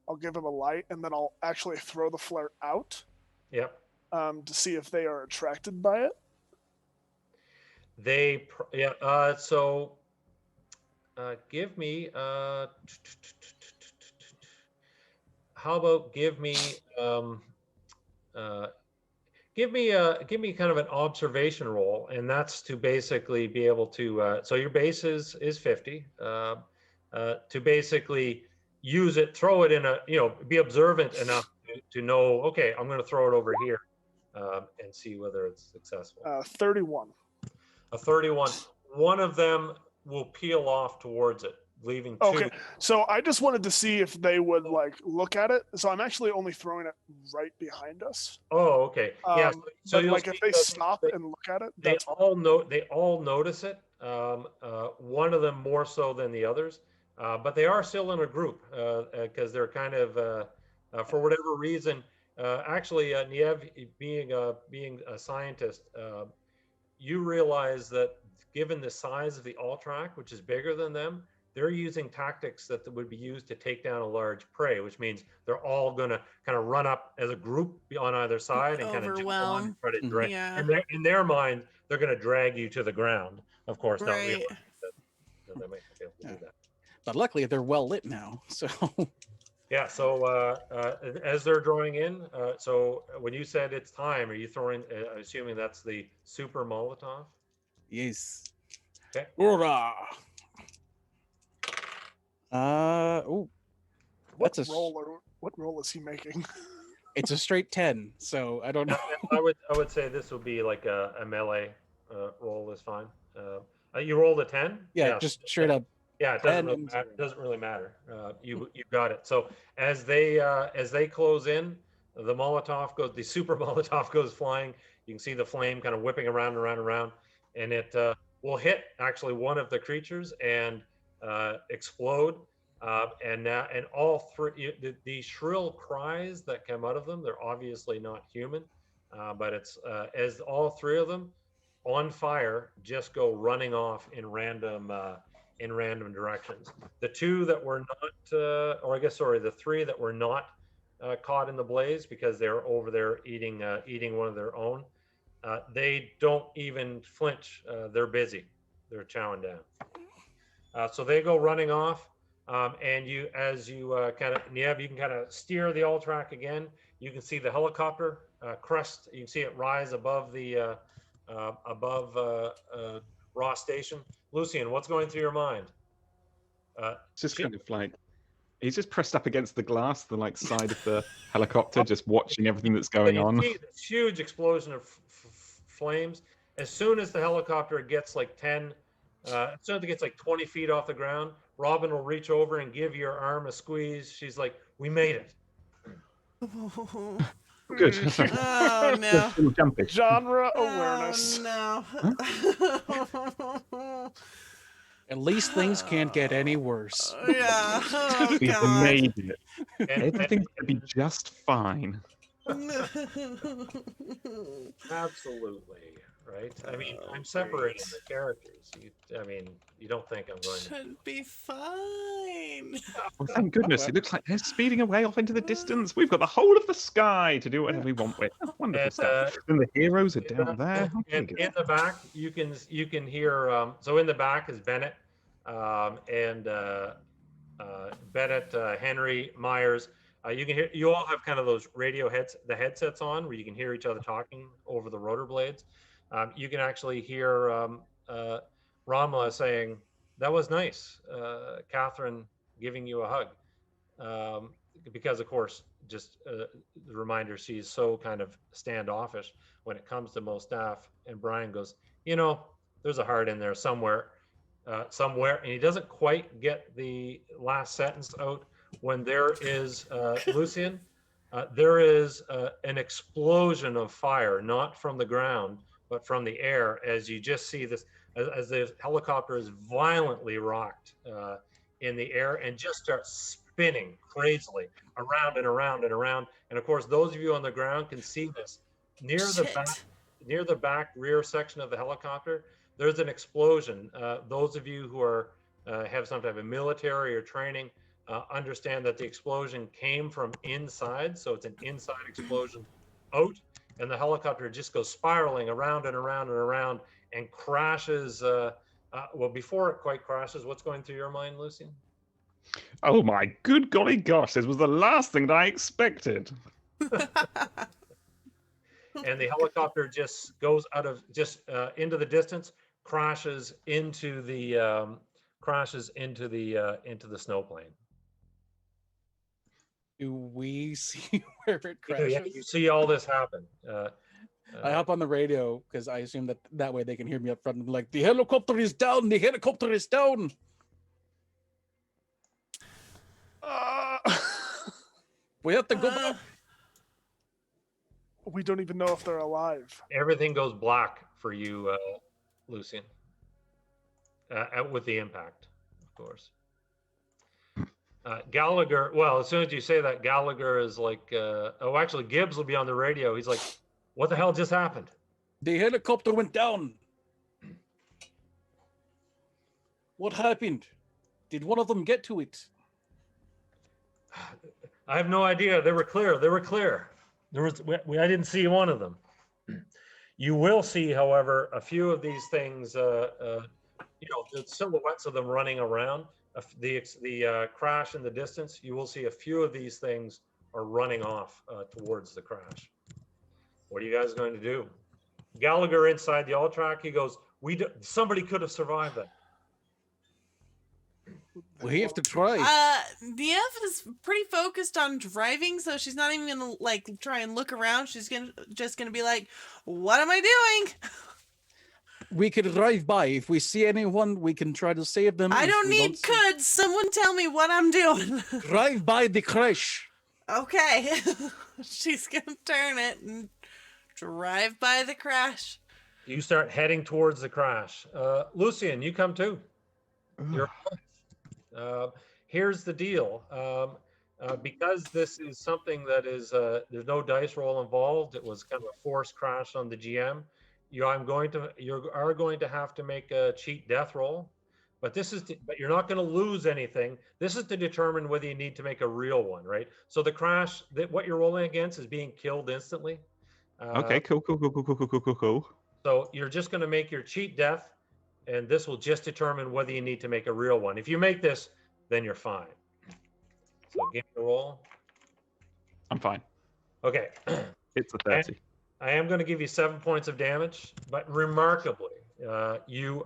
D: I'll give him a light, and then I'll actually throw the flare out.
A: Yep.
D: To see if they are attracted by it.
A: So give me. How about give me kind of an observation roll, and that's to basically be able to. So your base is 50. To basically use it, throw it in be observant enough to know. Okay, I'm going to throw it over here, and see whether it's successful.
D: 31.
A: A 31. One of them will peel off towards it, leaving 2.
D: Okay, so I just wanted to see if they would like look at it. So I'm actually only throwing it right behind us.
A: Oh, okay. Yeah. So
D: but
A: you'll
D: like if
A: see
D: they
A: that
D: stop and look at it,
A: they all notice it. One of them more so than the others, but they are still in a group because they're kind of for whatever reason. Actually, Niamh, being a scientist, you realize that given the size of the all track, which is bigger than them, they're using tactics that would be used to take down a large prey, which means they're all going to kind of run up as a group on either side and kind of jump on and try to drag.
B: Yeah.
A: And in their mind, they're going to drag you to the ground. Of course, not
B: Right.
A: realizing that they might be able to do that.
E: But luckily, they're well lit now. So
A: Yeah. So as they're drawing in, so when you said it's time, are you throwing? Assuming that's the super Molotov.
E: yes.
A: Okay.
E: Hoorah! Oh,
D: what
E: that's
D: what roll is he making?
E: it's a straight 10. So I don't know.
A: I would say this would be like a melee roll is fine. You rolled a 10.
E: Yeah, just straight up.
A: Yeah, it doesn't really matter. You got it. So as they close in, the Molotov goes. The super Molotov goes flying. You can see the flame kind of whipping around, and it will hit actually one of the creatures and explode. And all 3, the shrill cries that come out of them, they're obviously not human, but it's as all 3 of them on fire just go running off in random directions. The 2 that were not, the 3 that were not caught in the blaze because they're over there eating one of their own, they don't even flinch. They're busy. They're chowing down. So they go running off. And as you kind of, Niamh, you can kind of steer the all track again. You can see the helicopter crest. You can see it rise above the Raw Station. Lucian, what's going through your mind?
C: It's just kind of like He's just pressed up against the glass, the like side of the helicopter, just watching everything that's going on.
A: You see this huge explosion of flames. As soon as the helicopter gets like 10, as soon as it gets like 20 feet off the ground, Robin will reach over and give your arm a squeeze. She's like, "We made it."
C: Good.
B: Oh no.
C: Still jumping.
D: Genre awareness.
B: Oh no.
E: At least things can't get any worse.
B: Yeah. Oh
C: We've
B: god.
C: made it.
A: And
C: Everything's gonna be just fine.
A: absolutely, right? I mean, I'm separating the characters. You don't think I'm going to...
B: Should be fine.
C: Well, thank goodness. It looks like they're speeding away off into the distance. We've got the whole of the sky to do whatever we want with. Wonderful
A: And,
C: stuff. And the heroes are down there.
A: And in the back, you can hear. So in the back is Bennett, and Bennett, Henry, Myers. You can hear. You all have kind of those radio headsets on, where you can hear each other talking over the rotor blades. You can actually hear Ramla saying, "That was nice, Catherine, giving you a hug," because of course, just the reminder, she's so kind of standoffish when it comes to most staff. And Brian goes, "There's a heart in there somewhere," and he doesn't quite get the last sentence out when there is Lucian. There is an explosion of fire, not from the ground, but from the air, as you just see this, as the helicopter is violently rocked in the air and just starts spinning crazily around and around and around. And of course, those of you on the ground can see this near the back rear section of the helicopter. There's an explosion. Those of you who are have some type of military or training understand that the explosion came from inside, so it's an inside explosion out, and the helicopter just goes spiraling around and around and around and crashes. Well, before it quite crashes, what's going through your mind, Lucian?
C: Oh my good golly gosh, this was the last thing that I expected.
A: And the helicopter just goes out of into the distance, crashes into the snowplane.
E: Do we see where it crashes?
A: Yeah, you see all this happen.
E: I hop on the radio because I assume that way they can hear me up front and be like, "The helicopter is down! The helicopter is down!" We have to go back.
D: We don't even know if they're alive.
A: Everything goes black for you, Lucian, with the impact, of course. Gallagher, well, as soon as you say that, Gallagher is like, oh, actually, Gibbs will be on the radio. He's like, "What the hell just happened?"
E: The helicopter went down. What happened? Did one of them get to it?
A: I have no idea. They were clear. I didn't see one of them. You will see, however, a few of these things, the silhouettes of them running around, the crash in the distance. You will see a few of these things are running off towards the crash. What are you guys going to do? Gallagher inside the all-track, he goes, somebody could have survived that.
E: We have to try.
B: Niamh is pretty focused on driving, so she's not even gonna try and look around. She's just gonna be like, "What am I doing?"
E: We could drive by. If we see anyone, we can try to save them.
B: I don't need could. Someone tell me what I'm doing.
E: Drive by the crash.
B: Okay. She's gonna turn it and drive by the crash.
A: You start heading towards the crash. Lucian, you come too. You're here's the deal. Because this is something that is there's no dice roll involved. It was kind of a forced crash on the GM. You are going to have to make a cheat death roll, but but you're not going to lose anything. This is to determine whether you need to make a real one, right? So the crash, what you're rolling against is being killed instantly.
C: Okay, cool.
A: So you're just going to make your cheat death, and this will just determine whether you need to make a real one. If you make this, then you're fine. So give me a roll.
C: I'm fine.
A: Okay.
C: It's a 30.
A: I am going to give you 7 points of damage, but remarkably, you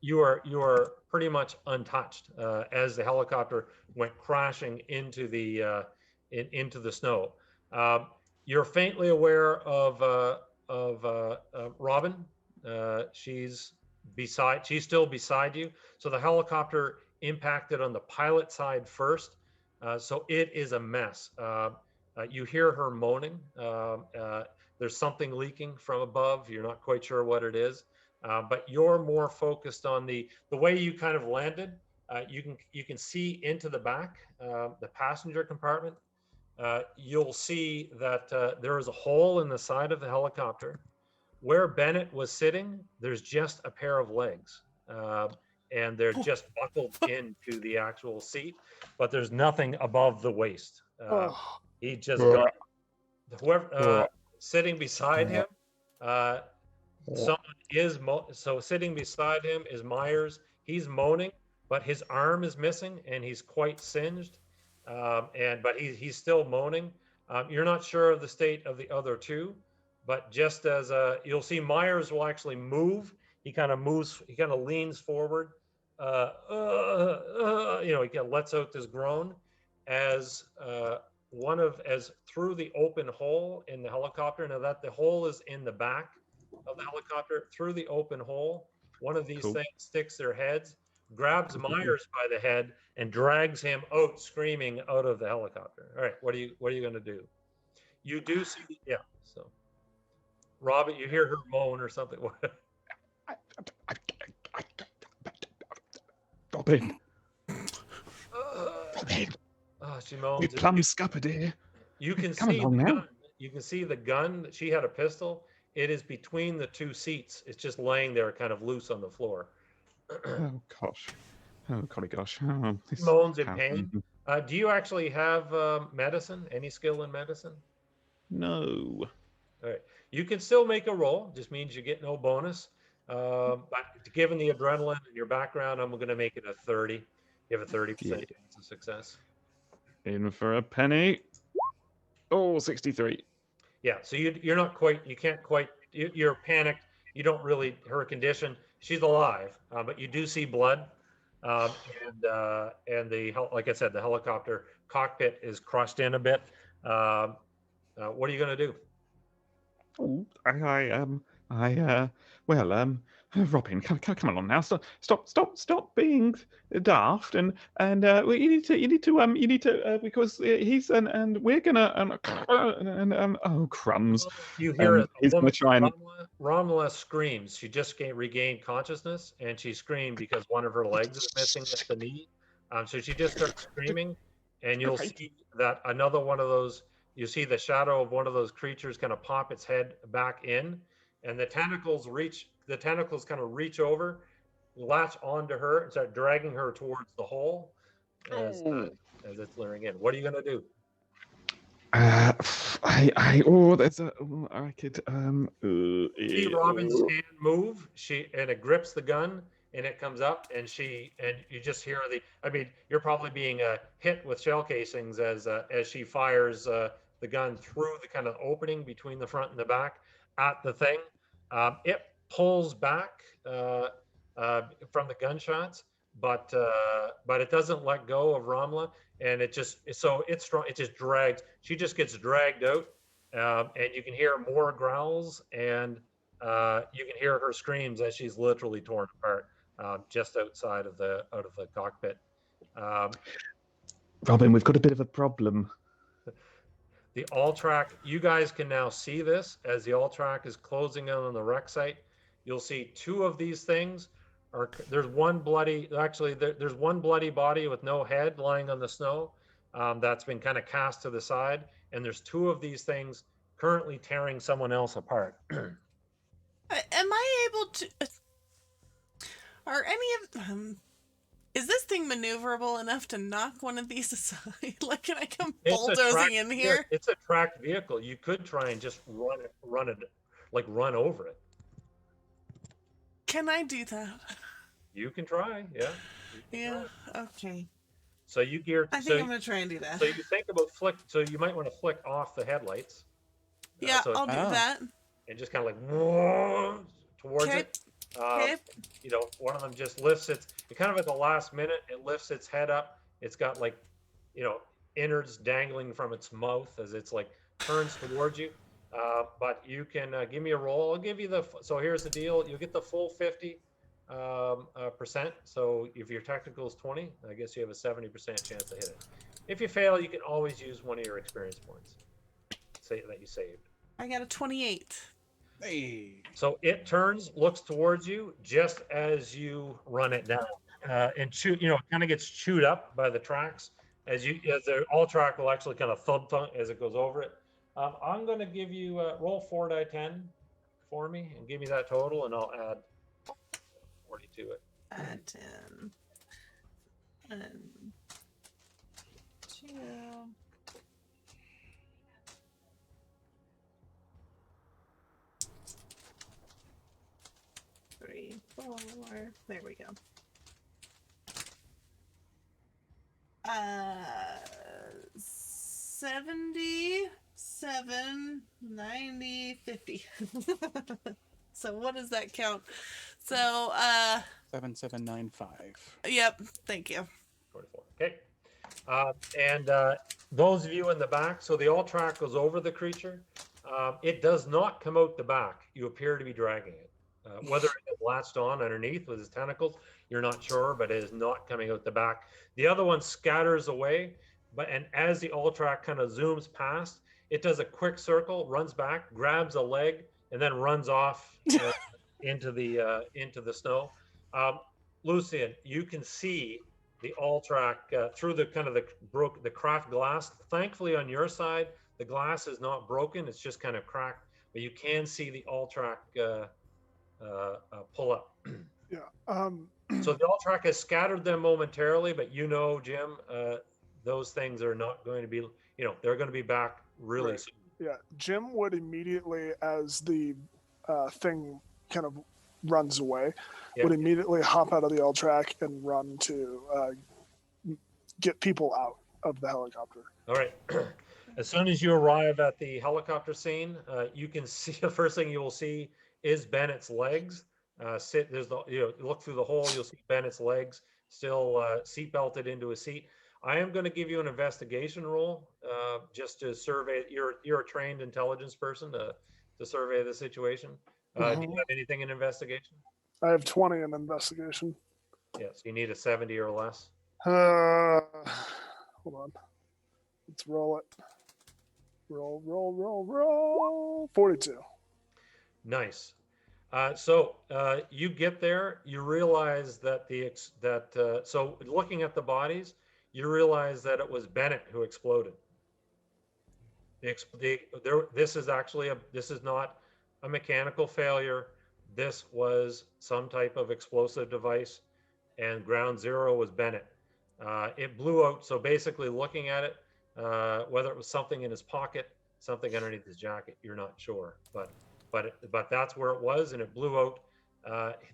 A: you are pretty much untouched as the helicopter went crashing into the into the snow. You're faintly aware of Robin. She's still beside you. So the helicopter impacted on the pilot side first. So it is a mess. You hear her moaning. There's something leaking from above. You're not quite sure what it is, but you're more focused on the way you kind of landed. You can see into the back, the passenger compartment. You'll see that there is a hole in the side of the helicopter. Where Bennett was sitting, there's just a pair of legs, and they're just buckled into the actual seat, but there's nothing above the waist. He just got whoever sitting beside him. Someone is so sitting beside him is Myers. He's moaning, but his arm is missing and he's quite singed. But he's still moaning. You're not sure of the state of the other two, but just as you'll see, Myers will actually move. He kind of moves. He kind of leans forward. He kind of lets out this groan as as through the open hole in the helicopter. Now that the hole is in the back of the helicopter, through the open hole, one of these things sticks their heads, grabs Myers by the head, and drags him out screaming out of the helicopter. All right, what are you going to do? You do see, yeah. So, Robin, you hear her moan or something.
C: Robin.
A: She moans.
C: We plumb scuppered here.
A: You can
C: Come
A: see
C: along
A: the
C: now.
A: gun. You can see the gun. She had a pistol. It is between the two seats. It's just laying there, kind of loose on the floor.
C: Oh gosh. Oh golly gosh. Oh,
A: Moans in pain. Do you actually have medicine? Any skill in medicine?
C: No.
A: All right. You can still make a roll. Just means you get no bonus. But given the adrenaline and your background, I'm going to make it a 30. You have a 30% chance of success.
C: In for a penny. Oh, 63.
A: Yeah. So you're not quite. You can't quite. You're panicked. You don't really. Her condition. She's alive, but you do see blood. And like I said, the helicopter cockpit is crushed in a bit. What are you going to do?
C: Oh, Robin, come along now. Stop being daft, and well, you need to because he's and we're gonna oh crumbs.
A: You hear a
C: he's
A: woman,
C: gonna try and
A: Romula screams. She just regained consciousness, and she screamed because one of her legs is missing at the knee. So she just starts screaming, and you'll see that another one of those. You see the shadow of one of those creatures kind of pop its head back in, and the tentacles kind of reach over, latch onto her, and start dragging her towards the hole as it's luring in. What are you going to do?
C: I could
A: See Robin's hand move. And it grips the gun, and it comes up, and you just hear you're probably being hit with shell casings as she fires the gun through the kind of opening between the front and the back at the thing. It pulls back from the gunshots, but it doesn't let go of Ramla, and it's strong. It just drags. She just gets dragged out, and you can hear more growls, and you can hear her screams as she's literally torn apart just outside of the cockpit.
C: Robin, we've got a bit of a problem.
A: The all-track, you guys can now see this as the all-track is closing in on the wreck site. You'll see two of these things. There's one bloody body with no head lying on the snow that's been kind of cast to the side. And there's two of these things currently tearing someone else apart.
B: Am I able to... Are any of... is this thing maneuverable enough to knock one of these aside? Like, can I come bulldozing in here?
A: It's a tracked vehicle. You could try and just run over it.
B: Can I do that?
A: You can try, yeah.
B: Yeah, okay.
A: So you gear.
B: I think I'm going to try and do that.
A: So you think about flick. So you might want to flick off the headlights.
B: Yeah, I'll do that.
A: And just kind of like towards it.
B: Okay.
A: One of them just lifts it kind of at the last minute. It lifts its head up. It's got like, innards dangling from its mouth as it's like turns towards you. But you can give me a roll. I'll give you so here's the deal. You get the full 50 percent. So if your technical is 20, I guess you have a 70% chance to hit it. If you fail, you can always use one of your experience points that you saved.
B: I got a 28.
E: Hey.
A: So it turns, looks towards you just as you run it down, and it kind of gets chewed up by the tracks as the all track will actually kind of thump as it goes over it. I'm going to give you roll 4 die 10 for me and give me that total, and I'll add 40 to it.
B: Add 10. And 2. 3, 4. There we go. 77, 90, 50. So what does that count? So
E: 7795.
B: Yep, thank you.
A: 44. Okay. And those of you in the back, so the all track goes over the creature. It does not come out the back. You appear to be dragging it. Whether it is latched on underneath with its tentacles, you're not sure, but it is not coming out the back. The other one scatters away, and as the all track kind of zooms past, it does a quick circle, runs back, grabs a leg, and then runs off into the snow. Lucian, you can see the all track through the kind of the cracked glass. Thankfully, on your side, the glass is not broken; it's just kind of cracked. But you can see the all track pull up.
D: Yeah.
A: So the all track has scattered them momentarily, but Jim, those things are not going to be. They're going to be back really
D: Right.
A: soon.
D: Yeah. Jim would immediately, as the thing kind of runs away, would immediately hop out of the all track and run to get people out of the helicopter.
A: All right. As soon as you arrive at the helicopter scene, you can see the first thing you will see is Bennett's legs. Look through the hole, you'll see Bennett's legs still seat belted into a seat. I am going to give you an investigation roll just to survey. You're a trained intelligence person to survey the situation. Do you have anything in investigation?
D: I have 20 in investigation.
A: Yes, you need a 70 or less.
D: Hold on. Let's roll it. Roll. 42.
A: Nice. So you get there, you realize that so looking at the bodies, you realize that it was Bennett who exploded. This is not a mechanical failure. This was some type of explosive device, and ground zero was Bennett. It blew out. So basically, looking at it, whether it was something in his pocket, something underneath his jacket, you're not sure, but that's where it was, and it blew out.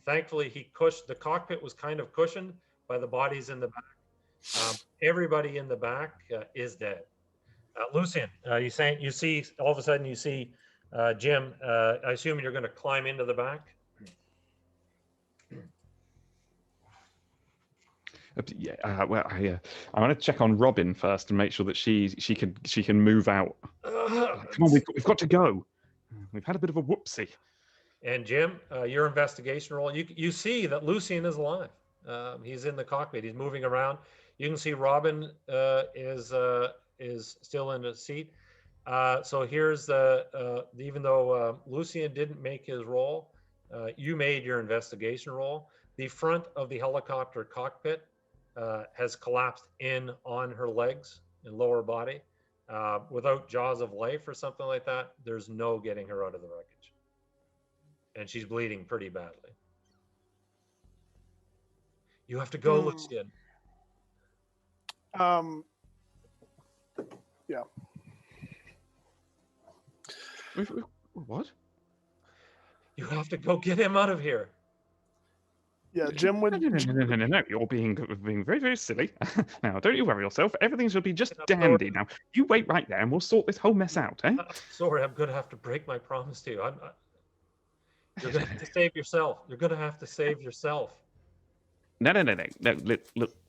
A: Thankfully, the cockpit was kind of cushioned by the bodies in the back. Everybody in the back is dead. Lucian, you see all of a sudden you see Jim. I assume you're going to climb into the back.
C: Well, I want to check on Robin first and make sure that she can move out. Come on, we've got to go. We've had a bit of a whoopsie.
A: And Jim, your investigation roll. You see that Lucian is alive. He's in the cockpit. He's moving around. You can see Robin is still in the seat. So here's even though Lucian didn't make his roll, you made your investigation roll. The front of the helicopter cockpit has collapsed in on her legs and lower body. Without jaws of life or something like that, there's no getting her out of the wreckage. And she's bleeding pretty badly. You have to go, Lucian.
D: Yeah.
C: What?
A: You have to go get him out of here.
D: Yeah, Jim would.
C: No. You're being very, very silly. Now, don't you worry yourself. Everything will be just dandy. Now, you wait right there, and we'll sort this whole mess out, eh?
A: Sorry, I'm going to have to break my promise to you. You're going to have to save yourself. You're going to have to save yourself.
C: No.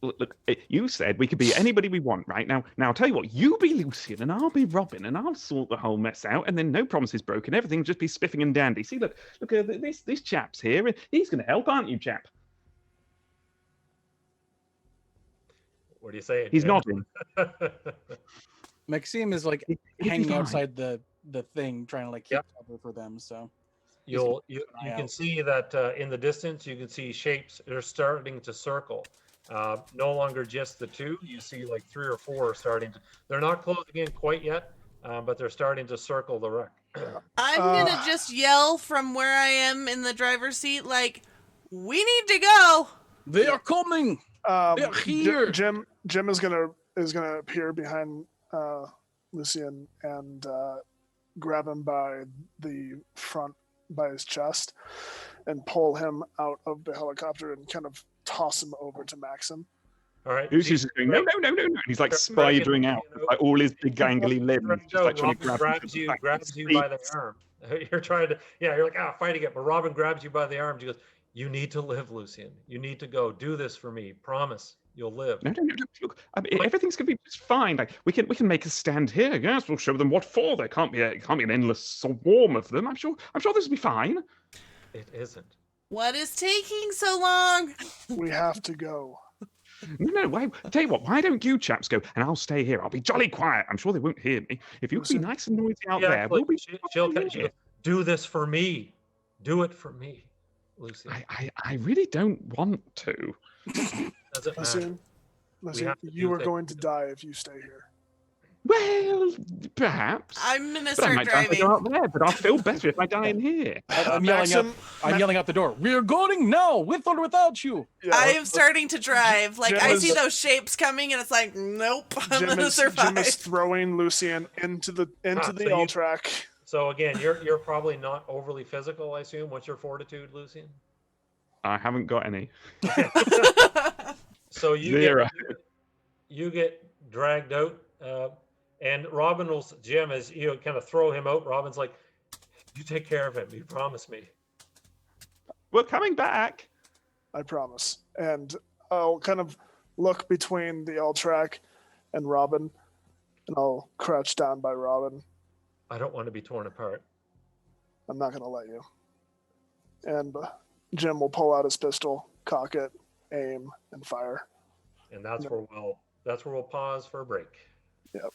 C: Look. You said we could be anybody we want, right? Now, I'll tell you what. You be Lucian, and I'll be Robin, and I'll sort the whole mess out, and then no promises broken. Everything will just be spiffing and dandy. See, look. This chap's here, and he's going to help, aren't you, chap?
A: What do you say?
C: He's nodding.
E: Maxime is like
C: He'll be
E: hanging
C: fine.
E: outside the thing, trying to like keep
A: Yep.
E: cover for them. So
A: You
E: keep an eye
A: can
E: out.
A: see that in the distance, you can see shapes that are starting to circle. No longer just the two. You see like 3 or 4 starting to. They're not closing in quite yet, but they're starting to circle the wreck.
B: I'm gonna just yell from where I am in the driver's seat, like, we need to go.
E: They are coming. They're here.
D: Jim is gonna appear behind Lucian and grab him by the front, by his chest, and pull him out of the helicopter and kind of toss him over to Maxim.
A: All right.
C: Lucian's just going, no. And he's like spidering out, like all his big gangly limbs. Just like trying to
A: Robin
C: grab
A: grabs you by the arm. You're trying to, you're like, fighting it. But Robin grabs you by the arm. She goes, you need to live, Lucian. You need to go. Do this for me. Promise you'll live.
C: No. Look, I mean, everything's gonna be just fine. Like we can make a stand here. Yes, we'll show them what for. There can't be an endless swarm of them. I'm sure this will be fine.
A: It isn't.
B: What is taking so long?
D: We have to go.
C: No. Why? Tell you what. Why don't you chaps go and I'll stay here? I'll be jolly quiet. I'm sure they won't hear me. If you can be
D: Listen.
C: nice and noisy out there, we'll be.
A: She'll
C: fine
A: she
C: here.
A: goes, do this for me. Do it for me, Lucian.
C: I really don't want to.
A: Doesn't matter.
D: Listen,
A: have to do
D: you are
A: things.
D: going to die if you stay here.
C: Well, perhaps.
B: I'm gonna
C: But I
B: start
C: might die if I
B: driving.
C: go out there, but I'll feel better if I die in here.
E: I'm yelling up.
D: Maxim,
E: I'm yelling out the door. We're going now, with or without you.
D: yeah,
B: I am starting to drive. Like,
D: Jim
B: I
D: is-
B: see those shapes coming, and it's like, nope, I'm
D: Jim
B: gonna
D: is
B: survive.
D: throwing Lucian into the
A: so you-
D: all track.
A: So again, you're probably not overly physical, I assume. What's your fortitude, Lucian?
C: I haven't got any.
A: So
C: Zero.
A: you get dragged out, and Robin will, Jim, as you kind of throw him out, Robin's like, you take care of him. You promise me.
C: We're coming back.
D: I promise. And I'll kind of look between the L track and Robin, and I'll crouch down by Robin.
A: I don't want to be torn apart.
D: I'm not going to let you. And Jim will pull out his pistol, cock it, aim, and fire.
A: And that's where we'll pause for a break.
D: Yep.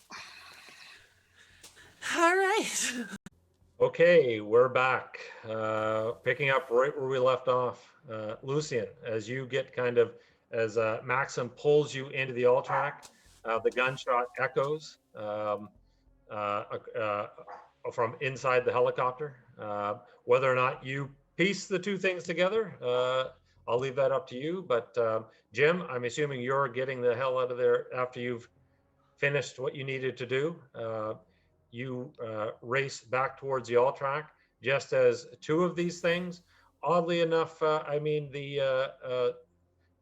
B: All right.
A: Okay, we're back. Picking up right where we left off. Lucian, as you get as Maxim pulls you into the all track, the gunshot echoes from inside the helicopter. Whether or not you piece the two things together, I'll leave that up to you. But Jim, I'm assuming you're getting the hell out of there after you've finished what you needed to do. You race back towards the all track, just as 2 of these things, oddly enough, the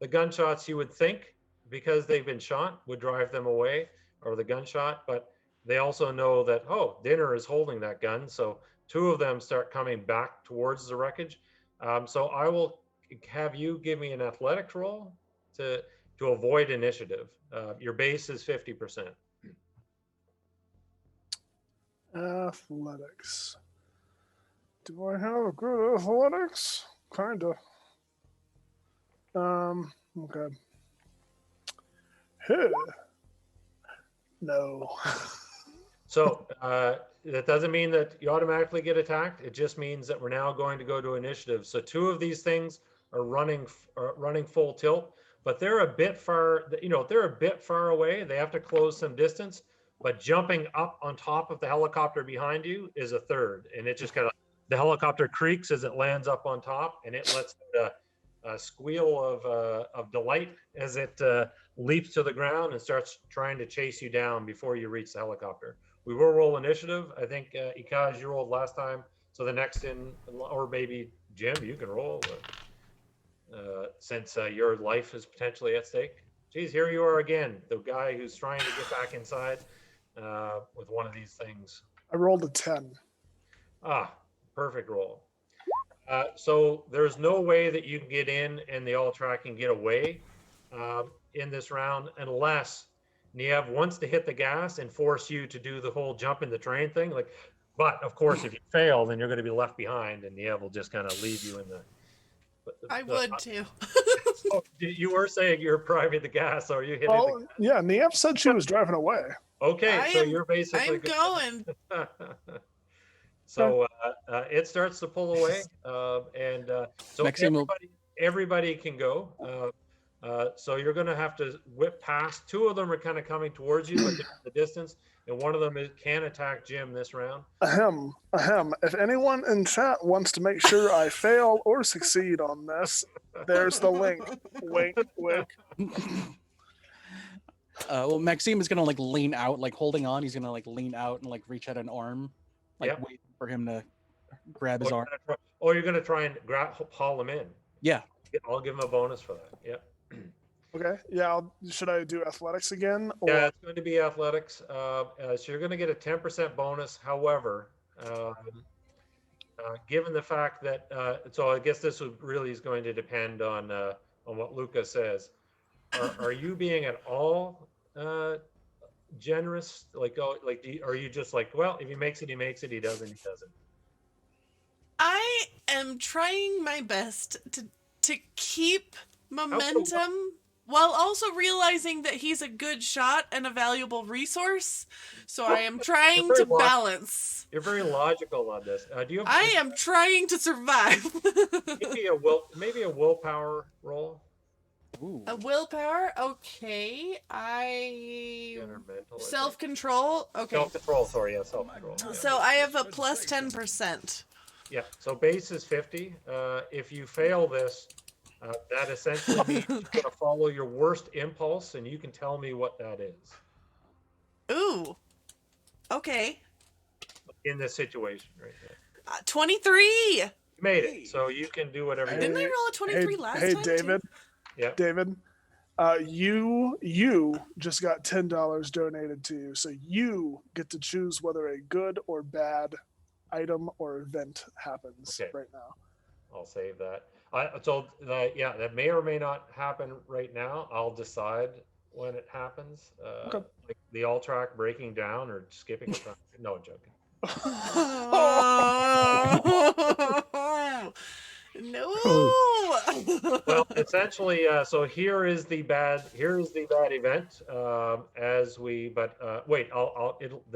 A: gunshots you would think, because they've been shot, would drive them away, or the gunshot, but they also know that, dinner is holding that gun. So 2 of them start coming back towards the wreckage. So I will have you give me an athletics roll to avoid initiative. Your base is 50%.
D: Athletics. Do I have a good athletics? Kinda. Okay. Hey. No.
A: So that doesn't mean that you automatically get attacked. It just means that we're now going to go to initiative. So 2 of these things are running full tilt, but they're a bit far. They're a bit far away. They have to close some distance. But jumping up on top of the helicopter behind you is a third, and it just the helicopter creaks as it lands up on top, and it lets a squeal of delight as it leaps to the ground and starts trying to chase you down before you reach the helicopter. We will roll initiative. I think Ikaz, you rolled last time, so the next or maybe Jim, you can roll since your life is potentially at stake. Geez, here you are again, the guy who's trying to get back inside with one of these things.
D: I rolled a 10.
A: Perfect roll. So there's no way that you can get in and the all track can get away in this round unless Niamh wants to hit the gas and force you to do the whole jump in the train thing. Like, but of course, if you fail, then you're going to be left behind, and Niamh will just kind of leave you in the.
B: I would too.
A: Oh, you were saying you're priming the gas, or you hitting
D: Oh,
A: the?
D: yeah. Niamh said she was driving away.
A: Okay, so you're basically.
B: I'm going.
A: So it starts to pull away, and so
E: Maksim
A: everybody can go. So you're going to have to whip past. Two of them are kind of coming towards you, but they're in the distance, and one of them can attack Jim this round.
D: Ahem, ahem. If anyone in chat wants to make sure I fail or succeed on this, there's the link. Wink, wink.
E: Well, Maksim is gonna like lean out, like holding on. He's gonna like lean out and like reach out an arm, like
A: Yep.
E: wait for him to grab his arm.
A: You're going to try and haul him in.
E: Yeah.
A: I'll give him a bonus for that. Yep.
D: Okay. Yeah. Should I do athletics again? Or...
A: Yeah, it's going to be athletics. So you're going to get a 10% bonus. However, given the fact that, so I guess this really is going to depend on what Luca says. Are you being at all generous? Like, are you just like, well, if he makes it, he makes it. He doesn't, he doesn't.
B: I am trying my best to keep momentum while also realizing that he's a good shot and a valuable resource. So I am trying to balance.
A: You're very logical on this. Do you have,
B: I am trying to survive.
A: maybe a willpower roll?
E: Ooh.
B: A willpower? Okay. Self-control? Okay.
A: Self-control, sorry, yeah, self-control. Yeah.
B: So I have a plus 10%.
A: Yeah, so base is 50. If you fail this, that essentially means you're going to follow your worst impulse, and you can tell me what that is.
B: Ooh. Okay.
A: In this situation right there.
B: 23!
A: You made it, so you can do whatever you
B: Didn't I
A: want.
B: roll a 23 last time?
D: Hey, David.
B: Too?
A: Yeah.
D: David, you just got $10 donated to you, so you get to choose whether a good or bad item or event happens right now.
A: I'll save that. That may or may not happen right now. I'll decide when it happens.
D: Okay.
A: Like the all track breaking down or skipping a track. No, I'm joking.
B: No.
A: Well, essentially, so here is the bad event. The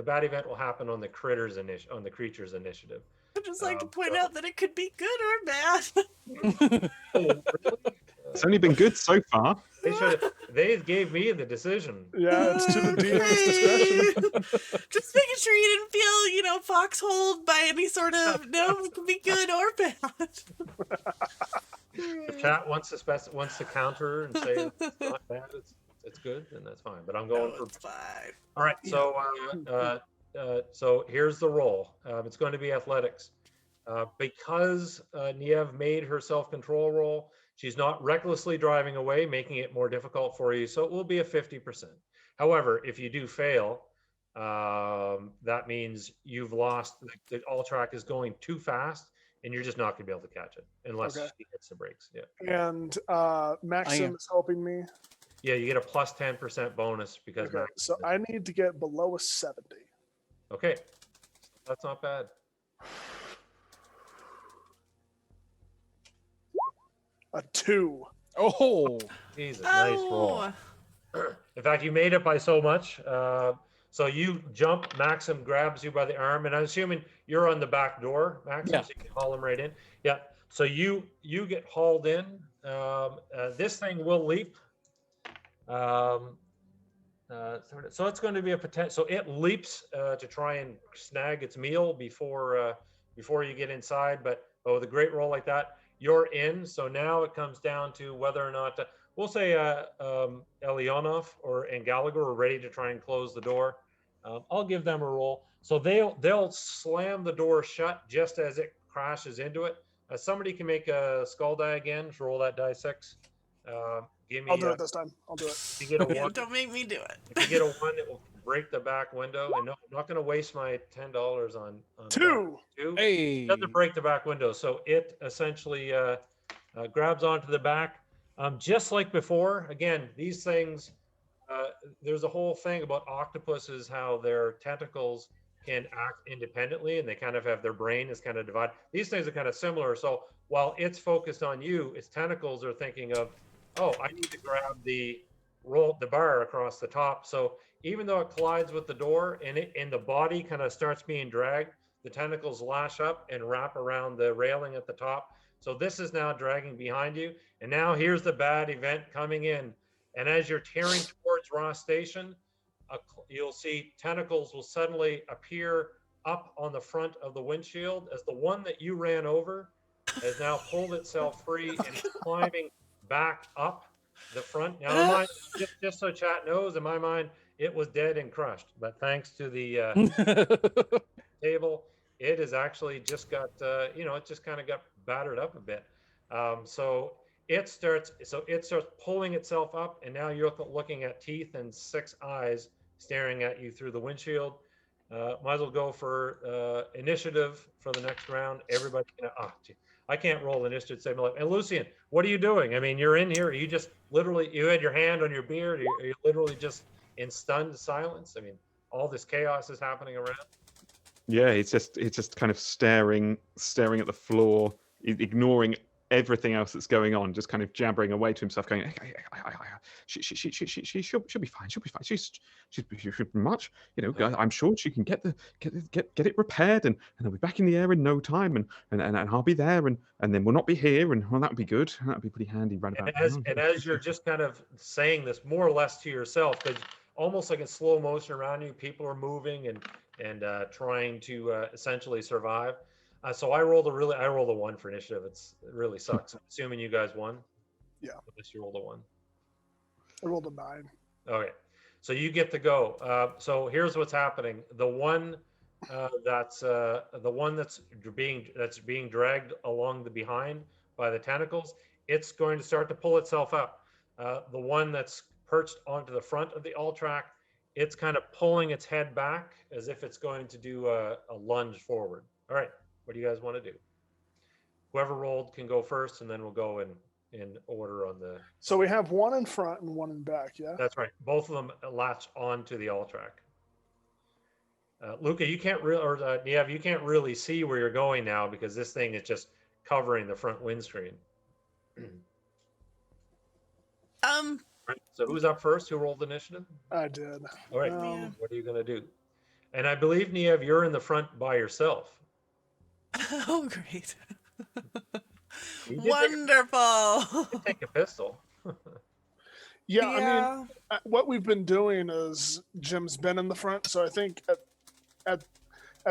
A: bad event will happen on the creature's initiative.
B: I'd just like to point out that it could be good or bad.
A: Oh, really?
C: It's only been good so far.
A: They gave me the decision.
D: Yeah, it's to the DM's discretion.
B: Just making sure you didn't feel, foxholed by any sort of, it could be good or bad.
A: If chat wants to counter and say it's not bad, it's good, then that's fine. But I'm going for.
B: It's fine.
A: All right, so so here's the roll. It's going to be athletics. Because Niamh made her self-control roll, she's not recklessly driving away, making it more difficult for you. So it will be a 50%. However, if you do fail, that means you've lost. The all track is going too fast, and you're just not going to be able to catch it unless she hits the brakes. Yeah.
D: And Maksim is helping me.
A: Yeah, you get a plus 10% bonus because.
D: Okay, so I need to get below a 70.
A: Okay, that's not bad.
D: A 2.
E: Oh,
A: Jesus, nice roll. In fact, you made it by so much. So you jump, Maksim grabs you by the arm, and I'm assuming you're on the back door, Maksim,
E: Yeah.
A: so you can haul him right in. Yeah. So you get hauled in. This thing will leap. So it's going to be a potential. So it leaps to try and snag its meal before you get inside. But with a great roll like that, you're in. So now it comes down to whether or not we'll say Elionov and Gallagher are ready to try and close the door. I'll give them a roll. So they'll slam the door shut just as it crashes into it. Somebody can make a skull die again. Roll that die 6. Give me.
D: I'll do it this time. I'll do it.
A: If you get a 1,
B: Don't make me do it.
A: if you get a 1, it will break the back window. And no, I'm not going to waste my $10 on
D: Two.
A: Two.
E: Hey.
A: Doesn't break the back window. So it essentially grabs onto the back. Just like before, again, these things, there's a whole thing about octopuses, how their tentacles can act independently and they kind of have their brain is kind of divided. These things are kind of similar. So while it's focused on you, its tentacles are thinking of, oh, I need to grab the bar across the top. So even though it collides with the door and the body kind of starts being dragged, the tentacles lash up and wrap around the railing at the top. So this is now dragging behind you. And now here's the bad event coming in. And as you're tearing towards Ross Station, you'll see tentacles will suddenly appear up on the front of the windshield as the one that you ran over has now pulled itself free and is climbing back up the front. Now, in my, just so chat knows, in my mind, it was dead and crushed. But thanks to the table, it has actually just got, it just kind of got battered up a bit. So it starts pulling itself up, and now you're looking at teeth and 6 eyes staring at you through the windshield. Might as well go for initiative for the next round. Everybody, I can't roll initiative to save my life. And Lucian, what are you doing? I mean, you're in here. You just literally, you had your hand on your beard. Are you literally just in stunned silence? I mean, all this chaos is happening around.
C: Yeah, he's just kind of staring at the floor, ignoring everything else that's going on, just kind of jabbering away to himself, going, she'll be fine. She'll be fine. She's much, I'm sure she can get it repaired, and I'll be back in the air in no time, and I'll be there, and then we'll not be here, and well, that would be good. That would be pretty handy right about now.
A: And as you're just kind of saying this more or less to yourself, because almost like in slow motion around you, people are moving and trying to essentially survive. So I rolled a 1 for initiative. It really sucks. I'm assuming you guys won.
D: Yeah.
A: Unless you rolled a 1.
D: I rolled a 9.
A: Okay. So you get to go. So here's what's happening. The one that's being dragged along the behind by the tentacles, it's going to start to pull itself up. The one that's perched onto the front of the all-track, it's kind of pulling its head back as if it's going to do a lunge forward. All right. What do you guys want to do? Whoever rolled can go first, and then we'll go in order on the.
D: So we have 1 in front and 1 in back, yeah?
A: That's right. Both of them latch onto the all-track. Luca, you can't really, or Niamh, you can't really see where you're going now because this thing is just covering the front windscreen. So who's up first? Who rolled initiative?
D: I did.
A: All right. What are you going to do? And I believe, Niamh, you're in the front by yourself.
B: Oh, great. Wonderful.
A: Take a pistol.
D: Yeah, I mean, what we've been doing is Jim's been in the front, so I think at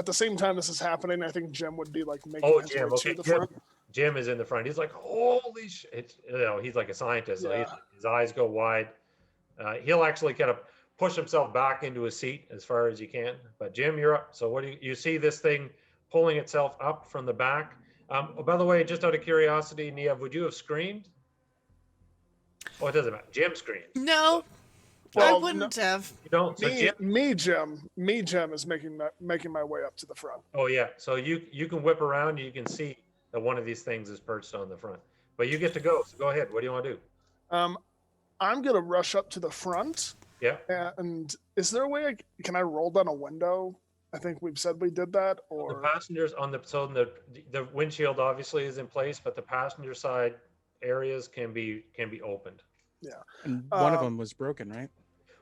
D: the same time this is happening, I think Jim would be like making his way to the front.
A: Jim is in the front. He's like, holy shit. He's like a scientist. So his eyes go wide. He'll actually kind of push himself back into his seat as far as he can. But Jim, you're up. So what do you see this thing pulling itself up from the back? By the way, just out of curiosity, Niamh, would you have screamed? Oh, it doesn't matter. Jim screamed.
B: No,
D: Well,
B: I wouldn't have.
A: You don't. So
D: Jim is making my way up to the front.
A: Oh yeah. So you can whip around. You can see that one of these things is perched on the front. But you get to go. So go ahead. What do you want to do?
D: I'm gonna rush up to the front.
A: Yeah.
D: And is there a way can I roll down a window? I think we've said we did that. Or
A: the passengers on the windshield obviously is in place, but the passenger side areas can be opened.
D: Yeah.
E: And one of them was broken, right?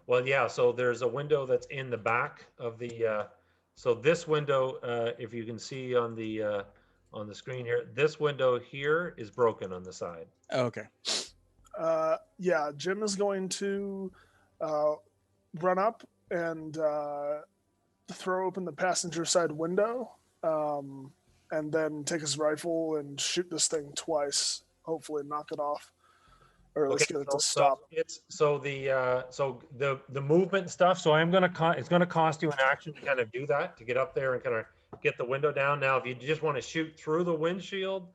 A: Well, yeah. So there's a window that's in the back of the. So this window, if you can see on the screen here, this window here is broken on the side.
E: Oh, okay.
D: Yeah, Jim is going to run up and throw open the passenger side window, and then take his rifle and shoot this thing twice. Hopefully, knock it off, or at least get it to stop.
A: So the movement stuff. So it's gonna cost you an action to kind of do that, to get up there and kind of get the window down. Now, if you just want to shoot through the windshield,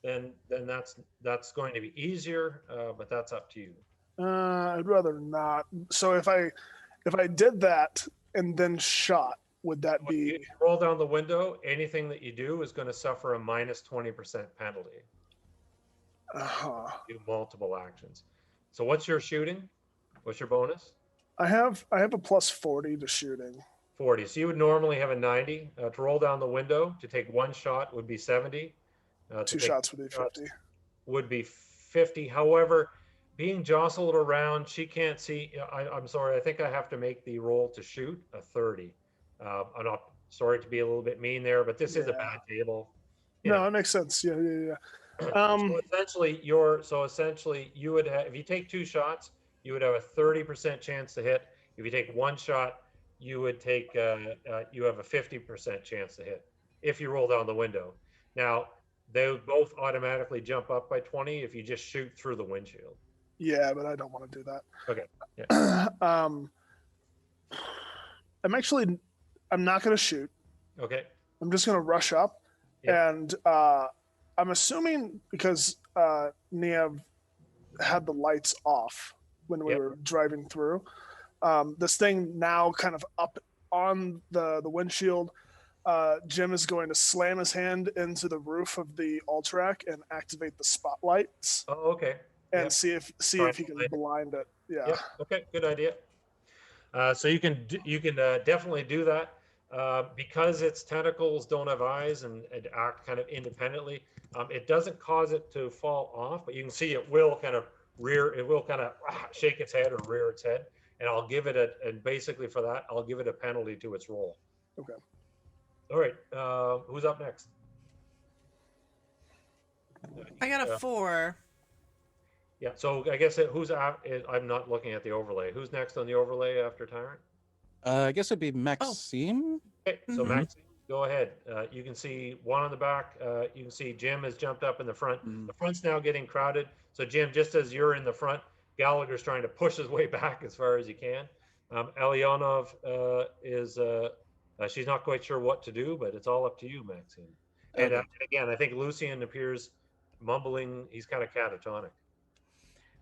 A: then that's going to be easier, but that's up to you.
D: I'd rather not. So if I did that, and then shot, would that
A: If
D: be?
A: you roll down the window, anything that you do is going to suffer a minus 20% penalty.
D: Uh-huh.
A: Do multiple actions. So what's your shooting? What's your bonus?
D: I have a plus 40 to shooting.
A: 40. So you would normally have a 90. To roll down the window, to take one shot would be 70.
D: Two shots would be 50.
A: Would be 50. However, being jostled around, she can't see. I'm sorry. I think I have to make the roll to shoot a 30. I'm not sorry to be a little bit mean there, but this is a bad table.
D: No, it makes sense. Yeah.
A: So essentially, you would have, if you take 2 shots, you would have a 30% chance to hit. If you take 1 shot, you would take you have a 50% chance to hit if you roll down the window. Now, they would both automatically jump up by 20 if you just shoot through the windshield.
D: Yeah, but I don't want to do that.
A: Okay. Yeah.
D: I'm not going to shoot.
A: Okay.
D: I'm just going to rush up.
A: Yeah.
D: And I'm assuming because Niamh had the lights off when we were driving through, this thing now kind of up on the windshield, Jim is going to slam his hand into the roof of the Ultrac and activate the spotlights.
A: Oh, okay.
D: And see if he can blind it. Yeah.
A: Yep. Okay. Good idea. So you can definitely do that. Because its tentacles don't have eyes and act kind of independently, it doesn't cause it to fall off, but you can see it will kind of shake its head or rear its head. And I'll give it and basically for that, I'll give it a penalty to its roll.
D: Okay.
A: All right. Who's up next?
B: I got a 4.
A: Yeah. So I guess I'm not looking at the overlay. Who's next on the overlay after Tyrant?
E: I guess it'd be Maksim.
A: Okay, so Max, go ahead. You can see one on the back. You can see Jim has jumped up in the front. The front's now getting crowded. So Jim, just as you're in the front, Gallagher's trying to push his way back as far as he can. Elionov is she's not quite sure what to do, but it's all up to you, Maxine. And again, I think Lucian appears mumbling. He's kind of catatonic.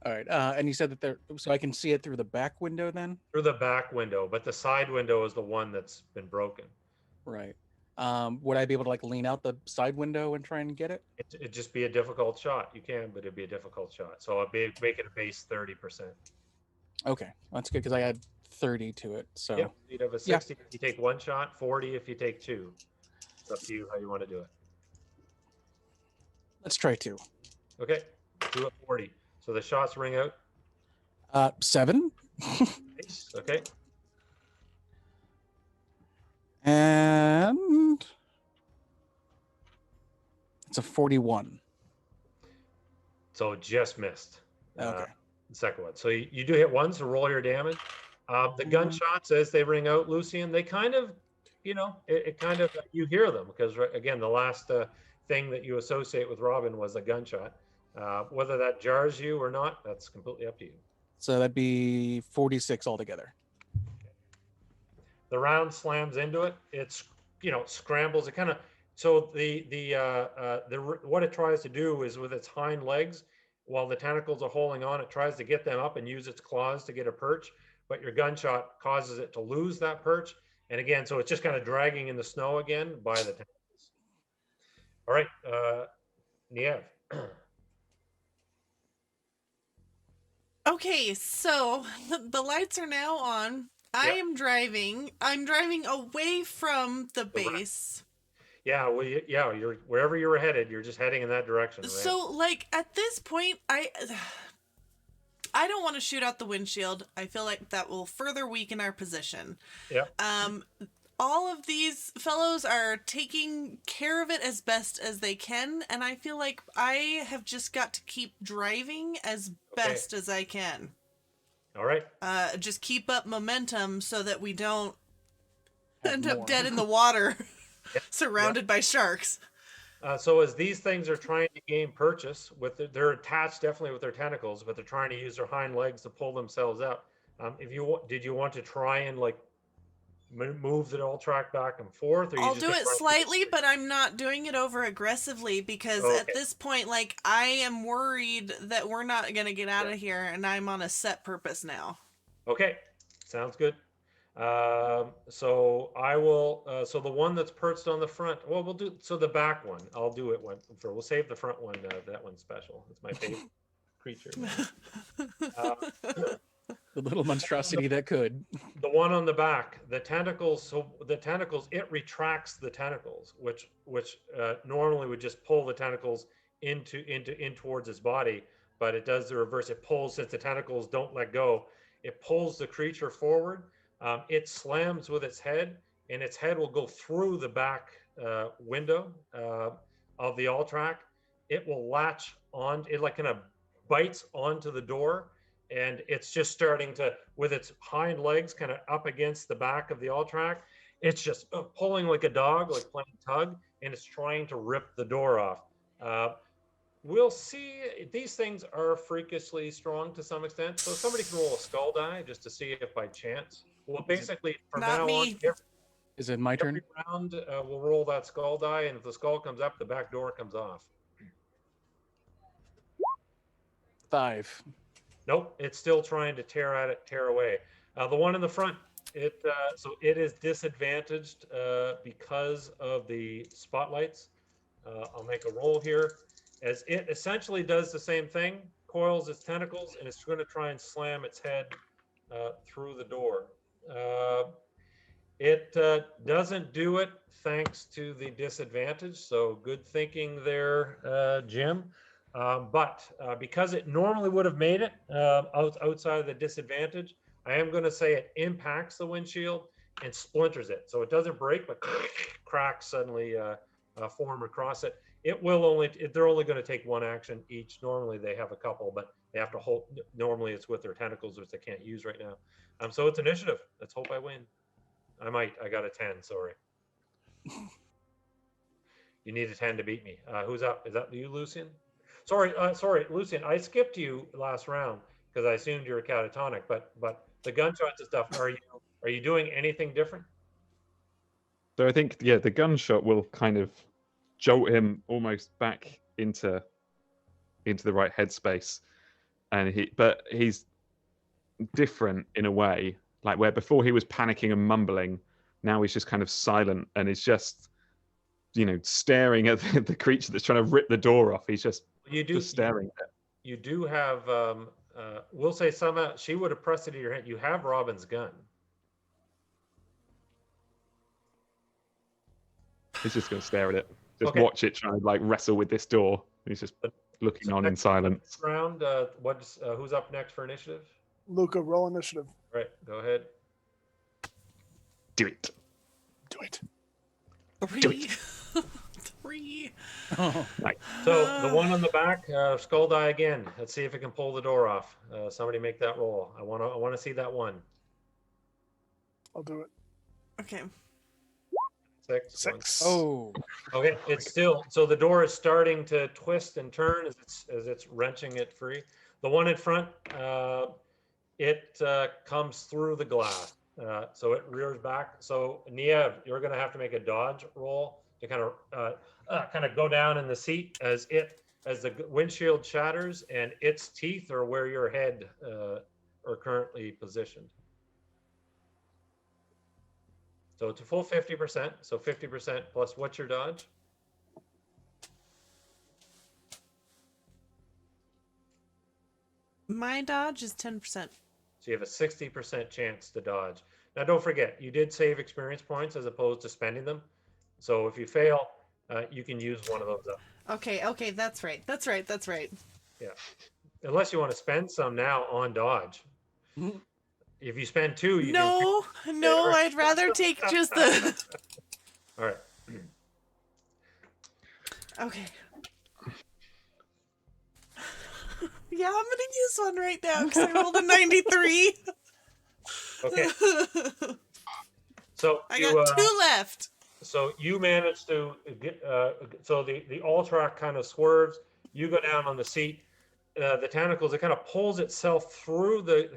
E: All right, and you said that so I can see it through the back window then?
A: Through the back window, but the side window is the one that's been broken.
E: Right. Would I be able to lean out the side window and try and get it?
A: It'd just be a difficult shot. You can, but it'd be a difficult shot. So make it a base 30%.
E: Okay, that's good because I had 30 to it. So
A: yeah, you'd have a 60 if you take 1 shot, 40 if you take 2. It's up to you how you want to do it.
E: Let's try 2.
A: Okay, 2 at 40. So the shots ring out.
E: 7.
A: Nice. Okay.
E: And it's a 41.
A: So just missed.
E: Okay.
A: The second one. So you do hit 1, so roll your damage. The gunshots as they ring out, Lucian, they kind of, it kind of, you hear them because again, the last thing that you associate with Robin was a gunshot. Whether that jars you or not, that's completely up to you.
E: So that'd be 46 altogether.
A: The round slams into it. It's scrambles. It kind of so what it tries to do is with its hind legs, while the tentacles are holding on, it tries to get them up and use its claws to get a perch. But your gunshot causes it to lose that perch, and again, so it's just kind of dragging in the snow again by the tentacles. All right, Niamh.
B: Okay, so the lights are now on. I'm driving away from the base.
A: Yeah, well, you're wherever you were headed, you're just heading in that direction. Right?
B: So, at this point, I don't want to shoot out the windshield. I feel like that will further weaken our position.
A: Yeah.
B: All of these fellows are taking care of it as best as they can, and I feel like I have just got to keep driving as best as I can.
A: All right.
B: Just keep up momentum so that we don't end up dead in the water, surrounded by sharks.
A: So as these things are trying to gain purchase, they're attached definitely with their tentacles, but they're trying to use their hind legs to pull themselves up. Did you want to try and move the all track back and forth? Or
B: I'll do it slightly, but I'm not doing it over aggressively because at this point, I am worried that we're not going to get out of here, and I'm on a set purpose now.
A: Okay, sounds good. So I will. So the one that's perched on the front. Well, we'll do. So the back one. I'll do it one for. We'll save the front one. That one's special. It's my favorite creature.
E: The little monstrosity that could.
A: The one on the back, the tentacles. So the tentacles, it retracts the tentacles, which normally would just pull the tentacles in towards its body, but it does the reverse. It pulls, since the tentacles don't let go. It pulls the creature forward. It slams with its head, and its head will go through the back window of the all-track. It will latch on. It like kind of bites onto the door, and it's just starting to, with its hind legs kind of up against the back of the all-track. It's just pulling like a dog, like playing tug, and it's trying to rip the door off. We'll see. These things are freakishly strong to some extent. So somebody can roll a skull die just to see if by chance. Well, basically, from
B: Not
A: now
B: me.
A: on,
E: Is it my turn?
A: every round we'll roll that skull die, and if the skull comes up, the back door comes off.
E: 5.
A: Nope, it's still trying to tear away. The one in the front, so it is disadvantaged because of the spotlights. I'll make a roll here, as it essentially does the same thing, coils its tentacles, and it's going to try and slam its head through the door. It doesn't do it thanks to the disadvantage, so good thinking there, Jim. But because it normally would have made it outside of the disadvantage, I am going to say it impacts the windshield and splinters it. So it doesn't break, but cracks suddenly form across it. It will only, they're only going to take one action each. Normally they have a couple, but they have to hold. Normally it's with their tentacles, which they can't use right now. So it's initiative. Let's hope I win. I got a 10, sorry. You need a 10 to beat me. Who's up? Is that you, Lucian? Sorry, Lucian. I skipped you last round because I assumed you were catatonic. But the gunshots and stuff. Are you doing anything different?
C: So I think the gunshot will kind of jolt him almost back into the right headspace, and he's different in a way. Like where before he was panicking and mumbling, now he's just kind of silent and is just, staring at the creature that's trying to rip the door off. He's just staring at it.
A: You do have, we'll say somehow she would have pressed it in your hand. You have Robin's gun.
C: He's just going to stare at it. Just
A: Okay.
C: watch it try to wrestle with this door. He's just looking on in silence.
A: Round. Who's up next for initiative?
D: Luca, roll initiative.
A: Right. Go ahead.
C: Do it.
D: Do it.
B: 3. 3.
E: Oh,
C: Right.
A: So the one on the back, skull die again. Let's see if it can pull the door off. Somebody make that roll. I want to see that one.
D: I'll do it.
B: Okay.
D: 6.
E: oh,
A: Okay, it's still, so the door is starting to twist and turn as it's wrenching it free. The one in front, it comes through the glass, so it rears back. So Niamh, you're going to have to make a dodge roll to kind of go down in the seat as the windshield shatters, and its teeth are where your head are currently positioned. So it's a full 50%. So 50% plus what's your dodge?
B: My dodge is 10%.
A: So you have a 60% chance to dodge. Now, don't forget, you did save experience points as opposed to spending them. So if you fail, you can use one of those up.
B: Okay, that's right.
A: Yeah. Unless you want to spend some now on dodge. If you spend 2, you
B: No, I'd rather take just the...
A: All right.
B: Okay. Yeah, I'm gonna use one right now because I rolled a 93.
A: Okay. So
B: I got 2 left.
A: So you managed to get. So the all-track kind of swerves. You go down on the seat. The tentacles, it kind of pulls itself through the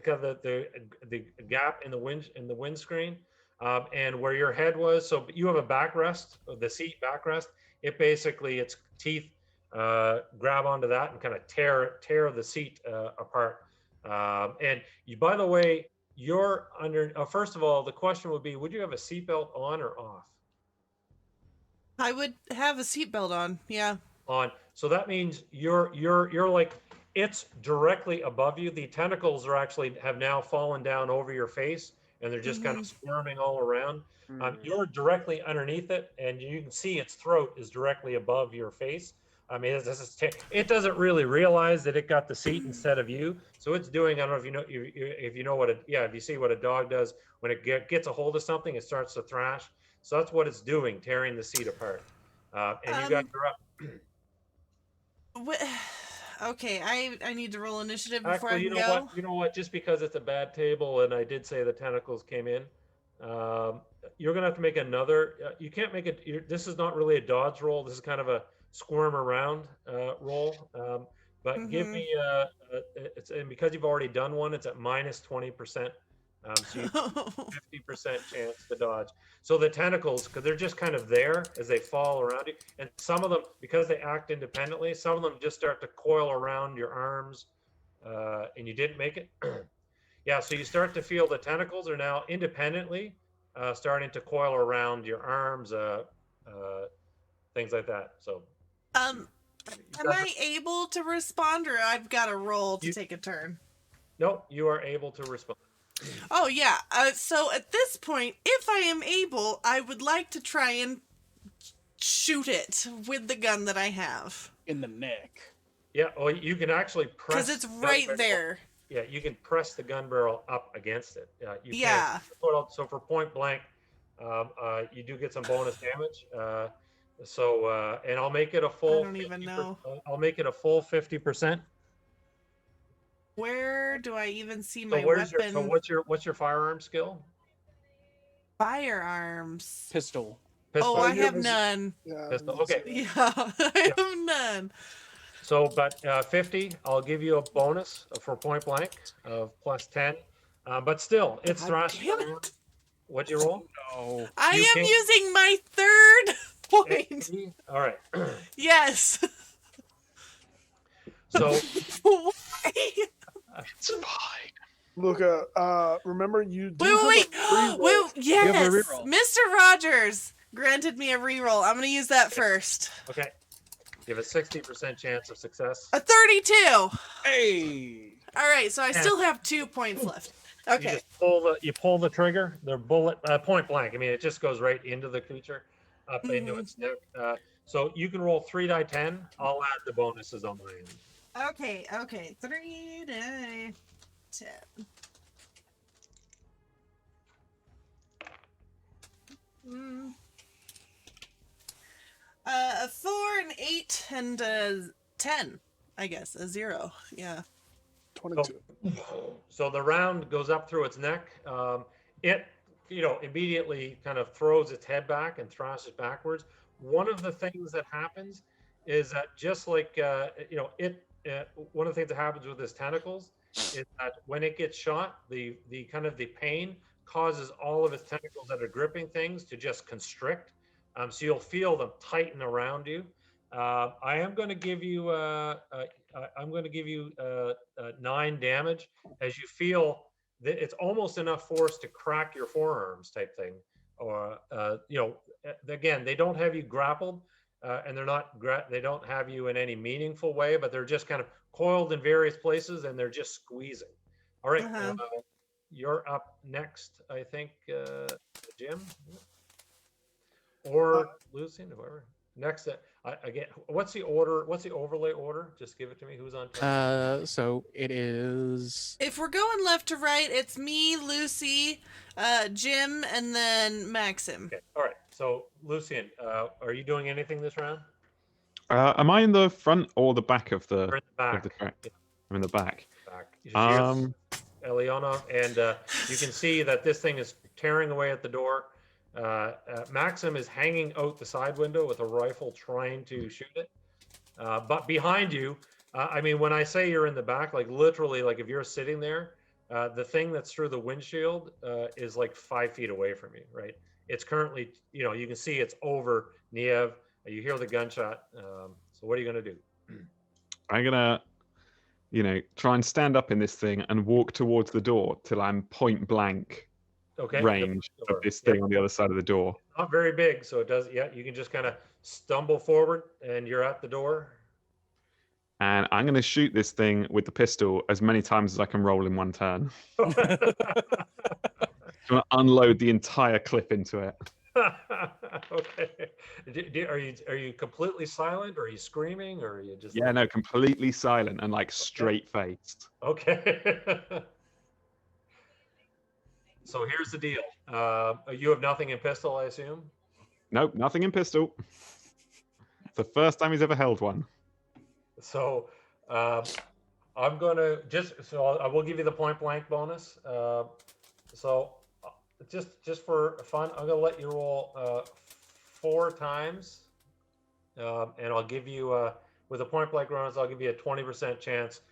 A: gap in the windscreen, and where your head was. So you have a backrest, the seat backrest. It basically, its teeth grab onto that and kind of tear the seat apart. And you, by the way, you're under. First of all, the question would be: would you have a seatbelt on or off?
B: I would have a seatbelt on. Yeah.
A: On. So that means you're like it's directly above you. The tentacles are actually have now fallen down over your face, and they're just kind of squirming all around. You're directly underneath it, and you can see its throat is directly above your face. I mean, it doesn't really realize that it got the seat instead of you. So it's doing. I don't know if you know if you know what if you see what a dog does when it gets a hold of something, it starts to thrash. So that's what it's doing, tearing the seat apart. And you got your up.
B: Okay, I need to roll initiative before
A: Actually,
B: I
A: you
B: can
A: know
B: go.
A: what? You know what? Just because it's a bad table, and I did say the tentacles came in, you're gonna have to make another. You can't make it. This is not really a dodge roll. This is kind of a squirm around roll. But give me it's and because you've already done one, it's at minus 20%. So you 50% chance to dodge. So the tentacles, because they're just kind of there as they fall around you, and some of them, because they act independently, some of them just start to coil around your arms, and you didn't make it. Yeah, so you start to feel the tentacles are now independently starting to coil around your arms, things like that. So,
B: Am I able to respond, or I've got to roll to take a turn?
A: No, you are able to respond.
B: Oh, yeah. So at this point, if I am able, I would like to try and shoot it with the gun that I have.
E: In the neck.
A: Yeah, or you can actually press.
B: Because it's right there.
A: Yeah, you can press the gun barrel up against it. You
B: Yeah.
A: can. So for point blank, you do get some bonus damage. And I'll make it a full.
B: I don't even know.
A: I'll make it a full 50%.
B: Where do I even see my
A: weapon?
B: weapon?
A: What's your firearm skill?
B: Firearms.
E: Pistol.
B: Oh, I have none.
D: Yeah.
A: Pistol. Okay.
B: Yeah, I have none.
A: So, but 50, I'll give you a bonus for point blank of plus 10. But still, it's thrashing around. What'd you roll?
E: No.
B: I am using my third point.
A: All right.
B: Yes.
A: So.
B: Why?
C: It's fine.
D: Luca, remember you do
B: Wait. Yes.
E: reroll.
B: Mr. Rogers granted me a reroll. I'm going to use that first.
A: Okay. You have a 60% chance of success.
B: A 32.
E: Hey.
B: All right, so I still have 2 points left. Okay.
A: You just pull the trigger. The bullet point blank. I mean, it just goes right into the creature, up into its neck. So you can roll 3 die 10. I'll add the bonuses on my end.
B: Okay. 3 die 10. A 4, an 8, and a 10. I guess a 0. Yeah.
D: 22.
A: So the round goes up through its neck. It, immediately kind of throws its head back and thrashes backwards. One of the things that happens is that just like, one of the things that happens with its tentacles is that when it gets shot, the kind of the pain causes all of its tentacles that are gripping things to just constrict. So you'll feel them tighten around you. I am going to give you 9 damage as you feel that it's almost enough force to crack your forearms type thing. Or again, they don't have you grappled, and they don't have you in any meaningful way, but they're just kind of coiled in various places and they're just squeezing. All right, you're up next, I think, Jim or Lucian, whoever. Next, again, what's the order? What's the overlay order? Just give it to me. Who's on top?
E: So it is.
B: If we're going left to right, it's me, Lucy, Jim, and then Maxim.
A: Okay. All right. So, Lucian, are you doing anything this round?
C: Am I in the front or the back of the?
A: You're in the back.
C: Of the track? Yeah. I'm in the back.
A: You should hear Eliana, and you can see that this thing is tearing away at the door. Maxim is hanging out the side window with a rifle trying to shoot it. But behind you, I mean, when I say you're in the back, like literally, like if you're sitting there, the thing that's through the windshield is like 5 feet away from you, right? It's currently, you can see it's over Niamh. You hear the gunshot. So what are you going to do?
C: I'm gonna try and stand up in this thing and walk towards the door till I'm point blank
A: Okay.
C: range of this thing on the other side of the door.
A: Not very big, so it does. Yeah, you can just kind of stumble forward, and you're at the door.
C: And I'm going to shoot this thing with the pistol as many times as I can roll in one turn. I'm going to unload the entire clip into it.
A: Okay. Are you completely silent, or are you screaming, or are you just?
C: Yeah, no, completely silent and like straight faced.
A: Okay. So here's the deal. You have nothing in pistol, I assume?
C: Nope, nothing in pistol. It's the first time he's ever held one.
A: So I'm going to I will give you the point blank bonus. So just for fun, I'm going to let you roll 4 times. And I'll give you, with a point blank bonus, I'll give you a 20% chance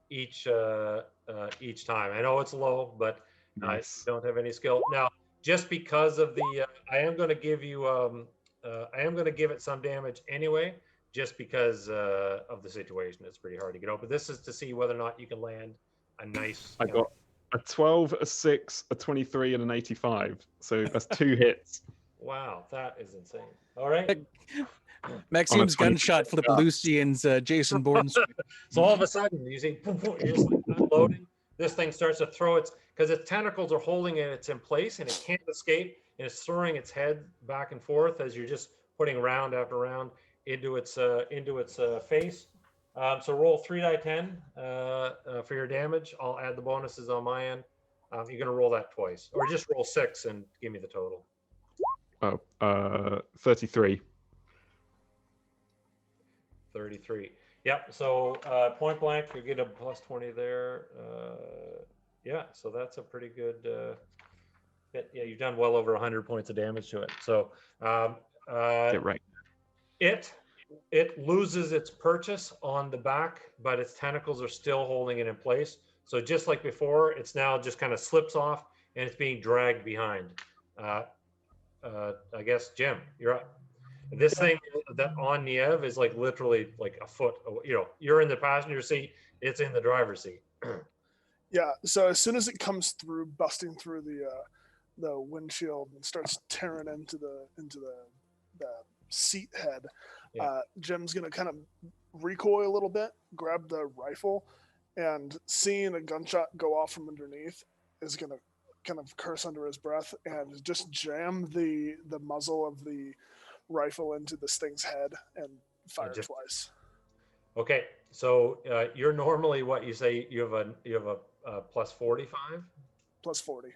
A: each time. I know it's low, but
C: Nice.
A: I don't have any skill. Now, just because of the, I am going to give you, I am going to give it some damage anyway, just because of the situation. It's pretty hard to get out. But this is to see whether or not you can land a nice.
C: I got a 12, a 6, a 23, and an 85. So that's 2 hits.
A: Wow, that is insane. All right.
E: Maxim's gunshot flip Lucian's Jason Bourne.
A: So all of a sudden, you see, you're just like unloading. This thing starts to throw because its tentacles are holding it. It's in place and it can't escape. And it's throwing its head back and forth as you're just putting round after round into its face. So roll 3 die 10 for your damage. I'll add the bonuses on my end. You're going to roll that twice, or just roll 6 and give me the total.
C: 33.
A: 33. Yep. So point blank, you get a plus 20 there. Yeah. So that's a pretty good. Yeah, you've done well over 100 points of damage to it. So
C: Get right.
A: It loses its purchase on the back, but its tentacles are still holding it in place. So just like before, it's now just kind of slips off and it's being dragged behind. I guess, Jim, you're up. This thing that on Niamh is like literally like a foot. You're in the passenger seat. It's in the driver's seat.
D: Yeah. So as soon as it comes through, busting through the windshield and starts tearing into the seat head, Jim's gonna kind of recoil a little bit, grab the rifle, and seeing a gunshot go off from underneath is gonna kind of curse under his breath and just jam the muzzle of the rifle into this thing's head and fire twice.
A: Okay, so you're normally what you say you have a plus 45?
D: Plus 40.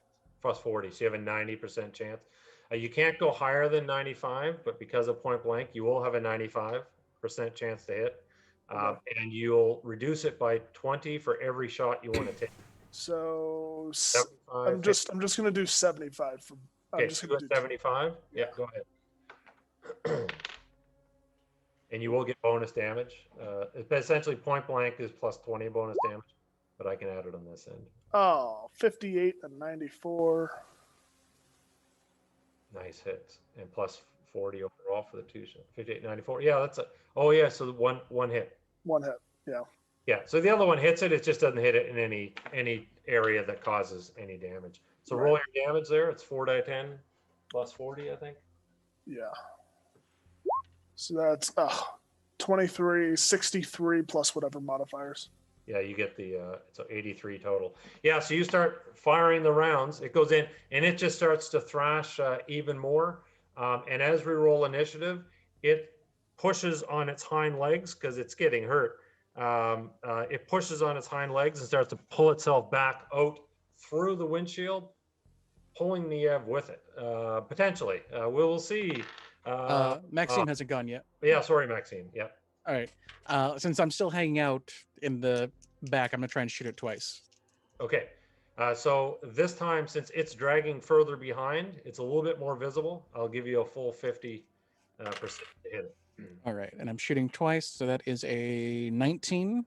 A: Plus 40, so you have a 90% chance. You can't go higher than 95, but because of point blank, you will have a 95% chance to hit.
D: Okay.
A: And you'll reduce it by 20 for every shot you want to take.
D: So I'm just going to do 75 for.
A: Okay, so 75. Yeah, go ahead. And you will get bonus damage. Essentially, point blank is plus 20 bonus damage, but I can add it on this end.
D: Oh, 58 and 94.
A: Nice hits, and plus 40 overall for the 2. 58, 94. Yeah, that's a. Oh yeah, so one hit.
D: One hit. Yeah.
A: Yeah. So the other one hits it. It just doesn't hit it in any area that causes any damage. So roll your damage there. It's 4 die 10 plus 40, I think.
D: Yeah. So that's 23, 63 plus whatever modifiers.
A: Yeah, you get the so 83 total. Yeah, so you start firing the rounds. It goes in and it just starts to thrash even more. And as we roll initiative, it pushes on its hind legs because it's getting hurt. It pushes on its hind legs and starts to pull itself back out through the windshield, pulling Niamh with it. Potentially, we will see.
E: Maxim hasn't gone yet.
A: Yeah, sorry, Maxime. Yeah.
E: All right. Since I'm still hanging out in the back, I'm gonna try and shoot it twice.
A: Okay. So this time, since it's dragging further behind, it's a little bit more visible. I'll give you a full 50% to hit it.
E: All right, and I'm shooting twice, so that is a 19.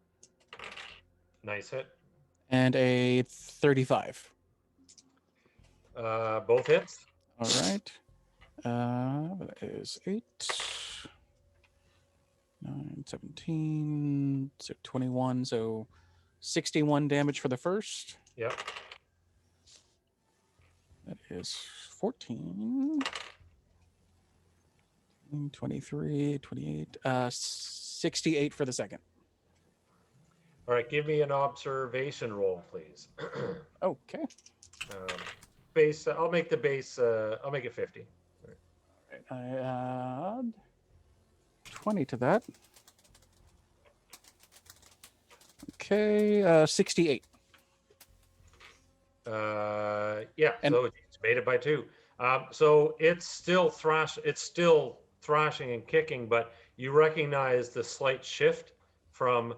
A: Nice hit.
E: And a 35.
A: Both hits.
E: All right. That is 8. 9, 17, so 21, so 61 damage for the first.
A: Yep.
E: That is 14. 23, 28, 68 for the second.
A: All right, give me an observation roll, please.
E: Okay.
A: Base. I'll make the base. I'll make it 50.
E: I add 20 to that. Okay, 68.
A: Yeah.
E: And-
A: so it's made it by 2. So it's still thrashing and kicking, but you recognize the slight shift from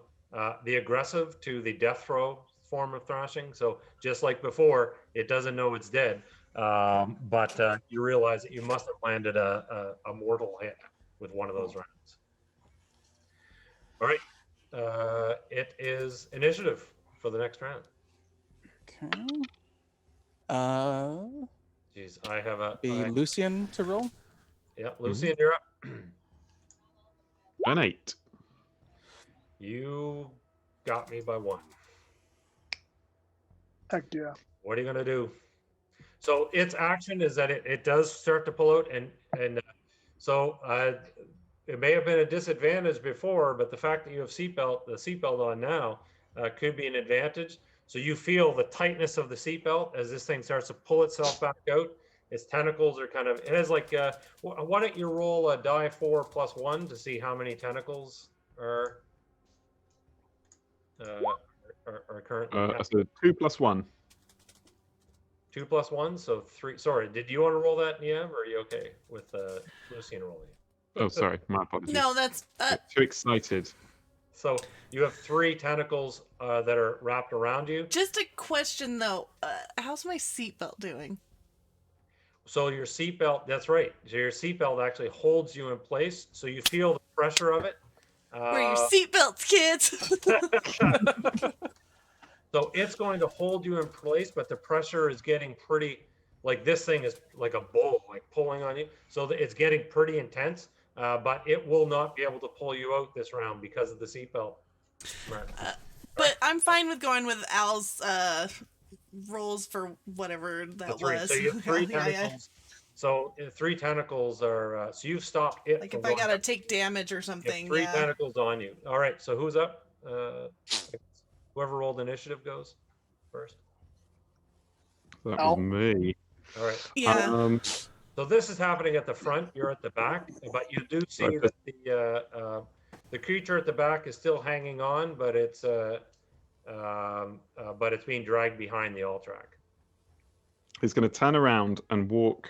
A: the aggressive to the death throw form of thrashing. So just like before, it doesn't know it's dead, but you realize that you must have landed a mortal hit with one of those rounds. All right, it is initiative for the next round.
E: Okay.
A: Jeez, I have a.
E: Be Lucian to roll.
A: Yeah, Lucian, you're up.
C: An 8.
A: You got me by 1.
D: Heck yeah.
A: What are you gonna do? So its action is that it does start to pull out, and so it may have been a disadvantage before, but the fact that you have the seatbelt on now could be an advantage. So you feel the tightness of the seatbelt as this thing starts to pull itself back out. Its tentacles are kind of. It has like. Why don't you roll a die 4 + 1 to see how many tentacles are currently.
C: So 2 + 1.
A: 2 + 1, so 3. Sorry, did you want to roll that, Niamh, or are you okay with Lucian rolling?
C: Oh, sorry, my apologies.
B: No, that's
C: Too excited.
A: So you have 3 tentacles that are wrapped around you.
B: just a question though. How's my seatbelt doing?
A: So your seatbelt, that's right. So your seatbelt actually holds you in place. So you feel the pressure of it.
B: Wear your seatbelts, kids.
A: So it's going to hold you in place, but the pressure is getting pretty, like this thing is like a bull, like pulling on you. So it's getting pretty intense, but it will not be able to pull you out this round because of the seatbelt.
B: But I'm fine with going with Al's rolls for whatever that was.
A: So you have 3
B: Yeah, yeah.
A: tentacles. So 3 tentacles are, so you've stopped it.
B: Like
A: from
B: if I
A: going
B: gotta
A: up.
B: take damage or
A: You have
B: something.
A: 3
B: Yeah.
A: tentacles on you. All right, so who's up? Whoever rolled initiative goes first.
C: That
D: Ow.
C: was me.
A: All right.
B: Yeah.
A: So this is happening at the front. You're at the back, but you do see
C: Right.
A: that the creature at the back is still hanging on, but it's being dragged behind the all track.
C: He's going to turn around and walk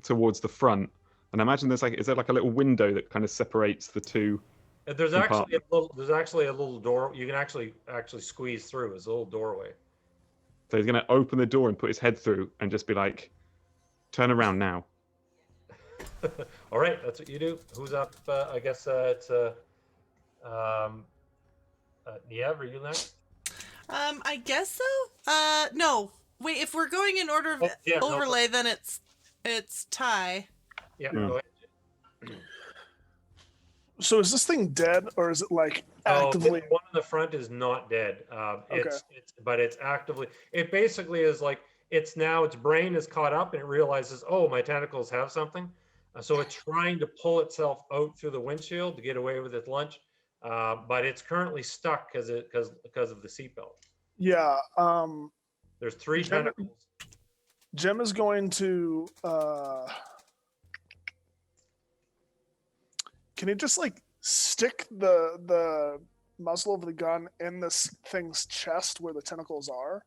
C: towards the front. And I imagine is there like a little window that kind of separates the two?
A: There's actually a little door. You can actually squeeze through. It's a little doorway.
C: So he's going to open the door and put his head through and just be like, turn around now.
A: All right, that's what you do. Who's up? I guess it's Niamh, are you next?
B: I guess so. No. Wait, if we're going in order of overlay, then it's Ty.
A: Yeah,
C: Yeah.
A: go ahead.
D: So is this thing dead, or is it like
A: Oh,
D: actively?
A: the one in the front is not dead. But it's actively. It basically is like its brain is caught up and it realizes, oh, my tentacles have something. So it's trying to pull itself out through the windshield to get away with its lunch, but it's currently stuck because of the seatbelt.
D: Yeah.
A: There's 3
D: Jem-
A: tentacles.
D: Jem is going to. Can he just like stick the muzzle of the gun in this thing's chest where the tentacles are,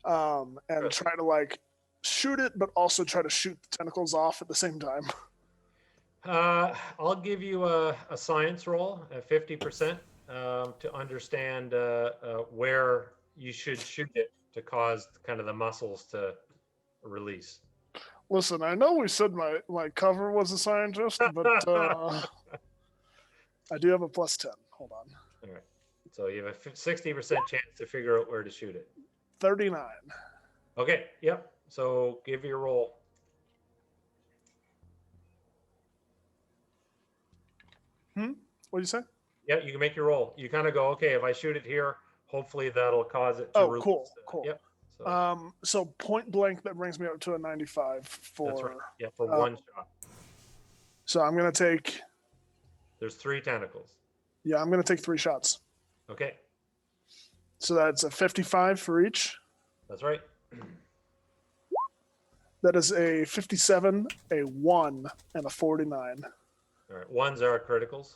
D: and try to like shoot it, but also try to shoot the tentacles off at the same time?
A: I'll give you a science roll at 50% to understand where you should shoot it to cause kind of the muscles to release.
D: Listen, I know we said my cover was a scientist, but I do have a +10. Hold on.
A: All right. So you have a 60% chance to figure out where to shoot it.
D: 39.
A: Okay. Yep. So give your roll.
D: What do you say?
A: Yeah, you can make your roll. You kind of go, okay, if I shoot it here, hopefully that'll cause it to
D: Oh,
A: release.
D: cool.
A: Yep. So,
D: So point blank, that brings me up to a 95 for.
A: that's right. Yeah, for one shot.
D: So I'm gonna take.
A: There's 3 tentacles.
D: Yeah, I'm gonna take 3 shots.
A: Okay,
D: So that's a 55 for each.
A: that's right.
D: That is a 57, a 1, and a 49.
A: All right, 1s are criticals.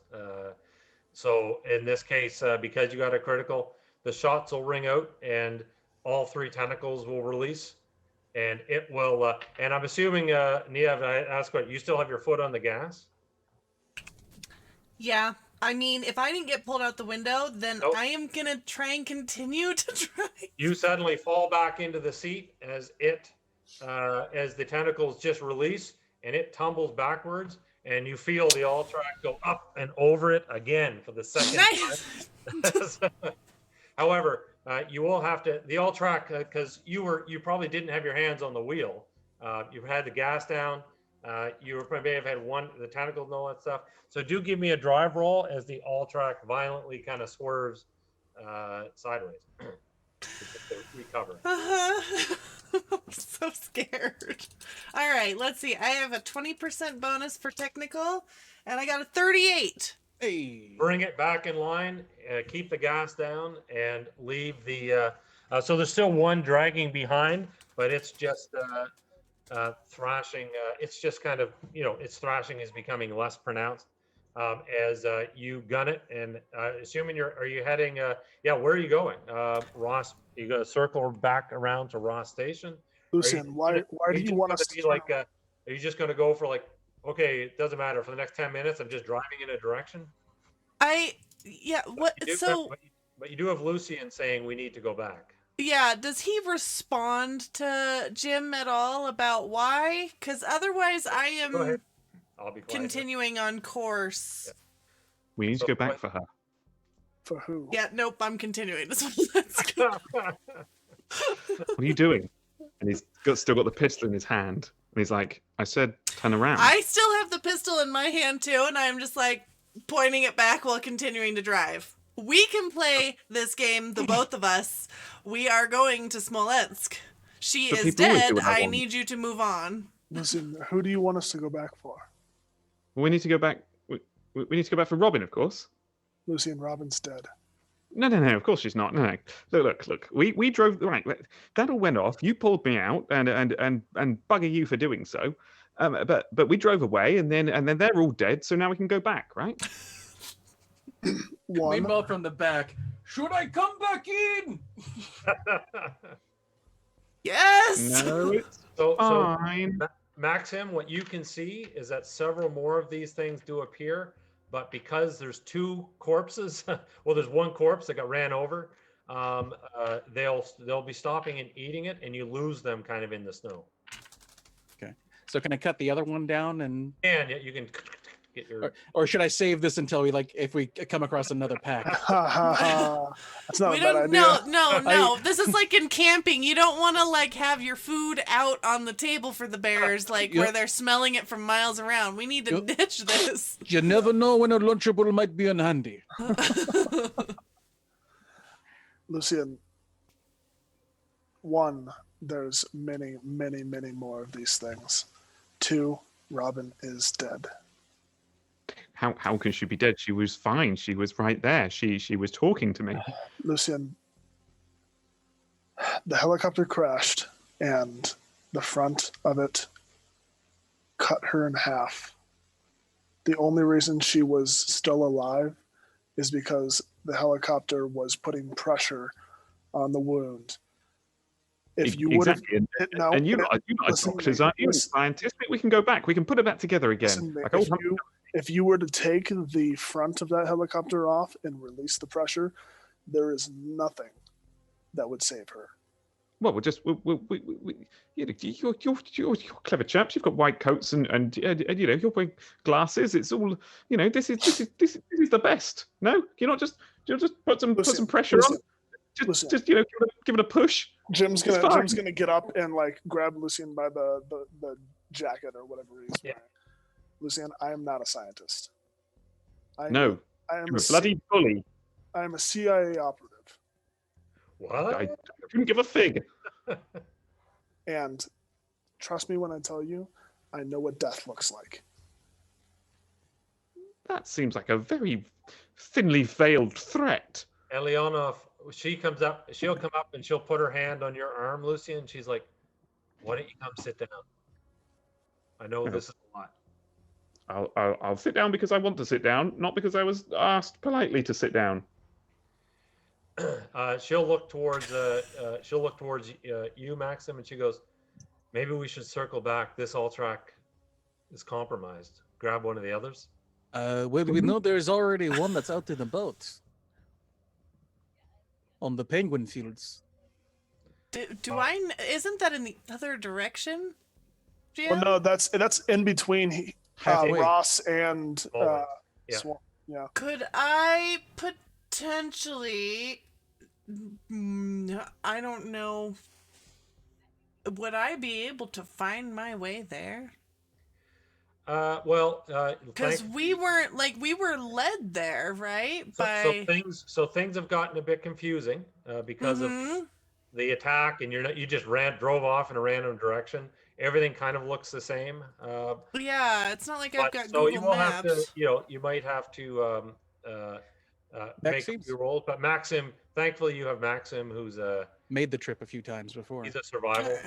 A: So in this case, because you got a critical, the shots will ring out and all 3 tentacles will release, and it will. And I'm assuming, Niamh, I asked what you still have your foot on the gas.
B: Yeah. I mean, if I didn't get pulled out the window, then
A: Nope.
B: I am gonna try and continue to drive.
A: You suddenly fall back into the seat as the tentacles just release and it tumbles backwards, and you feel the all track go up and over it again for the second
B: Nice.
A: time. However, you will have to the all track because you probably didn't have your hands on the wheel. You had the gas down. You may have had the tentacles and all that stuff. So do give me a drive roll as the all track violently kind of swerves sideways to recover.
B: I'm so scared. All right, let's see. I have a 20% bonus for technical, and I got a 38.
E: Hey.
A: Bring it back in line, keep the gas down, and leave the. So there's still one dragging behind, but it's just thrashing. It's just kind of, its thrashing is becoming less pronounced as you gun it. And assuming are you heading? Where are you going? Ross, you going to circle back around to Ross Station?
D: Lucian, why do you want us to
A: be like? Are you just going to go for like? Okay, it doesn't matter. For the next 10 minutes, I'm just driving in a direction.
B: What?
A: But you do have Lucian saying we need to go back.
B: Yeah, does he respond to Jim at all about why? Because otherwise I am
A: I'll be quiet.
B: continuing on course.
A: Yeah.
C: We need to go back for her.
D: For who?
B: Yeah, nope, I'm continuing. Let's go.
C: What are you doing? And he's still got the pistol in his hand. And he's like, I said, turn around.
B: I still have the pistol in my hand too, and I'm just like pointing it back while continuing to drive. We can play this game, the both of us. We are going to Smolensk. She is dead. I need you to move on.
D: Listen, who do you want us to go back for?
C: We need to go back. We need to go back for Robin, of course.
D: Lucian, Robin's dead.
C: No, of course she's not. No. Look. We drove right. That all went off. You pulled me out, and bugger you for doing so. But we drove away, and then they're all dead. So now we can go back, right?
E: Meanwhile, from the back, should I come back in?
B: Yes.
C: No, it's fine.
A: Maksim, what you can see is that several more of these things do appear. But because there's 2 corpses, well, there's 1 corpse that got ran over. They'll be stopping and eating it, and you lose them kind of in the snow.
E: Okay. So can I cut the other one down and?
A: And you can get your.
E: Or should I save this until if we come across another pack?
D: That's not a bad idea.
B: No. This is like in camping. You don't want to have your food out on the table for the bears, where they're smelling it from miles around. We need to ditch this.
E: You never know when a Lunchable might be on handy.
D: Lucian, 1, there's many, many, many more of these things. 2, Robin is dead.
C: How can she be dead? She was fine. She was right there. She was talking to me.
D: Lucian, the helicopter crashed, and the front of it cut her in half. The only reason she was still alive is because the helicopter was putting pressure on the wound. If you would have,
C: and you're not a doctor, aren't you? Scientist, we can go back. We can put it back together again.
D: If you were to take the front of that helicopter off and release the pressure, there is nothing that would save her.
C: Well, you're clever chaps. You've got white coats and you're wearing glasses. It's all This is the best. No, you'll just put some pressure on. Just give it a push.
D: Jim's gonna get up and grab Lucian by the jacket or whatever he's wearing. Lucian, I am not a scientist.
C: I am a bloody bully.
D: I am a CIA operative.
A: What?
C: I couldn't give a fig.
D: And trust me when I tell you, I know what death looks like.
C: That seems like a very thinly veiled threat.
A: Eliana, she'll come up and she'll put her hand on your arm, Lucian. She's like, why don't you come sit down? I know this is a lot.
C: I'll sit down because I want to sit down, not because I was asked politely to sit down.
A: She'll look towards you, Maxim, and she goes, maybe we should circle back. This all track is compromised. Grab one of the others.
E: Well, we know there's already one that's out in the boat. On the penguin fields.
B: Isn't that in the other direction? GM?
D: Well, no, that's in between
E: Halfway.
D: Ross and
A: Yeah.
D: Yeah.
B: Could I potentially? I don't know. Would I be able to find my way there? Because we weren't we were led there, right?
A: So things have gotten a bit confusing because of the attack, and you just drove off in a random direction. Everything kind of looks the same.
B: Yeah, it's not like I've got
A: so
B: Google
A: you will
B: Maps.
A: have to, you might have to make a few rolls. But Maxim, thankfully, you have Maxim, who's
E: made the trip a few times before.
A: he's a survival.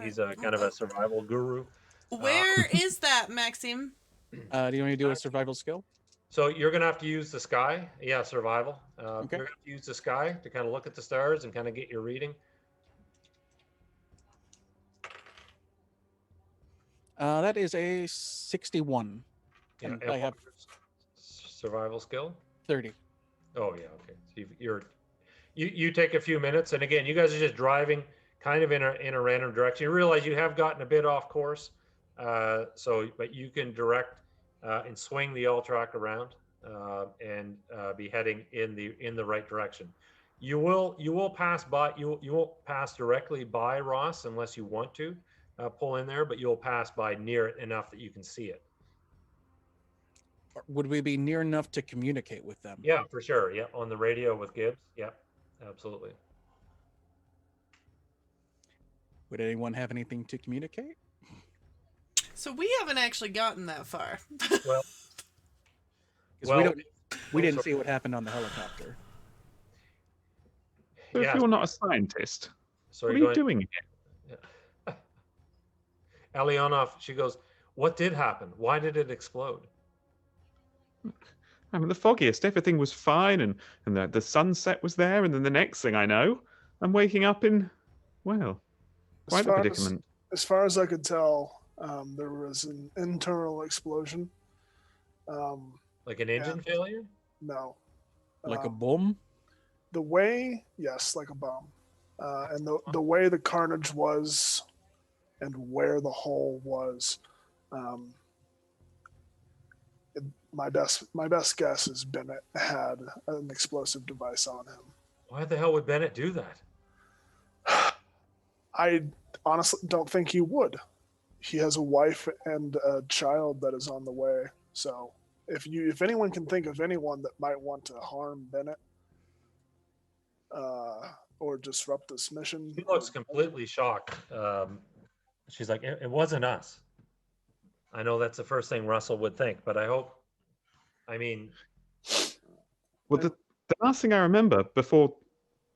A: He's a kind of a survival guru.
B: Where is that, Maxim?
E: Do you want me to do a survival skill?
A: So you're gonna have to use the sky. Yeah, survival.
E: Okay.
A: You're gonna have to use the sky to kind of look at the stars and kind of get your reading.
E: That is a 61.
A: Yeah,
E: And
A: and
E: I have
A: survival skill.
E: 30.
A: Oh yeah, okay. So you take a few minutes, and again, you guys are just driving kind of in a random direction. You realize you have gotten a bit off course, but you can direct and swing the all-track around and be heading in the right direction. You will pass by. You won't pass directly by Ross unless you want to pull in there, but you'll pass by near it enough that you can see it.
E: Would we be near enough to communicate with them?
A: Yeah, for sure. Yeah, on the radio with Gibbs. Yeah, absolutely.
E: Would anyone have anything to communicate?
B: So we haven't actually gotten that far.
A: Well,
E: 'Cause we didn't see what happened on the helicopter.
C: So
A: Yeah.
C: if you're not a scientist,
A: so
C: what are
A: you're
C: you doing here?
A: Eliana, she goes, what did happen? Why did it explode?
C: I'm in the foggiest. Everything was fine, and the sunset was there, and then the next thing I know, I'm waking up in, well, quite a predicament.
D: As far as I could tell, there was an internal explosion.
A: Like an engine failure?
D: No.
E: Like a bomb?
D: The way, yes, like a bomb. And the way the carnage was and where the hole was, my best guess is Bennett had an explosive device on him.
A: Why the hell would Bennett do that?
D: I honestly don't think he would. He has a wife and a child that is on the way. So if anyone can think of anyone that might want to harm Bennett or disrupt this mission,
A: She looks completely shocked. She's like, it wasn't us. I know that's the first thing Russell would think, but
C: Well, the last thing I remember before,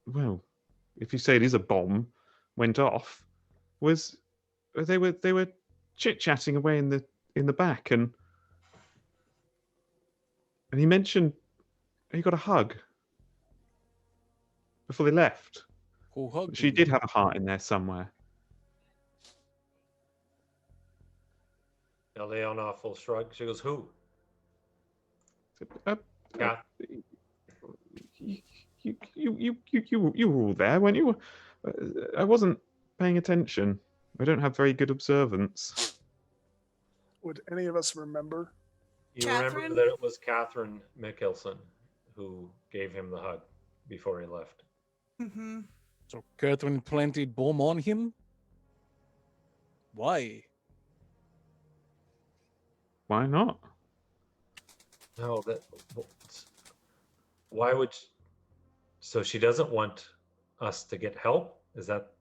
C: well, if you say it is a bomb, went off, was they were chit-chatting away in the back, and he mentioned he got a hug before they left.
E: Who hugged
C: She
E: him?
C: did have a heart in there somewhere.
A: Leona full shrug. She goes, who? Yeah.
C: You were all there, weren't you? I wasn't paying attention. I don't have very good observance.
D: would any of us remember?
A: You
B: Catherine?
A: remember that it was Catherine Mickelson who gave him the hug before he left.
B: Mm-hmm.
E: So Catherine planted bomb on him? Why?
C: Why not?
A: No, why would? So she doesn't want us to get help? Is that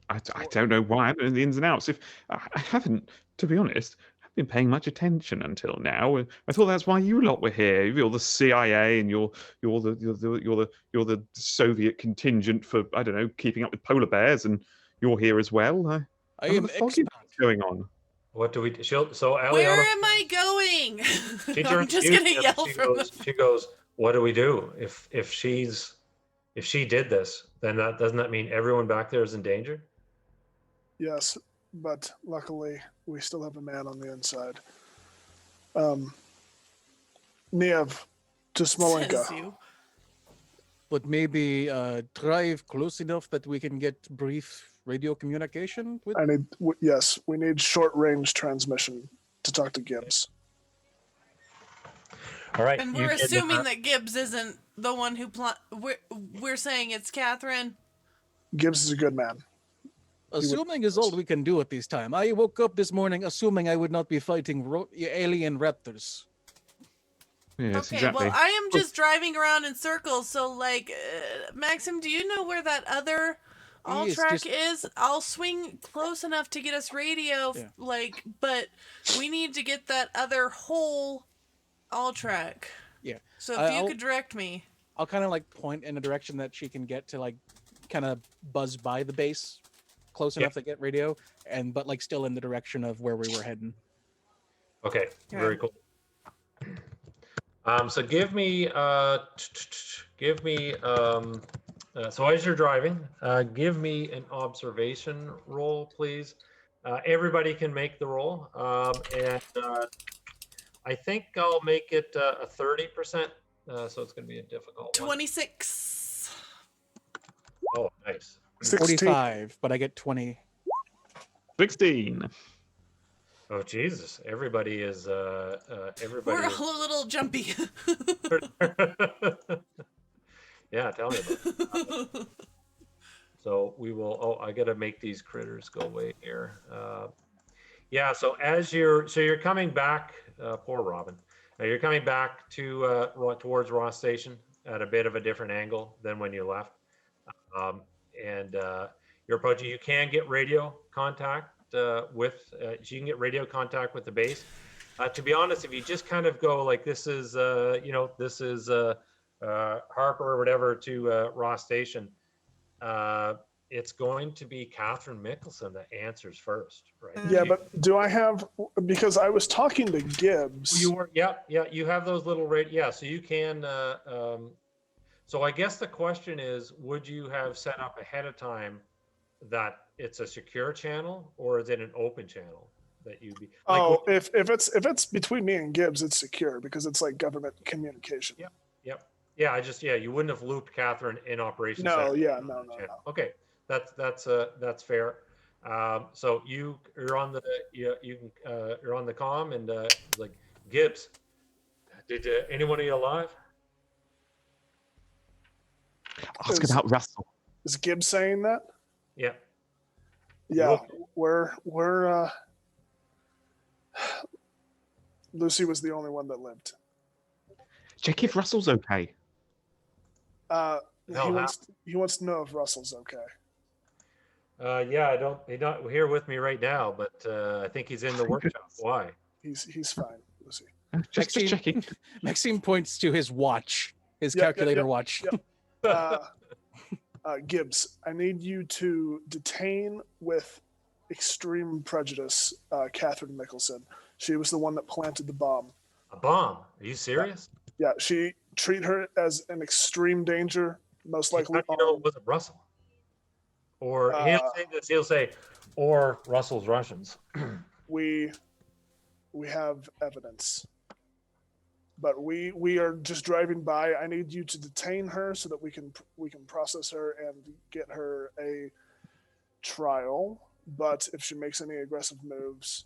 C: I don't know why I don't know the ins and outs. If I haven't, to be honest, I've been paying much attention until now. I thought that's why you lot were here. You're the CIA, and you're the Soviet contingent for, I don't know, keeping up with polar bears, and you're here as well.
E: I
C: what
E: am
C: the fuck is
E: expert.
C: going on?
A: what do we? So
B: Where
A: Aliana,
B: am I going?
A: she
B: I'm
A: turns
B: just
A: to you
B: gonna
A: and
B: yell
A: she
B: from
A: goes,
B: the.
A: she goes, what do we do if she did this? Then doesn't that mean everyone back there is in danger?
D: Yes, but luckily we still have a man on the inside. Niamh, to Smolenka.
B: Says you.
E: But maybe drive close enough that we can get brief radio communication with.
D: Yes, we need short range transmission to talk to Gibbs.
A: All right.
B: And
A: you
B: we're
A: can,
B: assuming that Gibbs isn't the one who we're saying it's Catherine.
D: Gibbs is a good man.
E: Assuming is all we can do at this time. I woke up this morning assuming I would not be fighting alien raptors.
C: Yes,
B: Okay,
C: exactly.
B: well, I am just driving around in circles, so, like, Maxim, do you know where that other all-track is? I'll swing close enough to get us radio, but we need to get that other whole all-track.
E: Yeah.
B: So if you could direct me.
E: I'll kind of, like, point in a direction that she can get to, like, kind of buzz by the base close enough to get radio, but, like, still in the direction of where we were heading.
A: Okay, very cool. So give me, so as you're driving, give me an observation roll, please. Everybody can make the roll. And I think I'll make it a 30%. So it's going to be a difficult one.
B: 26.
A: Oh, nice.
E: 45, but I get 20.
C: 16.
A: Oh, Jesus. Everybody is,
B: We're a little jumpy.
A: Yeah, tell me about it. So we will, I got to make these critters go away here. Yeah, so you're coming back, poor Robin. You're coming back to towards Ross Station at a bit of a different angle than when you left. And you're approaching, you can get radio contact with the base. To be honest, if you just kind of go like this is Harper or whatever to Ross Station, it's going to be Catherine Mickelson that answers first, right?
D: Yeah, but do I have, because I was talking to Gibbs.
A: You were, yeah, you have those little so you can. So I guess the question is, would you have set up ahead of time that it's a secure channel, or is it an open channel that you be? Like,
D: if it's between me and Gibbs, it's secure because it's like government communication.
A: Yep. Yeah, you wouldn't have looped Catherine in Operation.
D: No.
A: Okay, that's fair. So you're on the you're on the comm and like Gibbs, did anyone of you alive?
C: Ask about Russell.
D: Is Gibbs saying that?
A: Yeah.
D: Yeah, we're Lucy was the only one that lived.
C: Check if Russell's okay.
D: He wants to know if Russell's okay.
A: Yeah, he's not here with me right now, but I think he's in the workshop. Why?
D: He's fine, Lucy.
C: Just checking.
E: Maxime points to his watch, his calculator watch.
D: Gibbs, I need you to detain with extreme prejudice Catherine Mickelson. She was the one that planted the bomb.
A: A bomb? Are you serious?
D: Yeah, treat her as an extreme danger, most likely.
A: How do you know it wasn't Russell? Or he'll say, or Russell's Russians.
D: We have evidence. But we are just driving by. I need you to detain her so that we can process her and get her a trial. But if she makes any aggressive moves,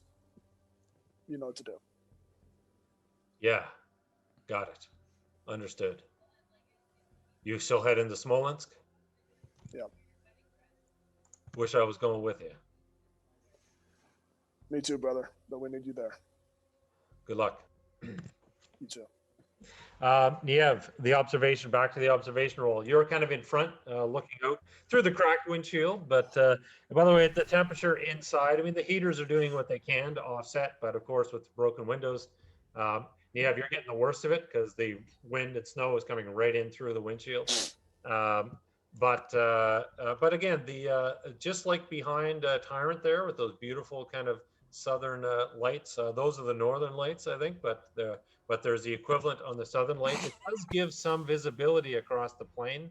D: you know what to do.
A: Yeah, got it. Understood. You still heading to Smolensk?
D: Yeah.
A: Wish I was going with you.
D: Me too, brother. But we need you there.
A: Good luck.
D: You too.
A: Niamh, back to the observation roll. You're kind of in front, looking out through the cracked windshield. But by the way, the temperature inside, I mean, the heaters are doing what they can to offset. But of course, with the broken windows, Niamh, you're getting the worst of it because the wind and snow is coming right in through the windshield. But again, the just like behind Tyrant there with those beautiful kind of southern lights, those are the northern lights, I think. But there's the equivalent on the southern lights. It does give some visibility across the plain.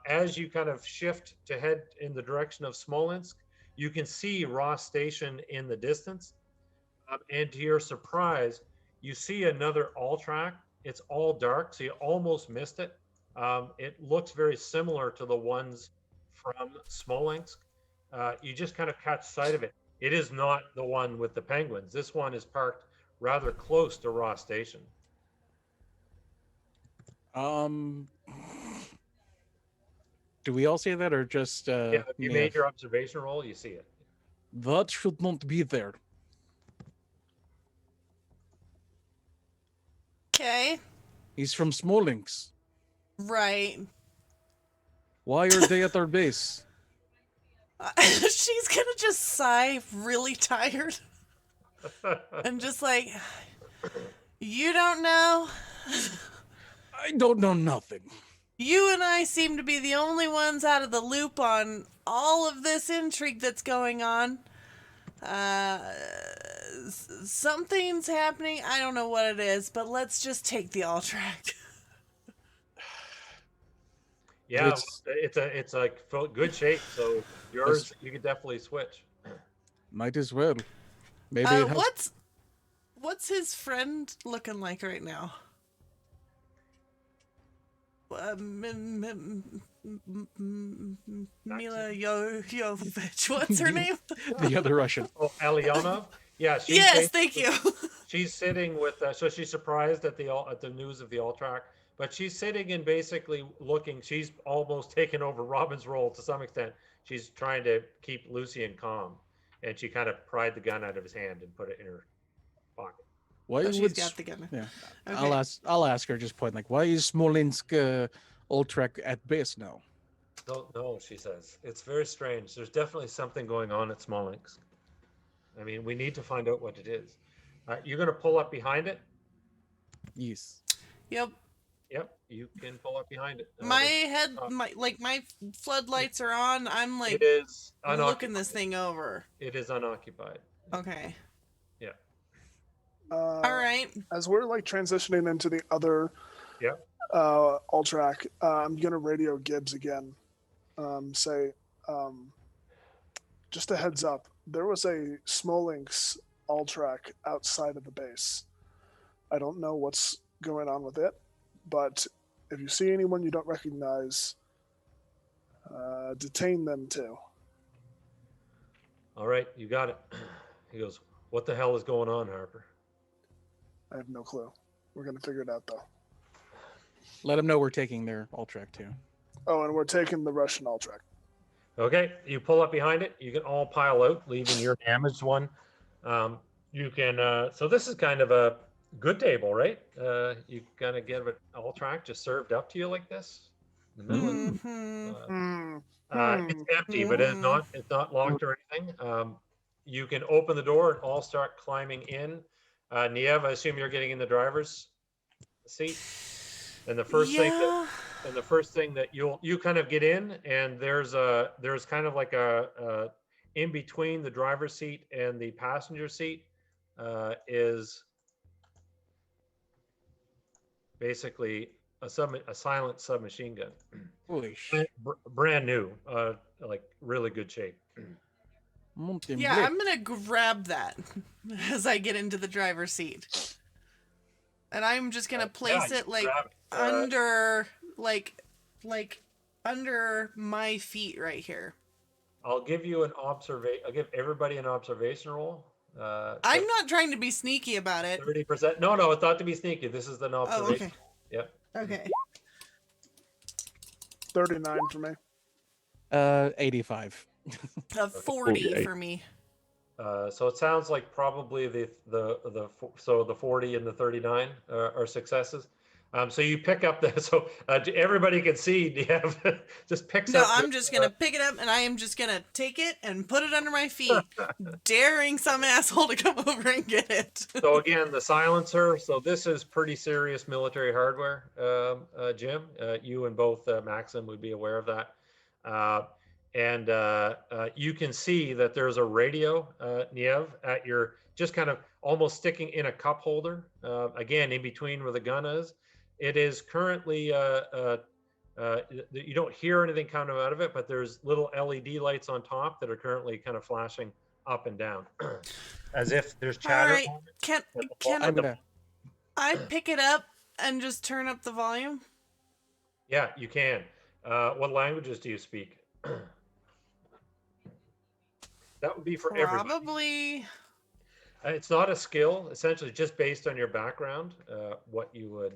A: As you kind of shift to head in the direction of Smolensk, you can see Ross Station in the distance. And to your surprise, you see another all-track. It's all dark, so you almost missed it. It looks very similar to the ones from Smolensk. You just kind of catch sight of it. It is not the one with the penguins. This one is parked rather close to Ross Station.
E: Do we all see that, or just
A: yeah, if you made your observation roll, you see it.
E: That should not be there.
B: Okay.
E: He's from Smolensk.
B: Right.
E: Why are they at our base?
B: She's gonna just sigh, really tired, and just like, you don't know.
E: I don't know nothing.
B: You and I seem to be the only ones out of the loop on all of this intrigue that's going on. Something's happening. I don't know what it is, but let's just take the all track.
A: Yeah, it's like good shape. So yours, you could definitely switch.
E: Might as well. Maybe it has...
B: What's his friend looking like right now? Mila Jovovich. What's her name?
E: The other Russian.
A: Oh, Alyonov. Yeah.
B: Thank you.
A: She's sitting with. So she's surprised at the news of the all track, but she's sitting and basically looking. She's almost taken over Robin's role to some extent. She's trying to keep Lucian calm, and she kind of pried the gun out of his hand and put it in her pocket.
E: Why
B: she's got the gun.
E: Yeah,
B: okay.
E: I'll ask her just point like, why is Smolensk Ultrek at base now?
A: No, she says it's very strange. There's definitely something going on at Smolensk. I mean, we need to find out what it is. You're going to pull up behind it.
E: Yes.
B: Yep.
A: You can pull up behind it.
B: My floodlights are on. I'm like,
A: it is
B: looking this thing over.
A: It is unoccupied.
B: Okay.
A: Yeah.
B: All right.
D: As we're like transitioning into the other all track, I'm gonna radio Gibbs again. Say, just a heads up, there was a Smolensk all track outside of the base. I don't know what's going on with it, but if you see anyone you don't recognize, detain them too.
A: All right, you got it. He goes, what the hell is going on, Harper?
D: I have no clue. We're going to figure it out, though.
E: Let them know we're taking their all-track, too.
D: Oh, and we're taking the Russian all-track.
A: Okay, you pull up behind it. You can all pile out, leaving your damaged one. You can, so this is kind of a good table, right? You kind of get an all-track just served up to you like this. In the middle. It's empty, but it's not locked or anything. You can open the door and all start climbing in. Niamh, I assume you're getting in the driver's seat. And the first thing that you kind of get in, and there's kind of like a in between the driver's seat and the passenger seat is basically a silent submachine gun.
E: Holy shit!
A: Brand new, like really good shape.
B: Yeah, I'm gonna grab that as I get into the driver's seat, and I'm just gonna place it like under, like under my feet right here.
A: I'll give you an observation. I'll give everybody an observation roll.
B: I'm not trying to be sneaky about it.
A: 30%. No, it's not to be sneaky. This is an observation.
B: Oh, okay.
A: Yep.
B: Okay.
D: 39 for me.
E: 85.
B: 40 for me.
A: So it sounds like probably the 40 and the 39 are successes. So you pick up the so everybody can see. Niamh just picks
B: No,
A: up.
B: I'm just gonna pick it up and I am just gonna take it and put it under my feet, daring some asshole to come over and get it.
A: So again, the silencer. So this is pretty serious military hardware, Jim. You and both Maxim would be aware of that. And you can see that there's a radio, Niamh, at your just kind of almost sticking in a cup holder. Again, in between where the gun is. It is currently, you don't hear anything coming out of it, but there's little LED lights on top that are currently kind of flashing up and down, as if there's chatter.
B: All right, can
E: I'm gonna.
B: I pick it up and just turn up the volume?
A: Yeah, you can. What languages do you speak? That would be for everybody.
B: Probably.
A: It's not a skill, essentially just based on your background, what you would.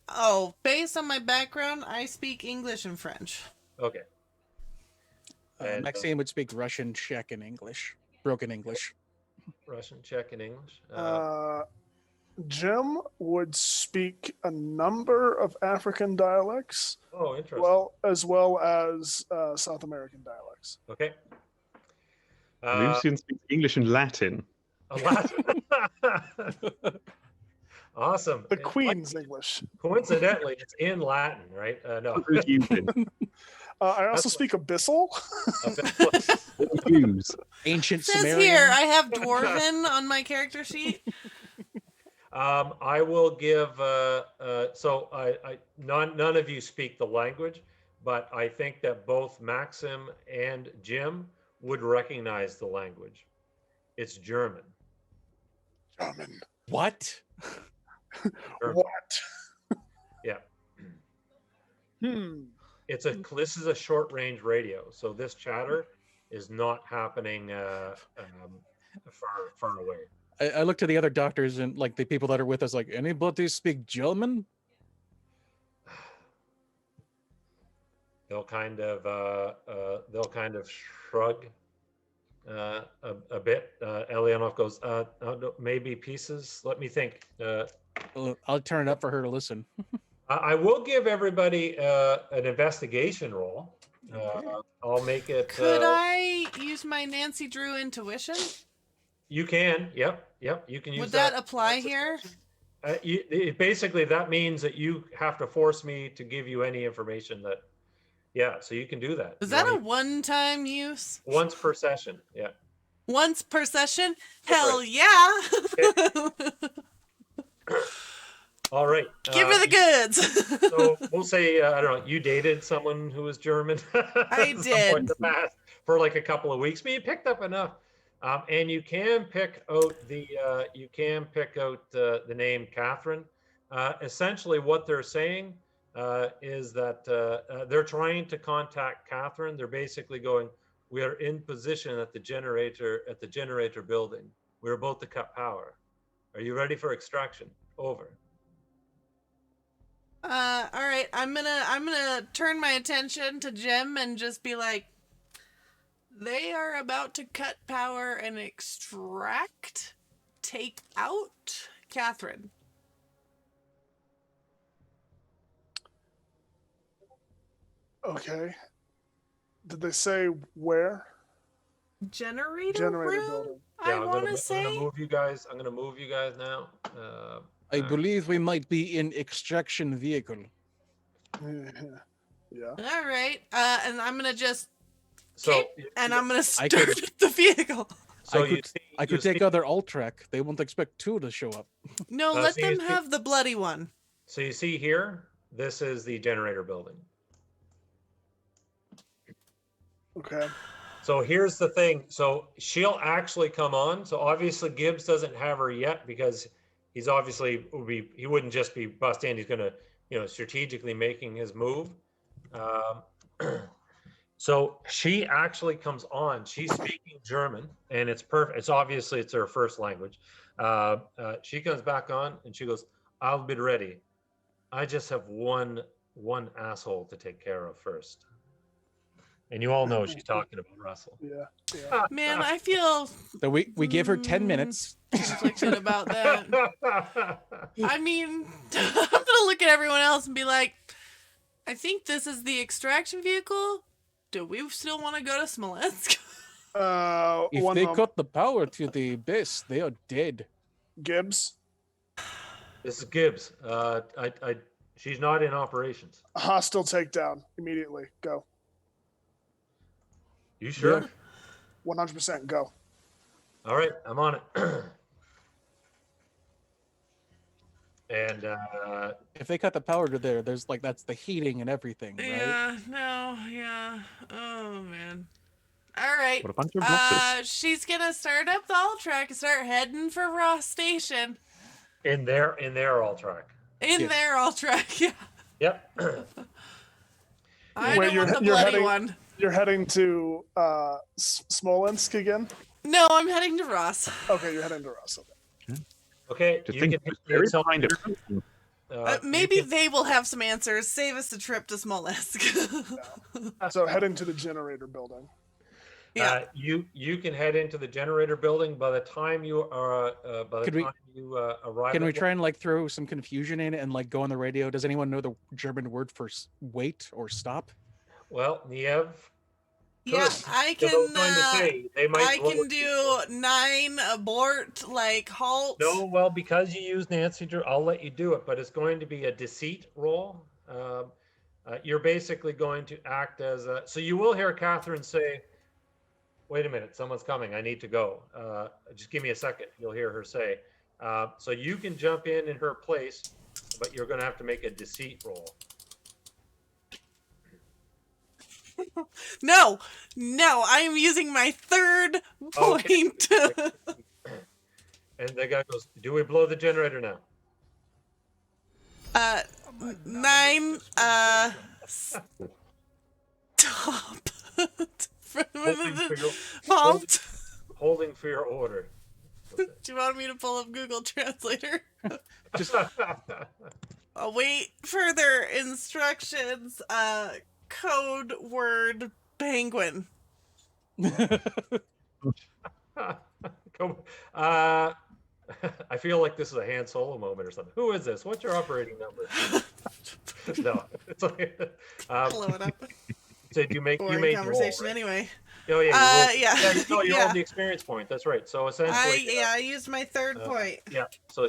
B: Oh, based on my background, I speak English and French.
A: Okay. And,
E: Maxime would speak Russian, Czech, and English. Broken English.
A: Russian, Czech, and English.
D: Jim would speak a number of African dialects,
A: Oh, interesting.
D: as well as South American dialects.
A: Okay.
C: Lucian speaks English and Latin.
A: Latin. Awesome.
D: The Queen's English.
A: Coincidentally, it's in Latin, right? No.
D: I also speak Abyssal.
E: Ancient
B: It says
E: Sumerian.
B: here, I have Dwarven on my character sheet.
A: I will give. So none of you speak the language, but I think that both Maxim and Jim would recognize the language. It's German.
D: German.
E: What?
A: German.
D: What?
A: Yeah. This is a short range radio, so this chatter is not happening far away.
E: I look to the other doctors and like the people that are with us. Like, anybody speak German?
A: They'll kind of shrug a bit. Elianov goes, no, maybe pieces. Let me think.
E: I'll turn it up for her to listen.
A: I will give everybody an investigation roll. I'll make it.
B: Could I use my Nancy Drew intuition?
A: You can. Yep. You can use.
B: Would that apply here?
A: Basically, that means that you have to force me to give you any information that. Yeah, so you can do that.
B: Is that a one-time use?
A: Once per session, yeah.
B: Once per session?
A: That's
B: Hell
A: right.
B: yeah!
A: All right.
B: Give me the goods.
A: So we'll say, I don't know, you dated someone who was German?
B: I
A: At some
B: did.
A: point in the past for like a couple of weeks, but you picked up enough. And you can pick out the name Catherine. Essentially, what they're saying is that they're trying to contact Catherine. They're basically going, we are in position at the generator building. We're about to cut power. Are you ready for extraction? Over.
B: All right, I'm gonna turn my attention to Jim and just be like, they are about to cut power and take out Catherine.
D: Okay. Did they say where?
B: Generator room?
D: building.
B: I want to say.
A: I'm gonna move you guys. I'm gonna move you guys now.
E: I believe we might be in extraction vehicle.
D: Yeah.
B: All right, and I'm gonna just
A: So,
B: and I'm gonna
E: I
B: start
E: could-
B: the vehicle.
A: so
E: I could take other Ultrac. They won't expect two to show up.
B: No, let
A: so you
B: them
A: see-
B: have the bloody one.
A: So you see here, this is the generator building.
D: Okay.
A: So here's the thing. So she'll actually come on. So obviously Gibbs doesn't have her yet because he's obviously he wouldn't just be bust in. He's gonna, strategically making his move. So she actually comes on. She's speaking German, and it's perfect. It's her first language. She comes back on, and she goes, "I'll be ready. I just have one asshole to take care of first." And you all know she's talking about Russell.
D: Yeah.
B: Man, I feel
E: So we gave her 10 minutes.
B: conflicted about that. I mean, I'm gonna look at everyone else and be like, I think this is the extraction vehicle. Do we still want to go to Smolensk?
E: If
D: One
E: they
D: moment.
E: cut the power to the base, they are dead.
D: Gibbs,
A: This is Gibbs. She's not in operations.
D: hostile takedown immediately. Go.
A: You sure?
E: Yeah.
D: 100% go.
A: All right, I'm on it. And
E: If they cut the power to there, there's like that's the heating and everything, right?
B: Yeah, no, yeah. Oh man. All right.
C: What a bunch of Rosses.
B: She's gonna start up the all track and start heading for Ross Station.
A: in their all track.
B: In
E: Yes.
B: there, all track. Yeah.
A: Yep.
B: I
D: Wait,
B: don't
D: you're-
B: want the
D: you're
B: bloody
D: heading-
B: one.
D: You're heading to Smolensk again?
B: No, I'm heading to Ross.
D: Okay, you're heading to Ross. Okay.
A: Okay,
C: Just
A: you
C: think
A: can
C: it's
A: hit
C: very
A: yourself.
C: kind of
A: You
B: Maybe
A: can-
B: they will have some answers. Save us a trip to Smolensk.
D: So heading to the generator building.
B: Yeah.
A: you can head into the generator building. By the time you are arrive,
E: Can we
A: at-
E: try and like throw some confusion in it and like go on the radio? Does anyone know the German word for wait or stop?
A: Well, Niamh,
B: Yeah, I
A: because I was
B: can.
A: going to say they might.
B: I
A: blow
B: can
A: it.
B: do 9 abort, like halt.
A: No, well, because you use Nancy Drew, I'll let you do it, but it's going to be a deceit roll. You're basically going to act as a. So you will hear Catherine say, "Wait a minute, someone's coming. I need to go. Just give me a second." You'll hear her say. So you can jump in her place, but you're going to have to make a deceit roll.
B: No, I am using my third
A: Okay.
B: point.
A: And the guy goes, "Do we blow the generator now?"
B: 9, stop. Halt.
A: Holding for your order.
B: Do you want me to pull up Google Translator?
E: Just
B: Await further instructions. Code word penguin.
A: Go. I feel like this is a Han Solo moment or something. Who is this? What's your operating number? No, it's like.
B: Blow it up.
A: So you made
B: Boring
A: your roll,
B: conversation
A: right?
B: anyway.
A: Oh yeah. You rolled,
B: Yeah.
A: No, you
B: Yeah.
A: rolled the experience point. That's right. So essentially.
B: I used my third point.
A: Yeah. So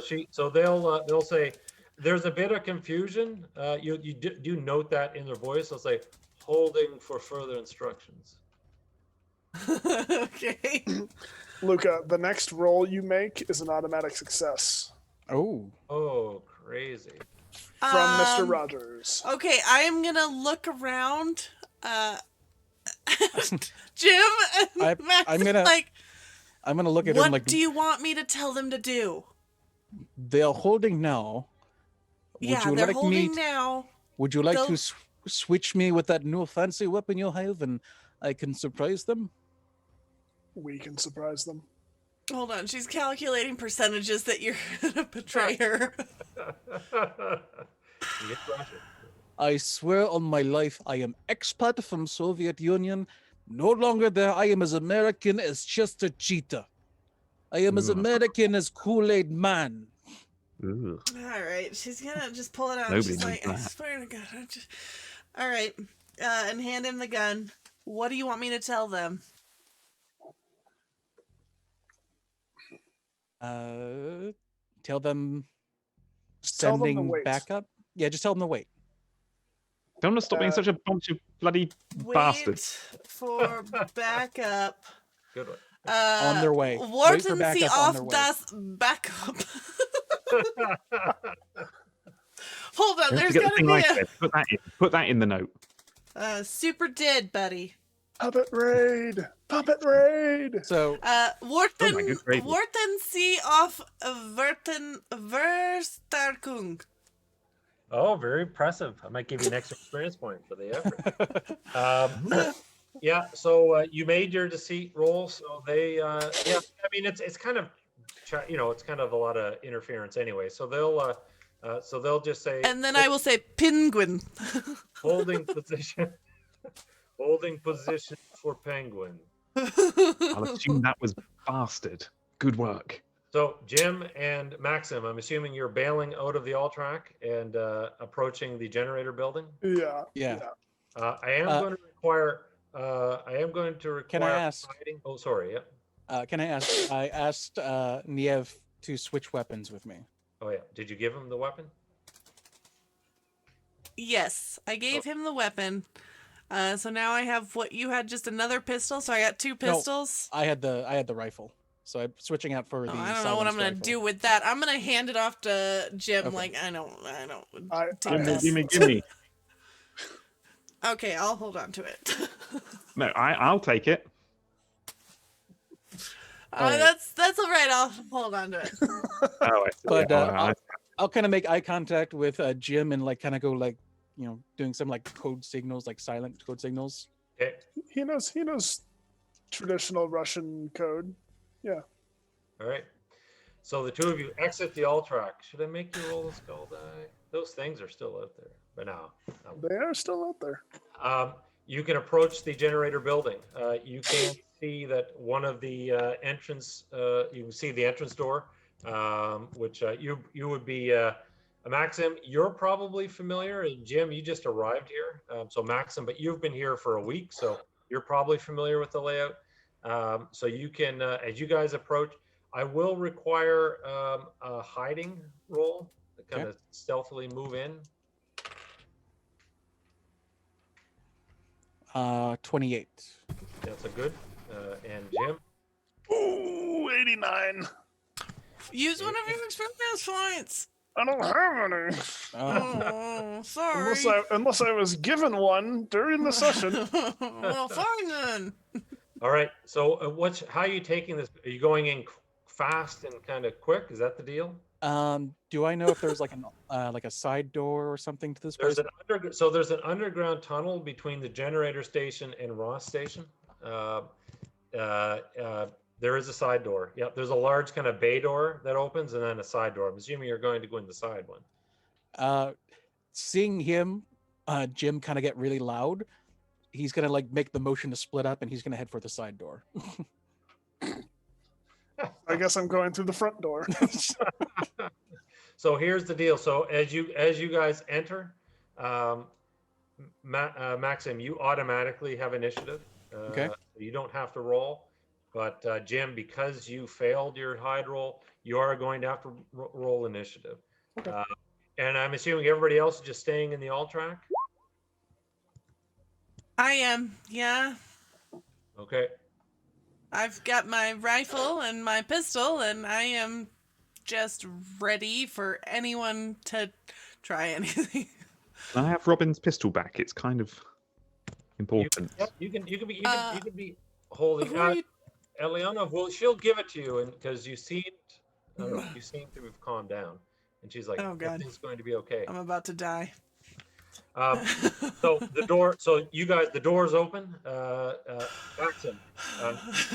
A: they'll say there's a bit of confusion. You do note that in their voice. They'll say holding for further instructions.
B: Okay.
D: Luca, the next roll you make is an automatic success
E: oh,
A: Oh, crazy.
D: from Mr.
B: Um,
D: Rogers.
B: Okay, I am gonna look around. Jim and Max
E: I'm
B: is
E: gonna-
B: like,
E: I'm gonna look at
B: what
E: him like
B: do you want me to tell them to do?
E: they're holding now. Would
B: Yeah,
E: you
B: they're
E: like
B: holding
E: me?
B: now.
E: Would you like
B: They'll-
E: to switch me with that new fancy weapon you have, and I can surprise them?
D: We can surprise them.
B: Hold on, she's calculating percentages that you're gonna betray her.
A: You get pressure.
E: I swear on my life, I am expat from Soviet Union. No longer there. I am as American as Chester Cheetah. I am as
C: Ugh.
E: American as Kool-Aid Man.
C: Ugh.
B: All right, she's gonna just pull it out.
C: Nobody
B: She's
C: knows
B: like, I
C: that.
B: swear to God. All right, and hand him the gun. What do you want me to tell them?
E: Tell them
D: Just tell them to
E: sending
D: wait.
E: backup. Yeah, just tell them to wait.
C: Don't want to stop being such a bunch of bloody
B: Wait
C: bastards.
B: for backup.
A: Good one.
E: On their way. Wait for
B: Warten Sie
E: backup on
B: auf
E: their way.
B: das Backup. Hold on,
C: You have
B: there's
C: to get the
B: gotta
C: thing
B: be
C: like
B: a
C: this. Put that in the note.
B: super did, buddy.
D: Puppet raid! Puppet raid!
E: So
B: Warten,
C: my good gravy.
B: Warten Sie auf Verstärkung.
A: Oh, very impressive. I might give you an extra experience point for the effort. Yeah, so you made your deceit roll. So they, yeah, I mean, it's kind of, it's kind of a lot of interference anyway. So they'll just say,
B: And then I will say penguin.
A: holding position, Holding position for penguin.
C: I'll assume that was bastard. Good work.
A: So Jim and Maxim, I'm assuming you're bailing out of the all-track and approaching the generator building.
D: Yeah.
E: Yeah.
A: I am going to require. I am going to require.
E: Can I ask?
A: Hiding. Oh, sorry. Yeah.
E: Can I ask? I asked Niamh to switch weapons with me.
A: Oh yeah. Did you give him the weapon?
B: Yes, I gave him the weapon. So now I have what you had, just another pistol. So I got 2 pistols.
E: I had the rifle. So I'm switching out for the.
B: I don't know what I'm gonna do with that. I'm gonna hand it off to Jim.
E: Okay.
B: Like I don't.
D: I
C: Gimme.
B: Okay, I'll hold on to it.
C: No, I'll take it.
E: Alright.
B: That's all right. I'll hold on to it.
C: Oh, I see.
E: But
C: Yeah,
E: I'll kind of make eye contact with Jim and like kind of go like, you know, doing some like code signals, like silent code signals.
A: Okay.
D: He knows traditional Russian code. Yeah.
A: All right. So the 2 of you exit the all-track. Should I make you roll a skull die? Those things are still out there, but no.
D: They are still out there.
A: You can approach the generator building. You can see that one of the entrance. You can see the entrance door, which you would be. Maxim, you're probably familiar. And Jim, you just arrived here. So Maxim, but you've been here for a week, so you're probably familiar with the layout. So you can, as you guys approach, I will require a hiding roll to kind of stealthily move in.
E: 28.
A: That's a good. And Jim?
D: Ooh, 89.
B: Use one of your experience points.
D: I don't have any.
B: Oh, sorry.
D: Unless I was given one during the session.
B: Well, fine then.
A: All right. So how are you taking this? Are you going in fast and kind of quick? Is that the deal?
E: Do I know if there's like a side door or something to this place?
A: There's an underground tunnel between the generator station and Ross station. There is a side door. Yeah, there's a large kind of bay door that opens and then a side door. I'm assuming you're going to go in the side one.
E: Seeing him, Jim kind of get really loud, he's gonna like make the motion to split up and he's gonna head for the side door.
D: I guess I'm going through the front door.
A: So here's the deal. So as you guys enter, Maxim, you automatically have initiative.
E: Okay.
A: You don't have to roll. But Jim, because you failed your hide roll, you are going to have to roll initiative.
D: Okay.
A: And I'm assuming everybody else is just staying in the all track?
B: I am, yeah.
A: Okay.
B: I've got my rifle and my pistol, and I am just ready for anyone to try anything.
C: I have Robin's pistol back. It's kind of important.
A: You can be holding.
B: Who are you?
A: Eliana, well, she'll give it to you, and because you seem to have calmed down, and she's like,
B: Oh, God.
A: everything's going to be okay.
B: I'm about to die.
A: So the door. So you guys, the door's open. Maxim,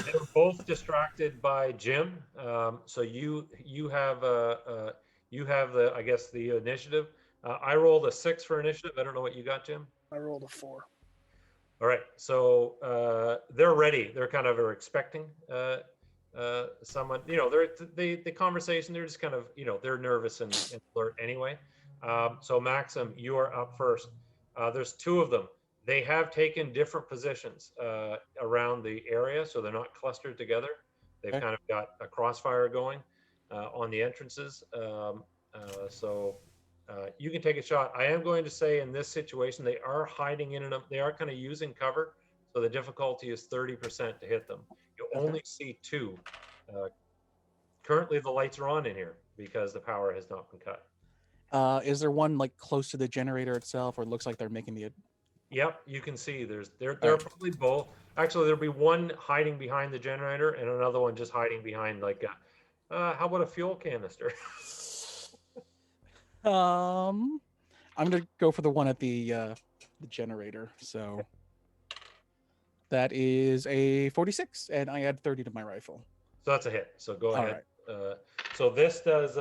A: they're both distracted by Jim. So you have the I guess the initiative. I rolled a 6 for initiative. I don't know what you got, Jim.
D: I rolled a 4.
A: All right, so they're ready. They're kind of expecting someone. You know, the conversation. They're just kind of, you know, they're nervous and alert anyway. So Maxim, you are up first. There's 2 of them. They have taken different positions around the area, so they're not clustered together. They've kind of got a crossfire going on the entrances. So you can take a shot. I am going to say in this situation, they are hiding in and they are kind of using cover. So the difficulty is 30% to hit them. You only see 2. Currently the lights are on in here because the power has not been cut.
E: Is there one like close to the generator itself, or it looks like they're making the?
A: Yep, you can see they're probably both. Actually, there'll be one hiding behind the generator and another one just hiding behind like how about a fuel canister?
E: I'm gonna go for the one at the generator. So that is a 46, and I add 30 to my rifle.
A: So that's a hit. So go ahead.
E: Right.
A: So this does.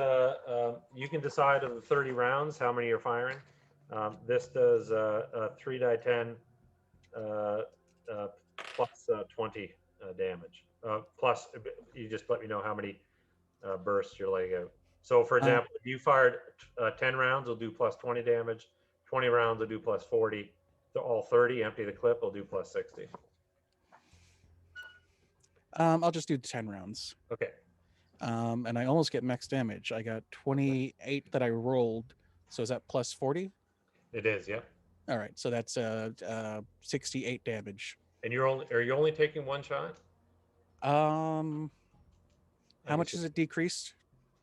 A: You can decide of the 30 rounds how many you're firing. This does 3 die 10, plus 20 damage. Plus, you just let me know how many bursts you're letting out. So, for example, if you fired 10 rounds, it'll do plus 20 damage. 20 rounds will do plus 40. So all 30, empty the clip, will do plus 60.
E: I'll just do 10 rounds.
A: Okay.
E: And I almost get max damage. I got 28 that I rolled. So is that plus 40?
A: It is, yeah.
E: All right. So that's 68 damage.
A: And are you only taking one shot?
E: How much is it decreased?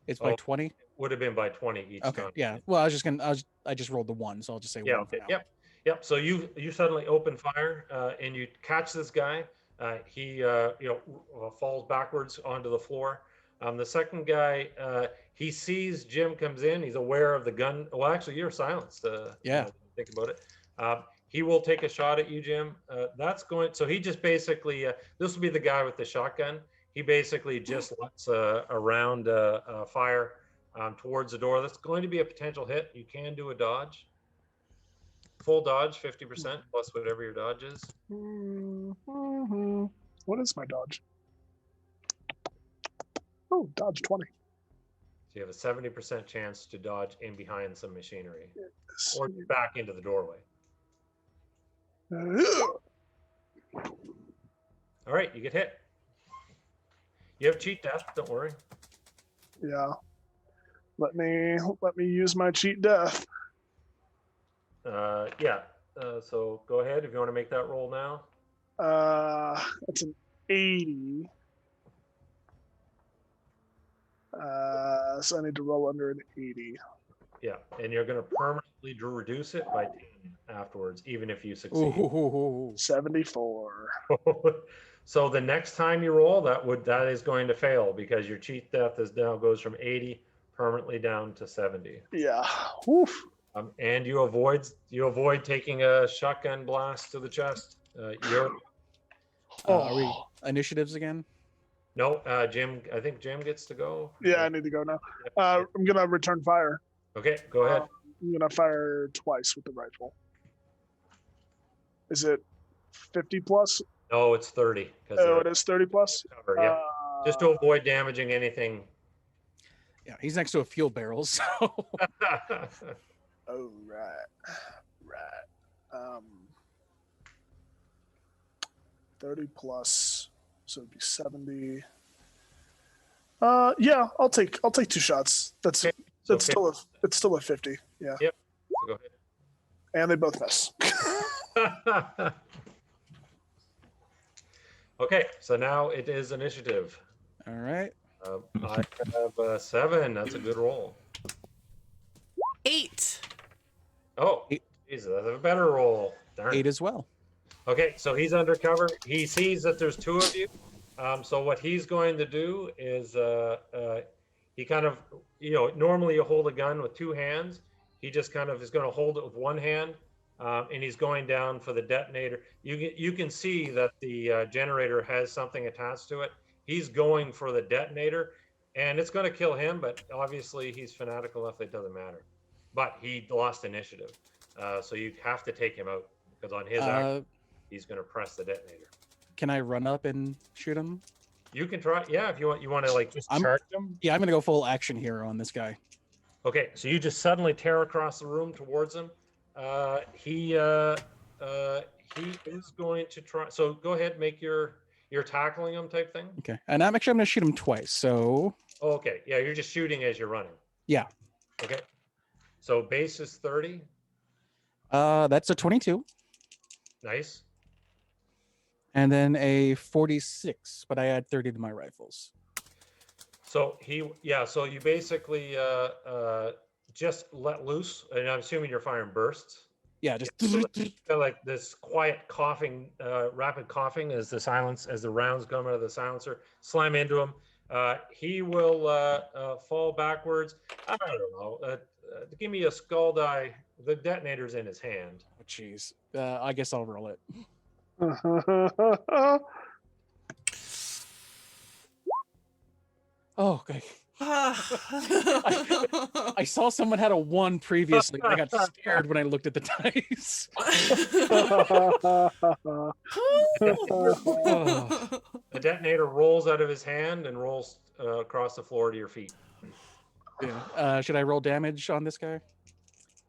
E: It's by 20.
A: Would have been by 20 each
E: Okay.
A: time.
E: Yeah. Well, I just rolled the 1, so I'll just say 1 for now.
A: Yep. So you suddenly open fire and you catch this guy. He falls backwards onto the floor. The second guy, he sees Jim comes in. He's aware of the gun. Well, actually, you're silenced. Think about it. He will take a shot at you, Jim. So he just basically, this will be the guy with the shotgun. He basically just lets a round fire towards the door. That's going to be a potential hit. You can do a dodge. Full dodge, 50% plus whatever your dodge is.
D: Mm-hmm. What is my dodge? Oh, dodge 20.
A: So you have a 70% chance to dodge in behind some machinery or back into the doorway. All right, you get hit. You have cheat death, don't worry.
D: Yeah. Let me use my cheat death.
A: So go ahead if you want to make that roll now.
D: It's an 80. So I need to roll under an 80.
A: Yeah, and you're going to permanently reduce it by 10 afterwards, even if you succeed.
D: 74.
A: So the next time you roll, that is going to fail because your cheat death now goes from 80 permanently down to 70.
D: Yeah. Oof.
A: And you avoid taking a shotgun blast to the chest.
E: Are we initiatives again?
A: No, Jim. I think Jim gets to go.
D: Yeah, I need to go now. I'm gonna return fire.
A: Okay, go ahead.
D: I'm gonna fire twice with the rifle. Is it 50 plus?
A: No, it's 30.
D: Oh, it is 30 plus.
A: Cover, yeah. Just to avoid damaging anything.
E: Yeah, he's next to a fuel barrel, so.
D: Oh, right. 30 plus, so it'd be 70. Yeah, I'll take 2 shots. It's still a 50. Yeah.
A: Yep. So go ahead.
D: And they both miss.
A: Okay, so now it is initiative.
E: All right.
A: I have 7. That's a good roll.
B: 8.
A: Oh, Jesus, that's a better roll. Darn.
E: 8 as well.
A: Okay, so he's undercover. He sees that there's 2 of you. So what he's going to do is he kind of, normally you hold a gun with 2 hands. He just kind of is going to hold it with 1 hand, and he's going down for the detonator. You can see that the generator has something attached to it. He's going for the detonator, and it's going to kill him, but obviously he's fanatical enough that it doesn't matter. But he lost initiative, so you have to take him out, because on his act, he's going to press the detonator.
E: Can I run up and shoot him?
A: You can try, yeah, if you want. You want to just charge him?
E: Yeah, I'm going to go full action hero on this guy.
A: Okay, so you just suddenly tear across the room towards him. He is going to try. So go ahead, make your tackling him type thing.
E: Okay, and I'm going to shoot him twice. So.
A: Oh, okay, yeah, you're just shooting as you're running.
E: Yeah.
A: Okay. So base is 30.
E: That's a 22.
A: Nice.
E: And then a 46, but I add 30 to my rifles.
A: So so you basically just let loose, and I'm assuming you're firing bursts.
E: Yeah, just
A: kind of like this quiet coughing, rapid coughing as the rounds come out of the silencer, slam into him. He will fall backwards. I don't know. Give me a skull die. The detonator's in his hand.
E: Oh, jeez. I guess I'll roll it. Oh, okay. I saw someone had a 1 previously. And I got scared when I looked at the dice.
A: The detonator rolls out of his hand and rolls across the floor to your feet.
E: Yeah. Should I roll damage on this guy?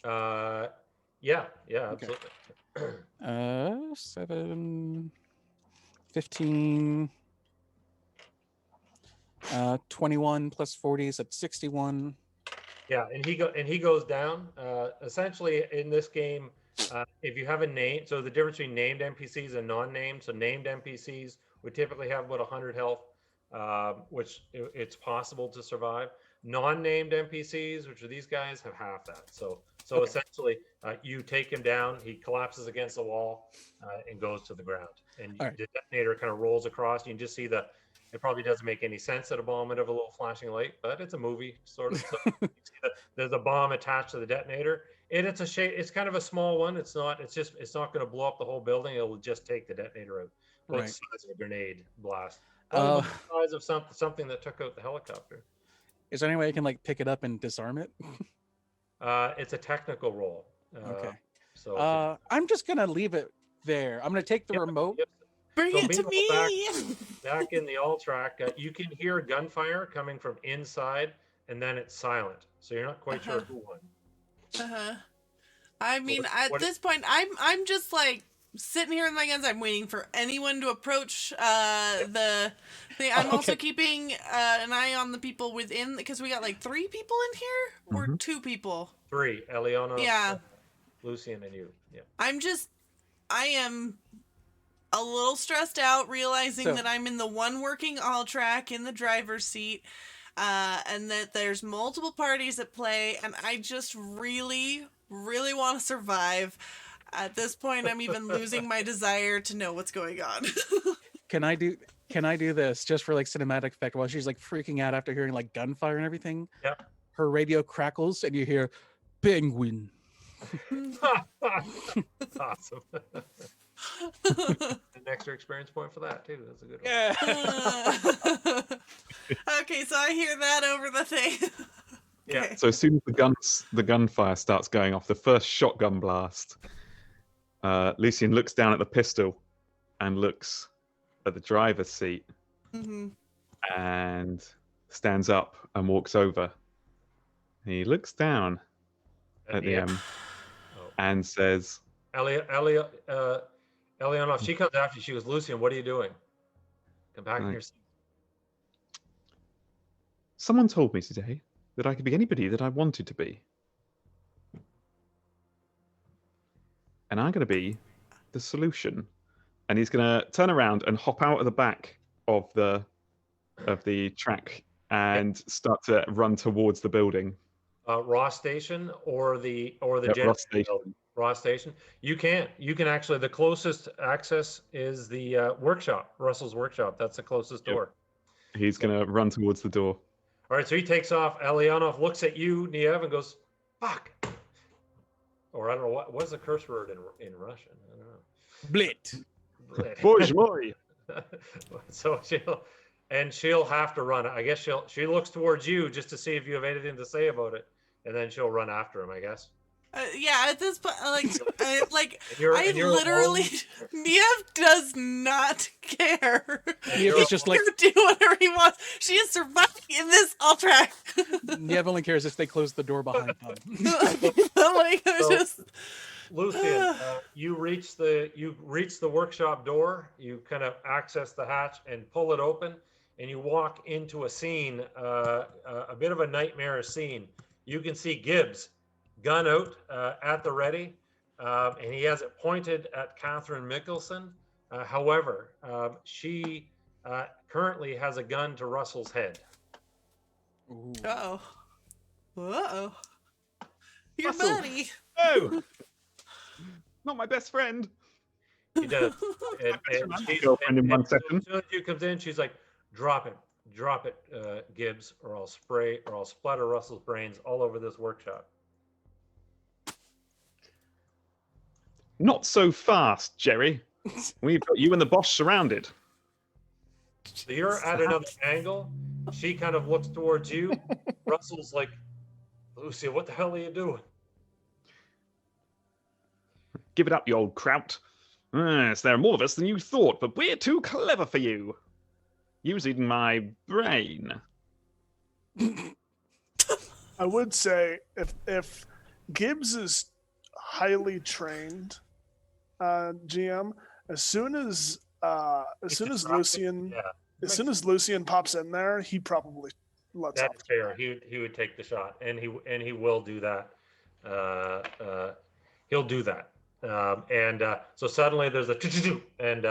A: Yeah,
E: Okay.
A: absolutely.
E: 7, 15, 21 plus 40 is at 61.
A: Yeah, and he goes down. Essentially, in this game, if you have a name, so the difference between named NPCs and non-named. So named NPCs would typically have about 100 health, which it's possible to survive. Non-named NPCs, which are these guys, have half that. So
E: Okay.
A: essentially, you take him down. He collapses against the wall and goes to the ground. And
E: All right.
A: the detonator kind of rolls across. You can just see it probably doesn't make any sense at a moment of a little flashing light, but it's a movie sort of. So you see there's a bomb attached to the detonator. It's a shape. It's kind of a small one. It's not going to blow up the whole building. It'll just take the detonator out. About
E: Right.
A: the size of a grenade blast. Probably about the size of something that took out the helicopter.
E: Is there any way I can like pick it up and disarm it?
A: It's a technical roll.
E: Okay.
A: So
E: I'm just gonna leave it there. I'm gonna take the remote.
B: Bring
A: So
B: it to
A: meanwhile,
B: me.
A: back in the all track, you can hear gunfire coming from inside, and then it's silent. So you're not quite sure who won.
B: I mean, at this point, I'm just like sitting here with my guns. I'm waiting for anyone to approach the thing. I'm also keeping an eye on the people within, because we got like 3 people in here or 2 people.
A: 3, Eliana,
B: Yeah.
A: Lucian, and you. Yeah.
B: I am a little stressed out, realizing
E: So-
B: that I'm in the one working all track in the driver's seat, and that there's multiple parties at play, and I just really, really want to survive. At this point, I'm even losing my desire to know what's going on.
E: Can I do this just for like cinematic effect while she's like freaking out after hearing like gunfire and everything?
A: Yeah.
E: Her radio crackles and you hear penguin.
A: Awesome. An extra experience point for that too. That's a good one.
E: Yeah.
B: Okay, so I hear that over the thing.
A: Yeah.
B: Okay.
C: So as soon as the gunfire starts going off, the first shotgun blast, Lucian looks down at the pistol and looks at the driver's seat
B: Mm-hmm.
C: and stands up and walks over. He looks down at the M and says,
A: Eliana, if she comes after you, she goes, Lucian, what are you doing? Come back in
C: Right.
A: your seat.
C: "Someone told me today that I could be anybody that I wanted to be. And I'm going to be the solution." And he's going to turn around and hop out of the back of the track and start to run towards the building.
A: Ross Station or the
C: Yep,
A: jet
C: Ross Station.
A: building. Ross Station. You can actually, the closest access is the workshop, Russell's workshop. That's the closest
C: Yep.
A: door.
C: He's going to run towards the door.
A: All right, so he takes off. Elianov looks at you, Niamh, and goes, "Fuck." Or I don't know what's the curse word in Russian. I don't know.
E: Blit.
C: Bourgeois.
A: So she'll have to run. I guess she looks towards you just to see if you have anything to say about it, and then she'll run after him, I guess.
B: Yeah, at this point, like
A: And you're
B: literally,
A: alone.
B: Niamh does not care.
E: Niamh is just like
B: do whatever he wants. She is surviving in this all track.
E: Niamh only cares if they close the door behind them.
B: Like,
A: So-
B: just
A: Lucian, you reach the workshop door. You kind of access the hatch and pull it open, and you walk into a scene, a bit of a nightmare scene. You can see Gibbs, gun out at the ready, and he has it pointed at Catherine Mickelson. However, she currently has a gun to Russell's head.
E: Ooh.
B: uh-oh. Your
C: Russell.
B: buddy.
C: Oh, not my best friend.
A: She does. And
C: Girlfriend in 1 second.
A: As soon as she comes in, she's like, drop it, Gibbs, or I'll splatter Russell's brains all over this workshop.
C: Not so fast, Jerry. We've got you and the boss surrounded.
A: So you're at another angle, she kind of looks towards you. Russell's like, Lucian, what the hell are you doing?
C: Give it up, you old kraut. Yes, there are more of us than you thought, but we're too clever for you. Using my brain.
D: I would say if Gibbs is highly trained, GM, as soon as Lucian pops in there, he probably lets
A: That's
D: off.
A: fair. He would take the shot, and he will do that. He'll do that. So suddenly there's a and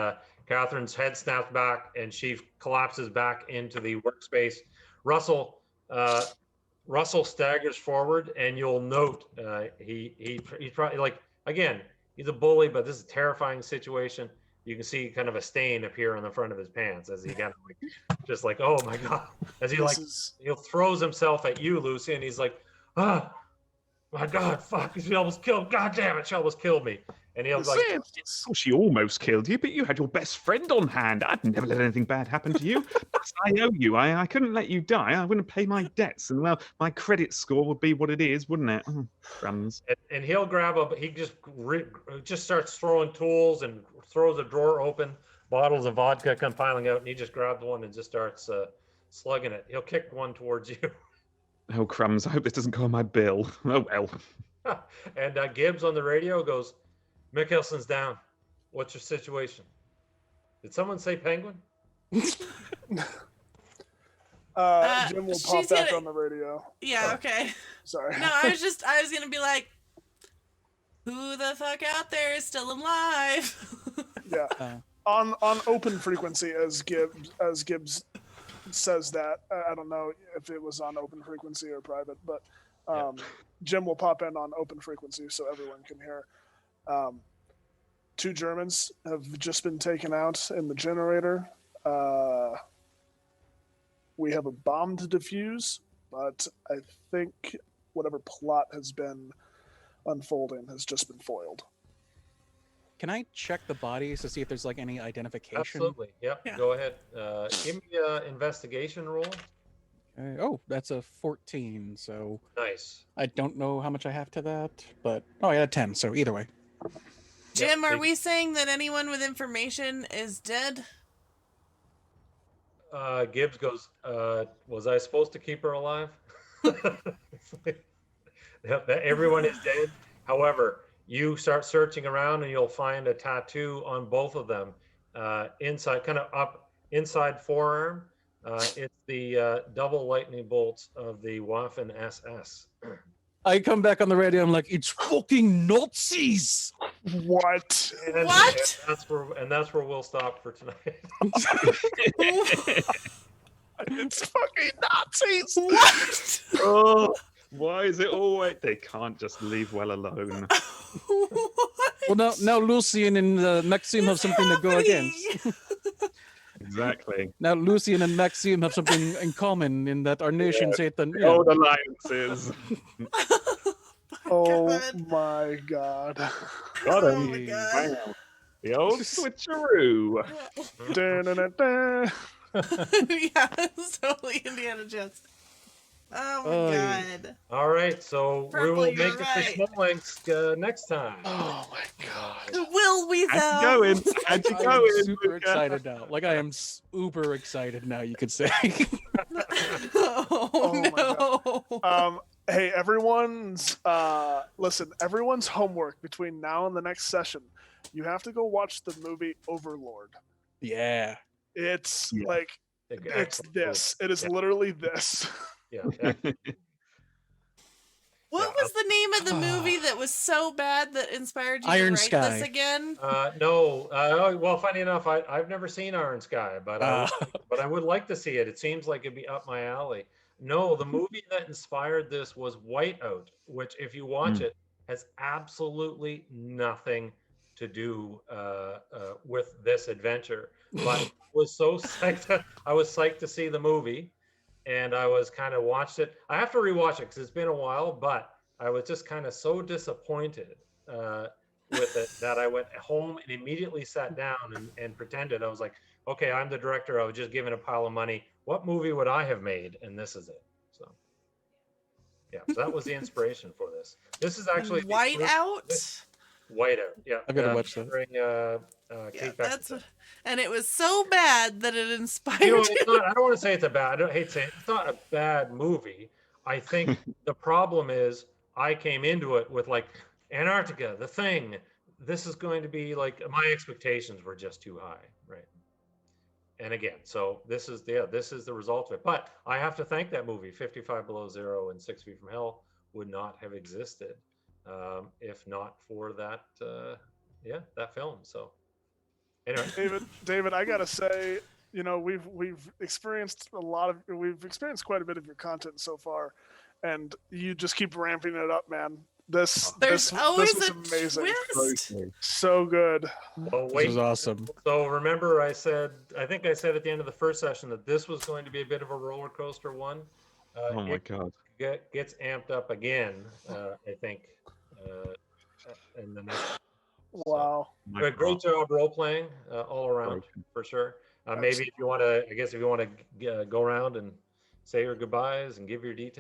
A: Catherine's head snaps back, and she collapses back into the workspace. Russell staggers forward, and you'll note he's probably like, again, he's a bully, but this is a terrifying situation. You can see kind of a stain appear on the front of his pants as he kind of like, just like, oh my god, as he he throws himself at you, Lucy, and he's like, ah, my god, fuck, she almost killed, god damn it, she almost killed me. And he'll like,
C: oh, she almost killed you, but you had your best friend on hand. I'd never let anything bad happen to you. I owe you. I couldn't let you die. I wouldn't pay my debts, and well, my credit score would be what it is, wouldn't it? Oh, crumbs.
A: And he'll grab he just starts throwing tools and throws a drawer open. Bottles of vodka come piling out, and he just grabs one and just starts slugging it. He'll kick one towards you.
C: Oh, crumbs. I hope this doesn't go on my bill. Oh, well.
A: And Gibbs on the radio goes, Mikkelson's down. What's your situation? Did someone say penguin?
D: Jim will pop back on the radio.
B: Yeah, okay.
D: Sorry.
B: No, I was gonna be like, who the fuck out there is still alive?
D: Yeah. On open frequency, as Gibbs says that. I don't know if it was on open frequency or private, but Jim will pop in on open frequency so everyone can hear. 2 Germans have just been taken out in the generator. We have a bomb to defuse, but I think whatever plot has been unfolding has just been foiled.
E: Can I check the bodies to see if there's like any identification?
A: Absolutely. Yep. Yeah. Go ahead. Give me an investigation roll.
E: Oh, that's a 14. So
A: nice.
E: I don't know how much I have to that, but I had a 10. So either way.
B: Jim, are we saying that anyone with information is dead?
A: Gibbs goes, was I supposed to keep her alive? Everyone is dead. However, you start searching around and you'll find a tattoo on both of them, inside, kind of up inside forearm. It's the double lightning bolts of the Waffen SS.
E: I come back on the radio. I'm like, it's fucking Nazis.
D: What?
B: What?
A: And that's where we'll stop for tonight.
D: It's fucking Nazis.
B: What?
C: Oh, why is it always? They can't just leave well alone.
E: Well, now Lucian and Maksim have something to go against.
C: Exactly.
E: Now Lucian and Maksim have something in common in that our nations hate the
C: old alliances.
D: Oh my god.
C: Got him.
B: Oh my god.
C: Wow. The old switcheroo.
B: Yeah, it's totally Indiana Jones. Oh my god.
A: All right, so
B: Purple,
A: we will
B: you're
A: make
B: right.
A: it to Smolensk next time.
D: Oh my god.
B: Will we though?
C: How'd you going? How'd you
E: I
C: going?
E: am super excited now. Like I am super excited now, you could say.
B: Oh no.
D: Hey, everyone's homework between now and the next session. You have to go watch the movie Overlord.
E: Yeah.
D: It's
C: Yeah.
D: like it's this. It is literally this.
A: Yeah.
B: What was the name of the movie that was so bad that inspired you
E: Iron
B: to write
E: Sky.
B: this again?
A: No. Well, funny enough, I've never seen Iron Sky, but I would like to see it. It seems like it'd be up my alley. No, the movie that inspired this was Whiteout, which, if you watch it, has absolutely nothing to do with this adventure. But I was so psyched. I was psyched to see the movie, and I was kind of watched it. I have to rewatch it because it's been a while, but I was just kind of so disappointed with it that I went home and immediately sat down and pretended. I was like, okay, I'm the director. I was just given a pile of money. What movie would I have made? And this is it. So, yeah, so that was the inspiration for this. This is actually
B: And
A: the first-
B: Whiteout.
A: Whiteout. Yeah,
E: I gotta watch that.
A: starring,
B: Yeah,
A: Kate
B: that's
A: Beckinsale.
B: and it was so bad that it inspired
A: You know,
B: you.
A: it's not, I don't want to say it's a bad. I don't hate saying it's not a bad movie. I think the problem is I came into it with like Antarctica, the thing. This is going to be like my expectations were just too high, right? And again, so this is the result of it. But I have to thank that movie, 55 Below Zero and 6 Feet from Hell would not have existed if not for that that film. So anyway,
D: David, I gotta say, we've experienced quite a bit of your content so far, and you just keep ramping it up, man. There's
B: always
D: was
B: a
D: amazing.
B: twist.
D: So good.
A: well,
E: This
A: wait.
E: is awesome.
A: So remember, I think I said at the end of the first session that this was going to be a bit of a roller coaster one.
C: Oh my God.
A: Gets amped up again. I think in the next.
D: Wow.
C: My
A: Great
C: God.
A: job role playing all around
C: Broken.
A: for sure. Maybe if you want to, I guess if you want to go around and say your goodbyes and give your details.